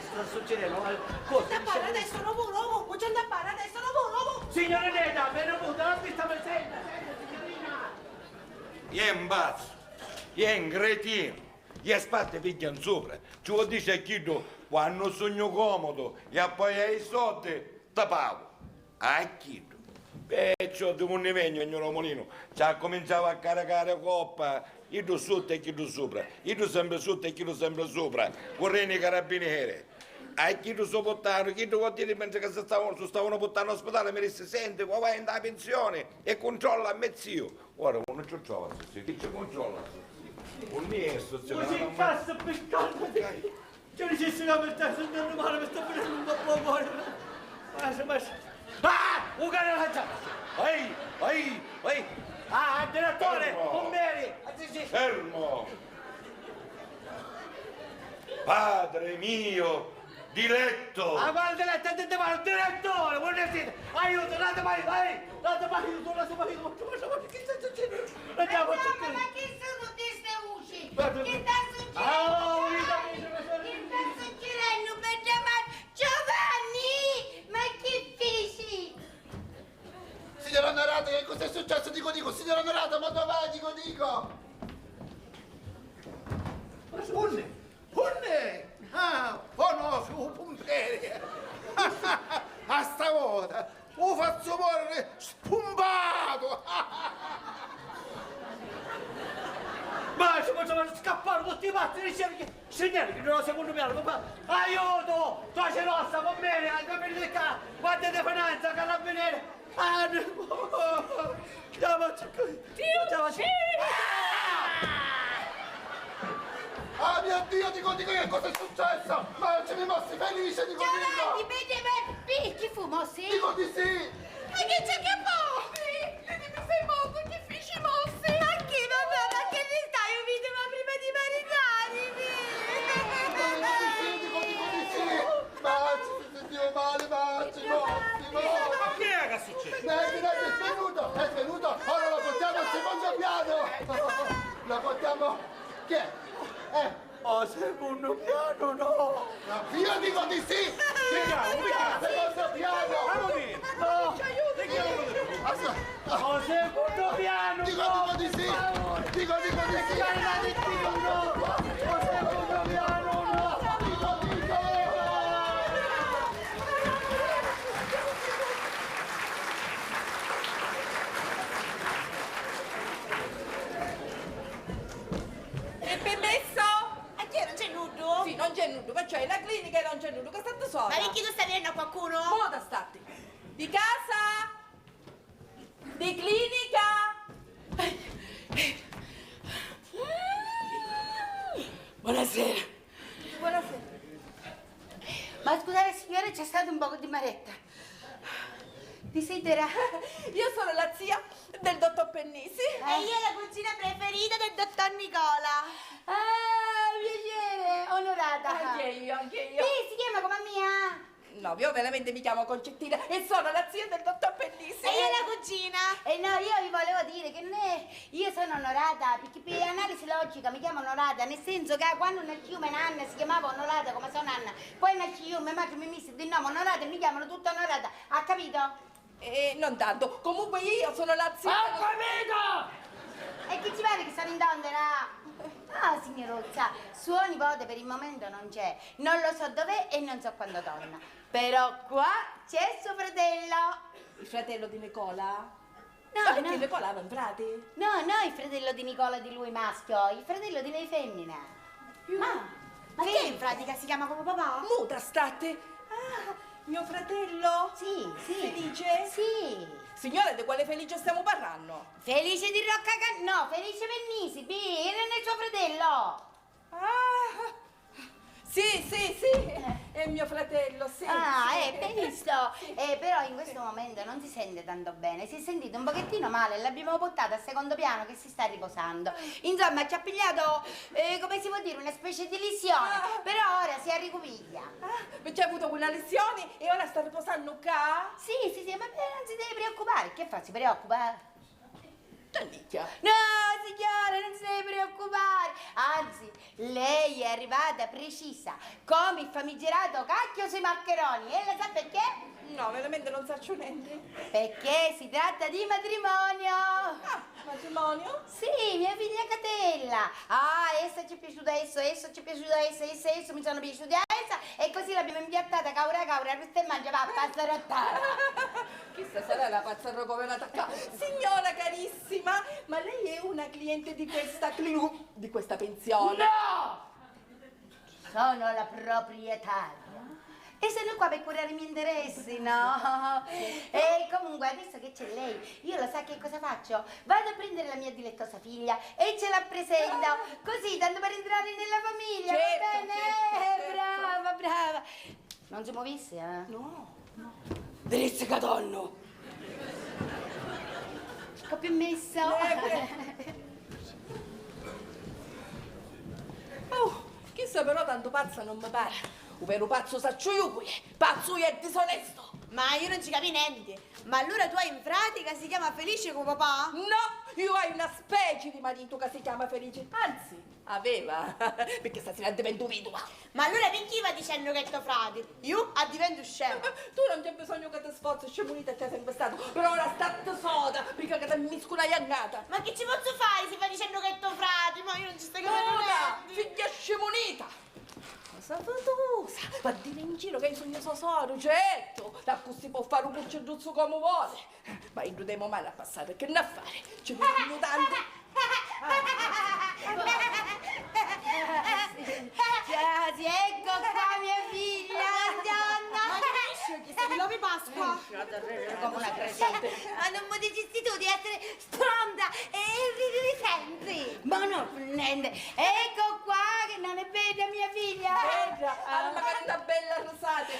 sta succedendo? Cosa? Adesso non vuole, c'è da fare, adesso non vuole. Signora Neda, benvenuta, la pista presente, signorina. È un pazzo, è un cretino, è spatte picchiano sopra. Ci vuol dire che quando sogno comodo e poi ai soldi, te pago. A chi? Perciò di un impegno, signor Molino, già cominciava a caricare coppa, io sotto e chi sopra, io sempre sotto e chi sempre sopra, vorrei i carabinieri. A chi sopportano, chi vuol dire mentre che stavano portando all'ospedale, mi disse, senti, qua vai in pensione e controlla a me zio. Ora, non ci trova, chi ci controlla? Un miesto, Così in cassa piccante. C'è necessità per te, sono andando male, mi sto prendendo un po' fuori. Ma... Ah! Un cane la faccia! Ehi! Ah, direttore! Bomberi! Fermo! Padre mio, diretto! Ah, ma il direttore! Buonasera! Aiuto, datemi aiuto! Che sta succedendo? Ma che sono queste voci? Che sta succedendo? Che sta succedendo per chiamare Giovanni? Ma che feci? Signora Narata, che cosa è successo? Dico, signora Narata, ma dove vai? Dico! Unne! Ah, conosco un pompiere! A stavolta lo faccio morire spumbato! Ma ci facciamo scappare tutti i pazzi, signori, che non ho secondo piano, papà! Aiuto! Toce rossa, va bene, capelli di qua, guardia di finanza, carabinieri! Ah, no! Ah mio Dio, dico, che cosa è successo? Ma ci mi mossi felice, dico! Giovanni, vedi, chi fu mossi? Dico di sì! Ma che c'è che muovi? Mi sei molto difficile mossi! Ma chi, vabbè, ma che ne stai un video ma prima di maritarmi? Dico di sì! Ma ci sentivo male, ma ci mossi, no! Ma che è che succede? È svenuto! Ora lo portiamo al secondo piano! Lo portiamo... Chi è? Al secondo piano, no! Io dico di sì! Secondo piano! No! Al secondo piano, Dico di sì! Dico di sì! Al secondo piano, no! È permesso? A chi non c'è nudo? Sì, non c'è nudo, perciò è la clinica e non c'è nudo. Che state sola? Ma perché tu stai venendo a qualcuno? Come stati? Di casa? Di clinica? Buonasera. Buonasera. Ma scusate signore, c'è stato un poco di maretta. Desidera? Io sono la zia del dottor Pennisi. E io la cugina preferita del dottor Nicola. Ah, piacere, onorata. Anche io. Sì, si chiama come mia? No, io veramente mi chiamo Concettina e sono la zia del dottor Pennisi. E io la cugina? No, io vi volevo dire che io sono onorata, perché per analisi logica mi chiamo onorata, nel senso che quando nascevo mia nanna si chiamava onorata come sono Anna, poi nascevo io, mia madre mi mise di nome onorata e mi chiamano tutta onorata, ha capito? Non tanto, comunque io sono la zia... Ho capito! E chi ci pare che sono in tondera? No, signoruzza, suo nipote per il momento non c'è. Non lo so dov'è e non so quando torna. Però qua c'è suo fratello. Il fratello di Nicola? No, Ma perché no. Nicola aveva un frate? No, il fratello di Nicola di lui maschio, il fratello di lei femmina. Ma che in pratica si chiama come papà? Muta state. Ah, mio fratello? Sì. Felice? Sì. Signora, di quale Felice stiamo parlando? Felice di no, Felice Vennisi, non è suo fratello. Ah, sì, è mio fratello, sì. Visto. Però in questo momento non si sente tanto bene, si è sentito un pochettino male, l'abbiamo portato al secondo piano che si sta riposando. Insomma, ci ha pigliato, come si può dire, una specie di lesione, però ora si ricupiglia. Perché ha avuto quella lesione e ora sta riposando qua? Sì, ma non si deve preoccupare. Che fa? Si preoccupa? Tannicchia. No, signore, non si deve preoccupare. Anzi, lei è arrivata precisa, come il famigerato cacchio sui maccheroni. E lei sa perché? No, veramente non saccio niente. Perché si tratta di matrimonio. Matrimonio? Sì, mia figlia Catella. Essa ci è piaciuta esso ci è piaciuta esso mi sono piaciuti a essa. E così l'abbiamo impiattata caura, questa e mangia va a passarottare. Chissà sarà la pazzarra come la attacca. Signora carissima, ma lei è una cliente di questa di questa pensione? No! Sono la proprietaria. E sono qua per curare i miei interessi, no? E comunque adesso che c'è lei, io lo sa che cosa faccio? Vado a prendere la mia dilettosa figlia e ce la presento, così tanto per entrare nella famiglia, Certo, va bene? certo. Brava. Non si muovesse, eh? No. Drizze cadonno. Più messo. Chissà però tanto pazza non mi pare. Un vero pazzo saccio io qui, pazzo io è disonesto. Ma io non ci capi niente. Ma allora tu hai in pratica si chiama Felice con papà? No, io hai una specie di marito che si chiama Felice. Anzi, aveva, perché stasera divento vedova. Ma allora perché va dicendo che è tuo frate? Io divento scemo. Tu non c'è bisogno che ti sforzi, scemunita c'è sempre stato. Però ora state soda, perché che ti miscula iannata. Ma che ci posso fare se va dicendo che è tuo frate? Ma io non ci sto capendo niente. Figlia scemunita. Cosa fatosa, va a dire in giro che sono mio tesoro, certo, da cui si può fare un cuccioluzzo come vuole, ma io non devo mai a passare, perché ne a fare, ci vogliono tanto. Sì, ecco qua mia figlia, donna. Ma capisci che sei l'uovo Pasqua? Come una crescente. Ma non mi dici tu di essere stronda e ridente. Ma no, niente. Ecco qua che non è bella mia figlia. Bella, magari una bella rosata.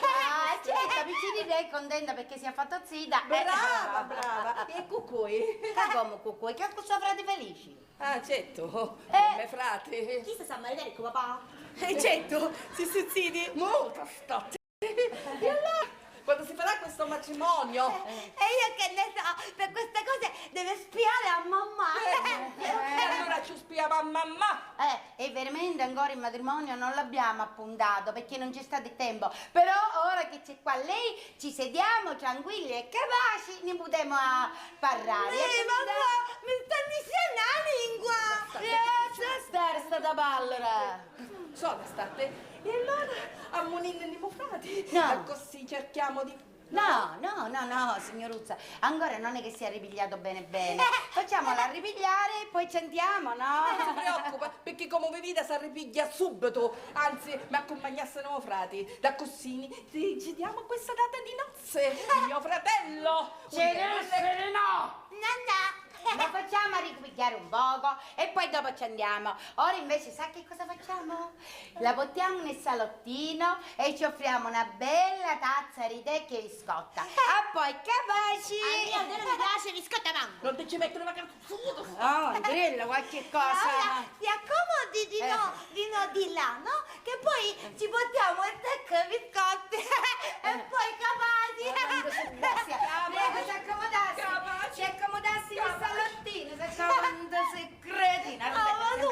Certo, piccinina è contenta perché si è fatto zita. Brava. E cucui? Come cucui? Che ha suo frate Felici? Ah, certo, me frate. Chi sta a maledire con papà? Certo, si succede. Molto state. E allora, quando si farà questo matrimonio? E io che ne so, per queste cose deve spiare a mamma. E allora ci spiava a mamma. E veramente ancora il matrimonio non l'abbiamo appuntato perché non c'è stato il tempo. Però ora che c'è qua lei, ci sediamo tranquilli e capaci, ne potremo parlare. Mamma, mi sta dicendo la lingua. Sta pallora. Sono state. E allora ammonire i frati. No. Così cerchiamo di... No, signoruzza, ancora non è che si è ripigliato bene. Facciamola ripigliare e poi ci andiamo, no? Non si preoccupa, perché come vi vede si ripiglia subito. Anzi, mi accompagnassero frati. Da così ci diamo questa data di nozze. Mio fratello. No! La facciamo ripigliare un poco e poi dopo ci andiamo. Ora invece sa che cosa facciamo? La portiamo nel salottino e ci offriamo una bella tazza di tè che biscotta. E poi capaci. A me non mi piace biscotta manco. Non ti ci mettere una carta su. Oh, Andrella, qualche cosa. Allora, ti accomodi di là, no? Che poi ci portiamo il tè con i biscotti e poi capaci. Prego, si accomodassi nel salottino, se c'è quanto secretina. Ma tu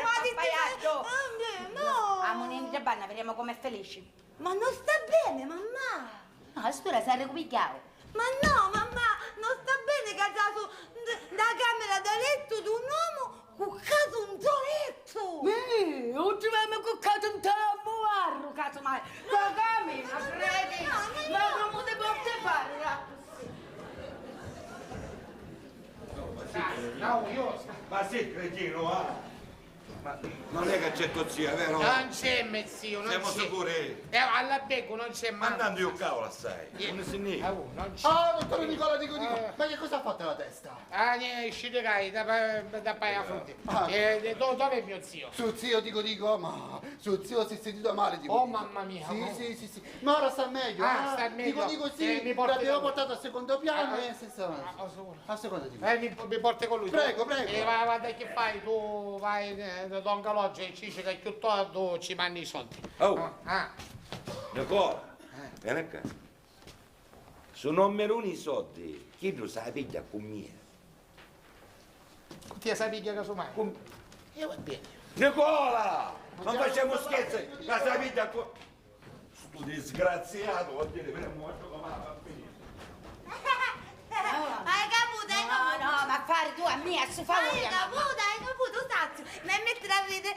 no. A Monini di Banna vediamo com'è felice. Ma non sta bene, mamma. No, stura si è ripigliato. Ma no, mamma, non sta bene che ha dato da camera da letto di un uomo cuccato un toletto. casomai. Come, ma credi? Ma come ti porti a fare? No, io... Ma sì, cretino, va. Ma non è che c'è tua zia, vero? Non c'è mio zio, non Siamo c'è. sicuri? Alla becco non c'è mai. Andando io cavolo assai. Non si niente. Non c'è. Ah, dottore Nicola, dico, ma che cosa ha fatto la testa? Ah, ne scidegai da paia a fronte. Dove è mio zio? Suo zio, dico, ma suo zio si è sentito male, dico. Oh, mamma mia. Sì. Ma ora sta meglio. Sta meglio. Dico sì, l'abbiamo portato al secondo piano e senza... Al secondo dico. Mi porti con lui. Prego. Guarda che fai, tu vai da Don Calogero e ci dice che più tardi ci mandi i soldi. Oh, Nicola, vieni qua. Se non mi runi i soldi, chi lo sa piglia con me? Ti sa piglia casomai? Io va bene. Nicola! Non facciamo scherzi, la sa piglia con... Sto disgraziato, vuol dire, per un morto come va a finire. Hai caputo, No, ma fare tu a me, a su favore. hai caputo, Tazio, mi mettere a ridere.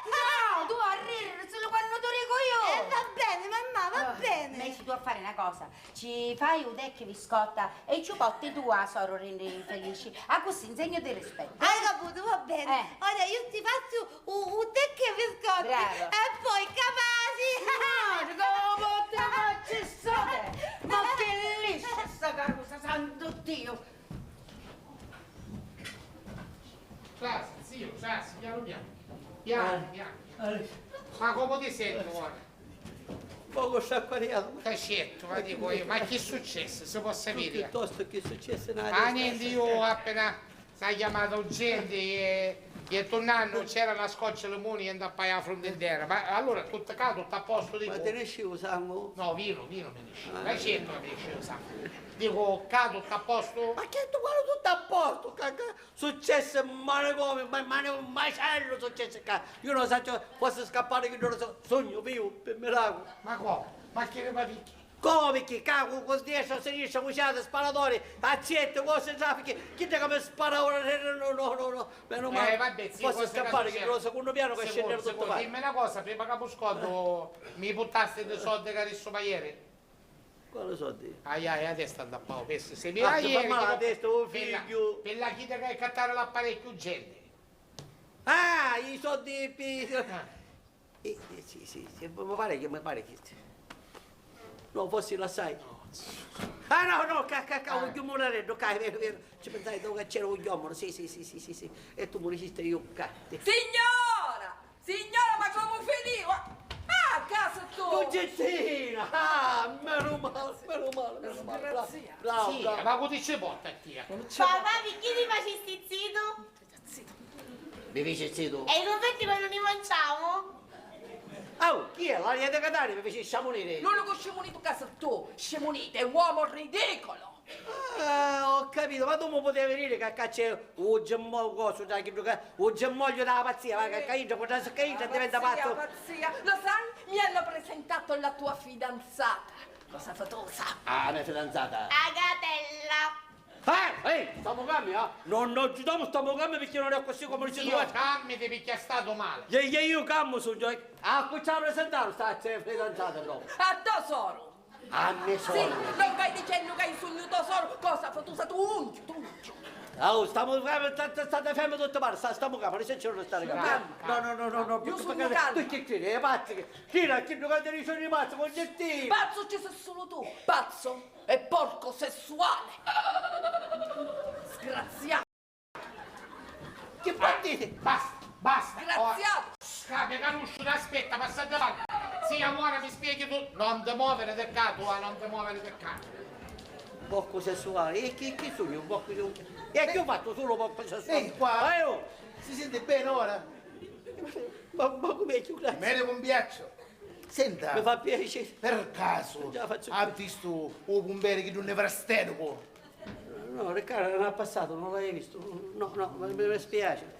No, tu a ridere solo quando ti dico io. Va bene, mamma, va bene. Invece tu a fare una cosa, ci fai un tecchio biscotta e ci porti tu a soro rendi felici. A così insegno di rispetto. Hai caputo, va bene. Ora io ti faccio un tecche e biscotti. Bravo. E poi capaci. Come te faccio sole? Ma che liscia sta carusa, santo Dio. Zio, piano piano. Ma come ti senti ora? Poco sciacquariato. Cacetto, ma dico io, ma che è successo? Si può sapere? Piuttosto che è successo Niente, io appena si è chiamato gente e tornando c'era una scoccia limoni e andava a pagare la frontera. Ma allora tutto caldo, tutto a posto, dico. Ma te ne esce sangue? No, vino mi esce. Ma certo che mi esce il sangue. Dico, caldo, tutto a posto? Ma che tu guarda tutto a posto? Successo manicomio, un macello successo qua. Io non so, posso scappare che non lo so. Sogno vivo, per miracolo. Ma come? Ma che ne pavicchi? Come che cago con destra a sinistra, cuciate, sparatori, accette, cose traffiche, chi te che mi spara ora? No, meno male. Vabbè, sì, posso scappare che lo secondo piano che scende tutto qua. Dimmi una cosa, prima che buscotto mi buttaste dei soldi che adesso ieri. Quale soldi? A testa da Paolo, penso. Se mi Ah, ieri, la testa, un figlio. Per la chita che cattare l'apparecchio gente. Ah, i soldi sì, mi pare che... No, fossi la sai. Ah no, un chiumonaretto, vero. Ci pensai dove c'era un chiomoro, sì. E tu moriste io, Signora, ma come finiva? Ah, casa tua! Congettina! Ah, meno male. Bravo. Sì, ma come ci porta a te? Papà, perché ti facesti zitto? Mi fece zitto? E non vedi quando ne mangiamo? Oh, chi è? L'aria di Catania mi fece sciamonire. Non lo sciamonito casa tu, sciamonite, è un uomo ridicolo! Ah, ho capito, ma tu mi potevi venire che c'è un gemmoglio, un gemmoglio della pazzia, che caino, quando diventa pazzo. Pazzia, lo sai? Mi hanno presentato la tua fidanzata. Cosa fatosa? Ah, mia fidanzata. Agatella. Stiamo calmi, Non stiamo calmi perché non è così come dice tu. Io cammite perché è stato male. Io cammo su, qui ci ha presentato, sta fidanzata, no. A tesoro! A me solo. Sì, non vai dicendo che hai sogno tesoro, cosa fatosa tu ungi. Oh, state fermi tutte male, stiamo calmi, se c'è non stare calmi. No. Io sono calma. Tu che credi, è pazzo che... Tira, che giocate di sono pazzo, con gettino. Pazzo ci sei solo tu, pazzo e porco sessuale. Sgraziato. Che partite? Basta. Sgraziato. Scapia Canuscio, aspetta, passate avanti. Sì, amore, mi spieghi tu. Non ti muovere del capo, non ti muovere del capo. Bocco sessuale, e che sogno un bocco di... E che ho fatto solo bocco sessuale? Qua, si sente bene ora? Ma com'è più grazie? Bene con ghiaccio. Senta, mi fa piacere. Per caso, ha visto un bombere che non ne avrà sterco? No, Riccardo, non ha passato, non l'hai visto. No, mi spiace.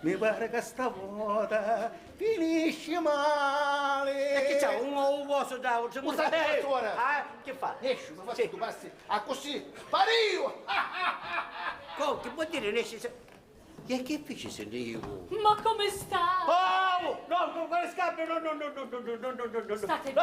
Mi pare che stavolta finisce male. E che c'ha un uovo da un ora? Che fa? Esci, mi faccio tu passi a così. Pario! Che vuol dire esci? che feci se io? Ma come sta? Oh, no, con quelle scarpe, no. State No,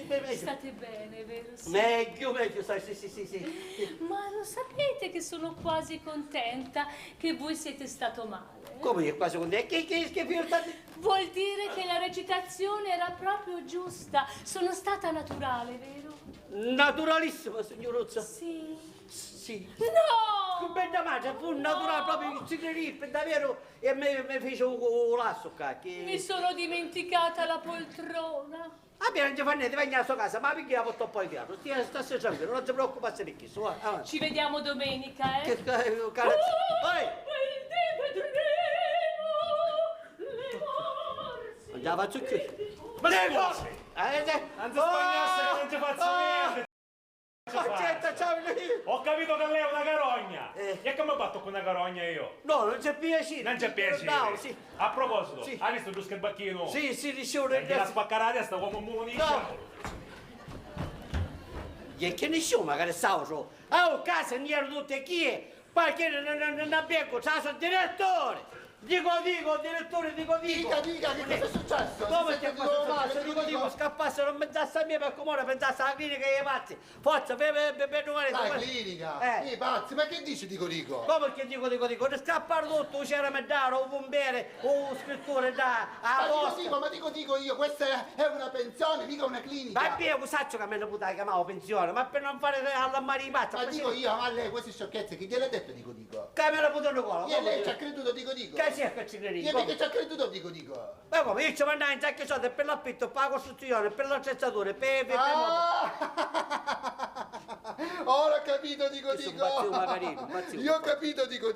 bene? State bene, vero? Sì. Meglio, sai, sì. Ma lo sapete che sono quasi contenta che voi siete stato male? Come è quasi contenta? Che Vuol dire che la recitazione era proprio giusta. Sono stata naturale, vero? Naturalissima, signorozza. Sì. No! No! Per da mangia, fu naturale, proprio il signorino, davvero, e mi fece un lasso, cacchio. Mi sono dimenticata la poltrona. Vabbè, non ci fa niente, vai a sua casa, ma perché la porto poi piano? Stassi tranquillo, non ti preoccupare di questo, va, avanti. Ci vediamo domenica, Che Oh, non la faccio più. Ma che cosa? Non si spagnasse che non ci faccio niente. Aspetta, ciao. Ho capito che lei è una carogna. E come ho fatto con una carogna io? No, non c'è piacere. Non c'è piacere. No, sì. A proposito, Sì. hai visto giù che bacchino? Sì, dicevo. E la spaccare la testa come un mulo. E che nessuno magari stavo. Oh, casa non erano tutte chi? Perché non abbiamo, c'è il direttore. Dico, direttore, dico. Dica, che cosa è successo? Come ti è passato? Dico, scappassero, non pensasse a me per comune, pensasse alla clinica e ai pazzi. Forza, per domani. La clinica? I pazzi, ma che dici dico? Come che dico? Ne scappare tutto, c'era Meddaro, un bombiere, un scrittore da... Ma dico io, questa è una pensione, mica una clinica. Ma è vero, saccio che me ne poteva chiamare pensione, ma per non fare all'ammare i pazzi. Ma dico io, ma lei queste sciocchezze, chi gliel'ha detto dico? Che me la potevano qua? E lei ci ha creduto dico? Che sì, che ci credi? Io perché ci ha creduto dico? Ma come? Io ci mandavo in sacchi soldi per l'affitto, per la costruzione, per l'attrezzatura, per Ora ho capito dico. Io ho capito dico.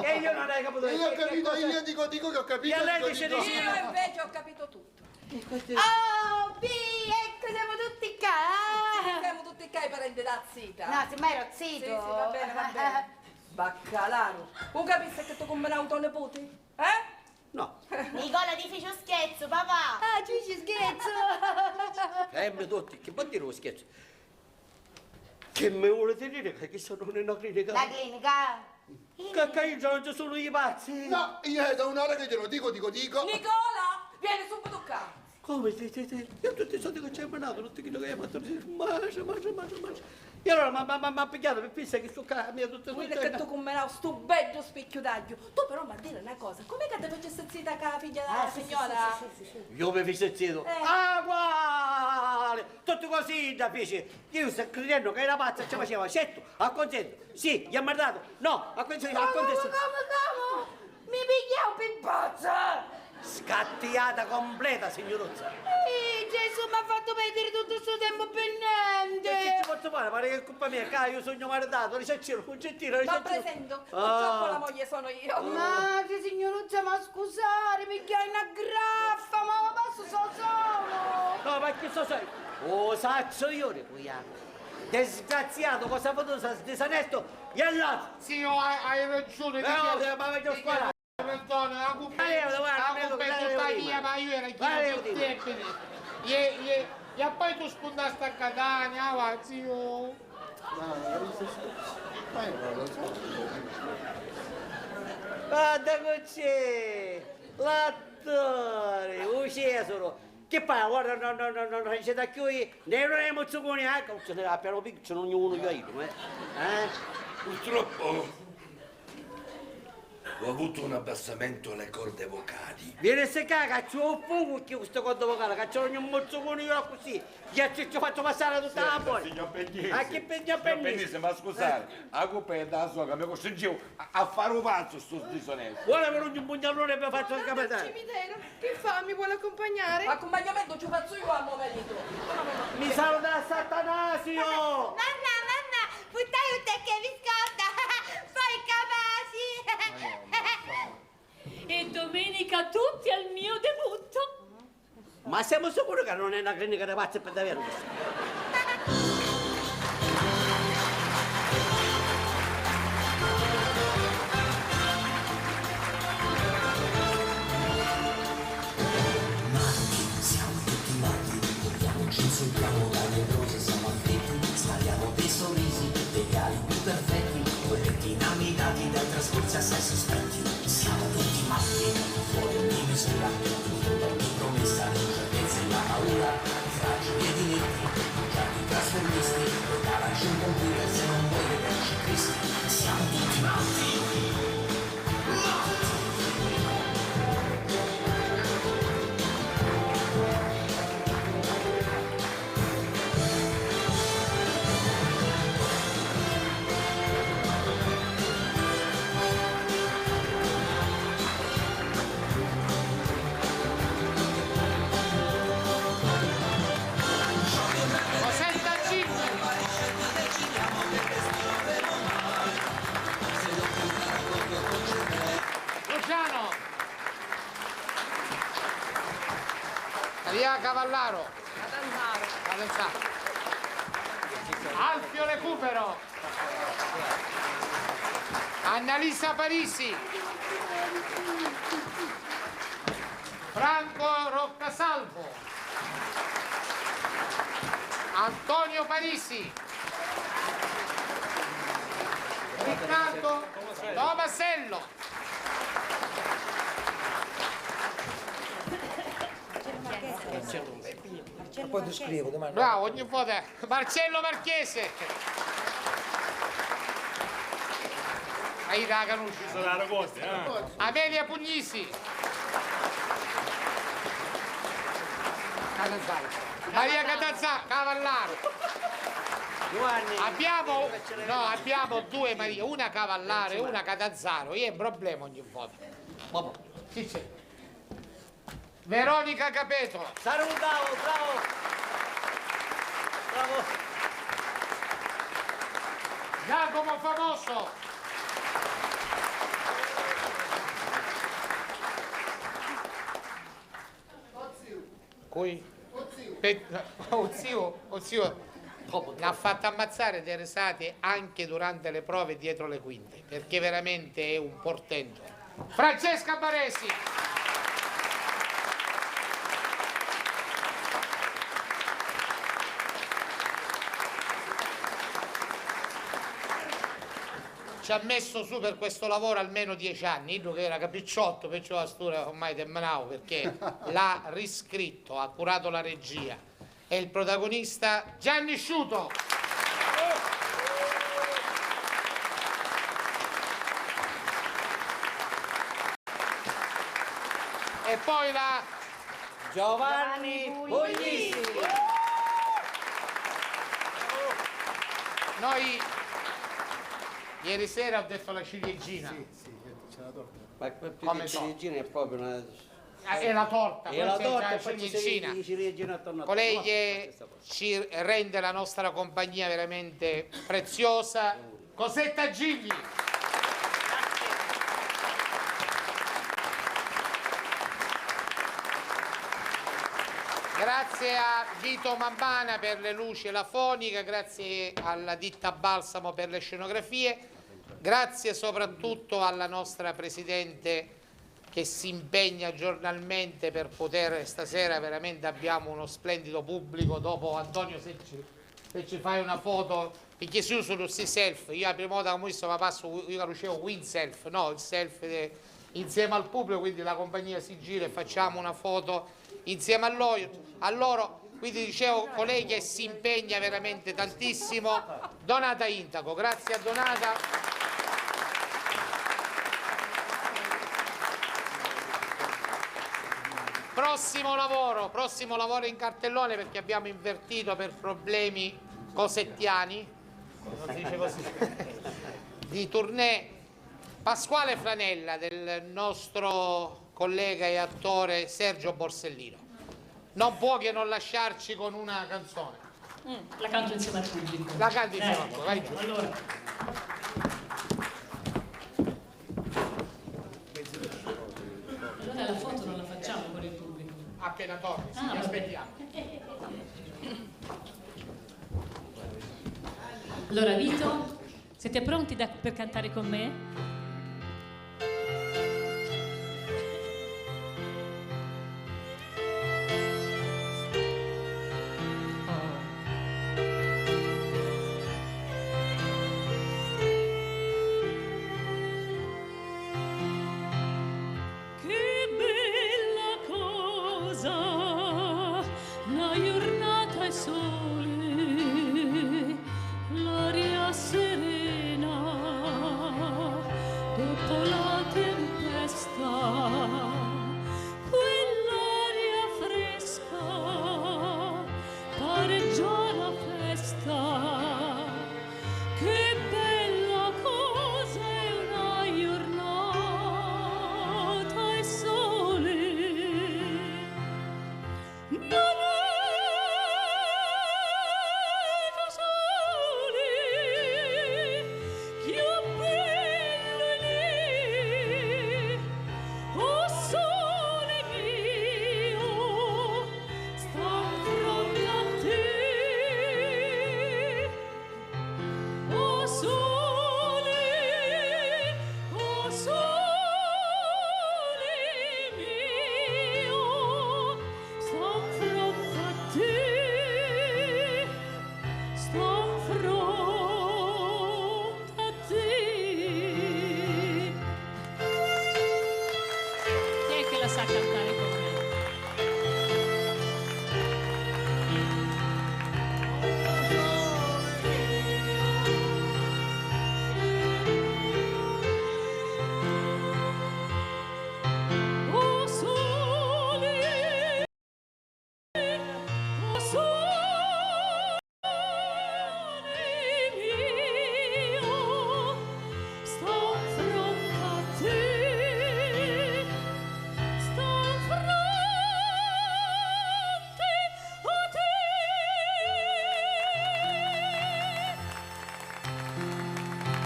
E io non hai capito. Io ho capito, io dico che ho capito. E lei dice Io invece ho capito tutto. Oh, ecco, siamo tutti qua. Siamo tutti qua, parenti da zita. No, semmai ero zito. Sì, va bene. Baccalaro, tu capisci che tu come un tuo nipote? No. Nicola ti fece un scherzo, papà. Ah, ci feci scherzo. Tutti, che vuol dire lo scherzo? Che mi volete dire che sono in una clinica? La clinica? Che io non ci sono i pazzi? No, io è da un'ora che glielo dico. Nicola, vieni subito qua. Come? Io tutti i soldi che ci hai mandato, non ti chiedo che hai fatto. Mangia. E allora mi ha pigliato per pensa che sto casa mia tutta Guarda che tu come sto bello specchio d'aglio. Tu però mi dire una cosa, com'è che ti facesse zita con la figlia della signora? Sì. Io mi feci zitto. Uguale! Tutto così da fece. Io sto credendo che era pazza, ci faceva certo, acconsento. Sì, gli ha mandato. No, acconsento. Come? Mi pigliavo per pazza! Scattiata completa, signorozza. Gesù mi ha fatto perdere tutto questo tempo per niente. E che ci posso fare? Pare che è colpa mia, che io sogno maritato, risarciro, un gentile, Ma presento, purtroppo la moglie sono io. Ma che signoruzza, ma scusate, perché hai una graffa, ma posso solo? No, ma che so sai? Oh, saccio io, disgraziato, cosa ha fatto, disonesto, e allora? Sì, hai ragione. Ma meglio squadra. Perdona, la colpa è tutta mia, ma io ero chiesto e poi tu spuntaste a Catania, va, zio. Guarda c'è, l'attore, un Cesaro. Che poi, guarda, non c'è da chiudere, ne non è molto buoni, ce n'è appena piccolo, ognuno che io, Purtroppo ho avuto un abbassamento alle corde vocali. Viene a seccare, caccio un fuoco che questo corde vocale, caccio ogni mozzone io così, ci faccio passare tutta la buona. Signor Pegnese. Ah, che Pegnese? Ma scusate, la colpa è da sua che mi costringevo a fare un pazzo sto disonesto. Vuole per ogni pugnalone per farci il capitano. Cimitero, che fa? Mi vuole accompagnare? Accompagnamento ci faccio io al momento. Mi saluta Satanasio! Nanna, buttai un tecche biscotta, fai capaci. E domenica tutti al mio debutto. Ma siamo sicuri che non è una clinica di pazzi per davvero? Siamo tutti matti, portiamoci insultiamo dalle rose, siamo affetti, spariamo dei sorrisi, dei regali più perfetti, corretti inamidati dai trascorsi assai sospetti. Cavallaro. Catanzaro. Alfio Recupero. Annalisa Parisi. Franco Roccasalvo. Antonio Parisi. Riccardo Tomasello. Poi ti scrivo domani. Bravo, ogni volta. Marcello Marchese. Aida Canucci. Amelia Pugnisi. Maria Catanzaro, Cavallaro. Abbiamo due Maria, una Cavallaro e una Catanzaro. Io è un problema ogni volta. Chi c'è? Veronica Capeto. Salutavo, bravo. Giacomo Famoso. Qui? Zio l'ha fatto ammazzare delle risate anche durante le prove dietro le quinte, perché veramente è un portento. Francesca Baresi. Ci ha messo su per questo lavoro almeno 10 anni, io che era capicciotto, perciò la storia ormai terminavo, perché l'ha riscritto, ha curato la regia. E il protagonista Gianni Sciuto. E poi la Giovanni Puglisi. Noi ieri sera ho detto la ciliegina. C'è la torta. Ma più Come di so? ciliegina è proprio una... È la torta, E la torta e c'è poi ciliegina. ciliegina attorno a Colei che ci rende la nostra compagnia veramente preziosa. Cosetta Gigli. Grazie a Vito Mammana per le luci e la fonica, grazie alla ditta Balsamo per le scenografie, grazie soprattutto alla nostra Presidente che si impegna giornalmente per poter, stasera veramente abbiamo uno splendido pubblico. Dopo Antonio se ci fai una foto, perché si usa lo self, io la prima volta che ho visto ma passo, io la facevo win self, no, il self insieme al pubblico, quindi la compagnia si gira e facciamo una foto insieme a loro, quindi dicevo colei che si impegna veramente tantissimo, Donata Intaco, grazie a Donata. Prossimo lavoro in cartellone perché abbiamo invertito per problemi cosettiani, non si dice così, di tournée. Pasquale Franella del nostro collega e attore Sergio Borsellino. Non può che non lasciarci con una canzone. La canto insieme al pubblico. La canti insieme al pubblico, vai giù. Allora la foto non la facciamo con il pubblico. Appena torni, sì, ti aspettiamo. Allora Vito, siete pronti per cantare con me? Sole, l'aria serena la sa cantare con me.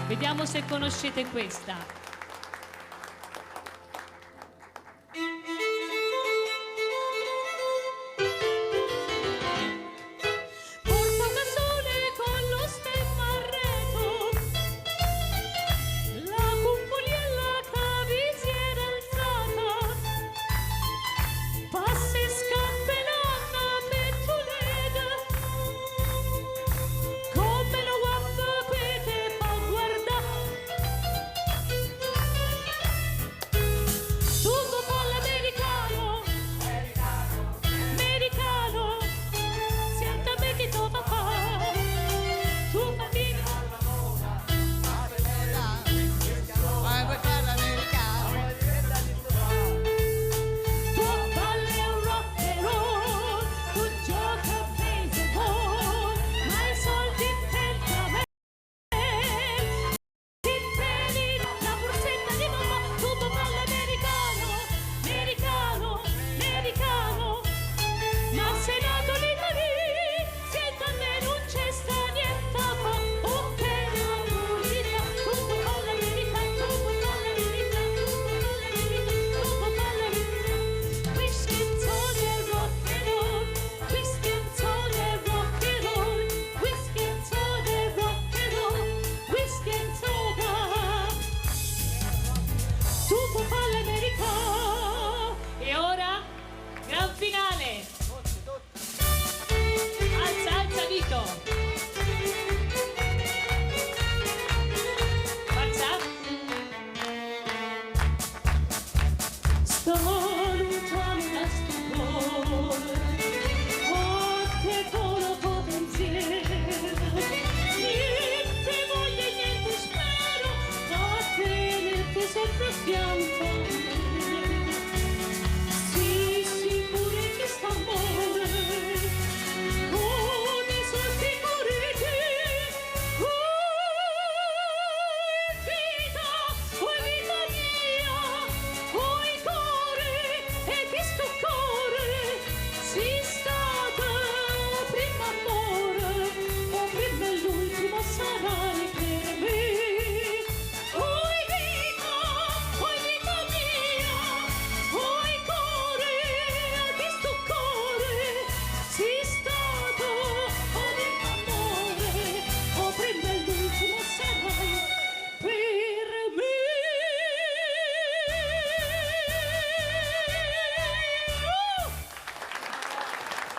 Vediamo se conoscete questa.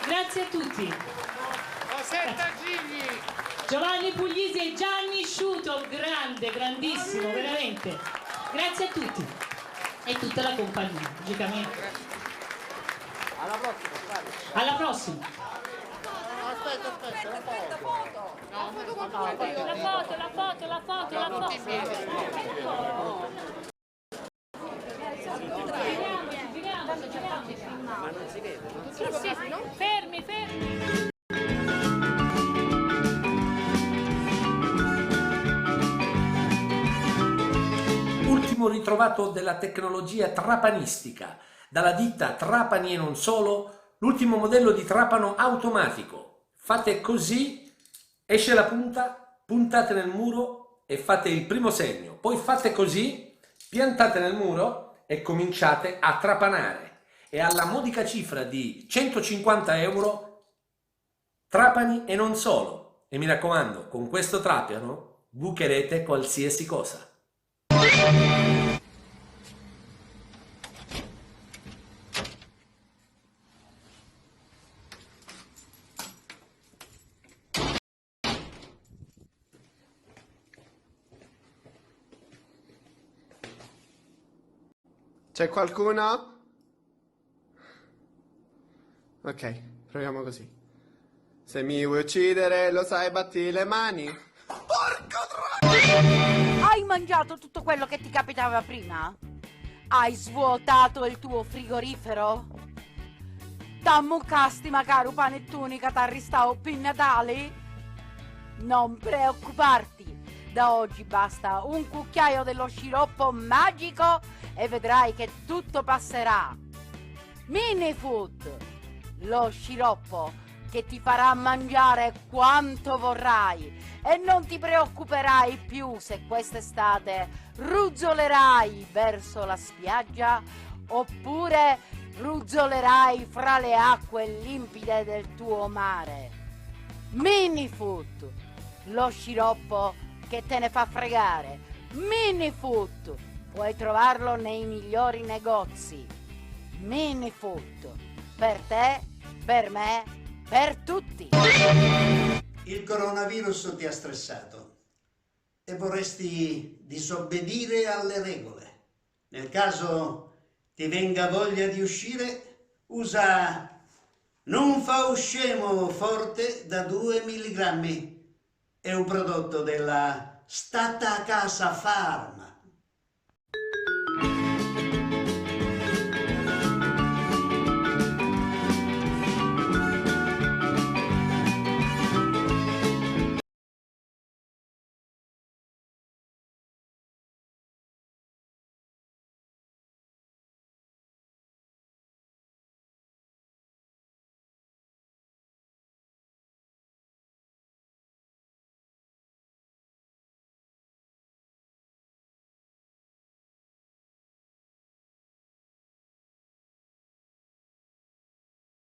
Grazie a tutti. Rosetta Gigli. Giovanni Puglisi e Gianni Sciuto, grande, grandissimo, veramente. Grazie a tutti. E tutta la compagnia, logicamente. Alla prossima, scusate. Alla prossima. Aspetta, la foto. La foto. Ma non si vede, no? Sì, fermi. Ultimo ritrovato della tecnologia trapanistica, dalla ditta Trapani e non solo, l'ultimo modello di trapano automatico. Fate così, esce la punta, puntate nel muro e fate il primo segno. Poi fate così, piantate nel muro e cominciate a trapanare. E alla modica cifra di 150 euro, trapani e non solo. E mi raccomando, con questo trapano bucherete qualsiasi cosa. C'è qualcuno? Ok, proviamo così. Se mi vuoi uccidere, lo sai, batti le mani. Hai mangiato tutto quello che ti capitava prima? Hai svuotato il tuo frigorifero? T'ammuccasti magari un panettone che t'arristavo per Natale? Non preoccuparti, da oggi basta un cucchiaio dello sciroppo magico e vedrai che tutto passerà. Minifood, lo sciroppo che ti farà mangiare quanto vorrai e non ti preoccuperai più se quest'estate ruzzolerai verso la spiaggia oppure ruzzolerai fra le acque limpide del tuo mare. Minifood, lo sciroppo che te ne fa fregare. Minifood, puoi trovarlo nei migliori negozi. Minifood, per te, per me, per tutti. Il coronavirus ti ha stressato e vorresti disobbedire alle regole. Nel caso ti venga voglia di uscire, usa Non fa uscemo forte da 2 milligrammi. È un prodotto della Stata Casa Pharma.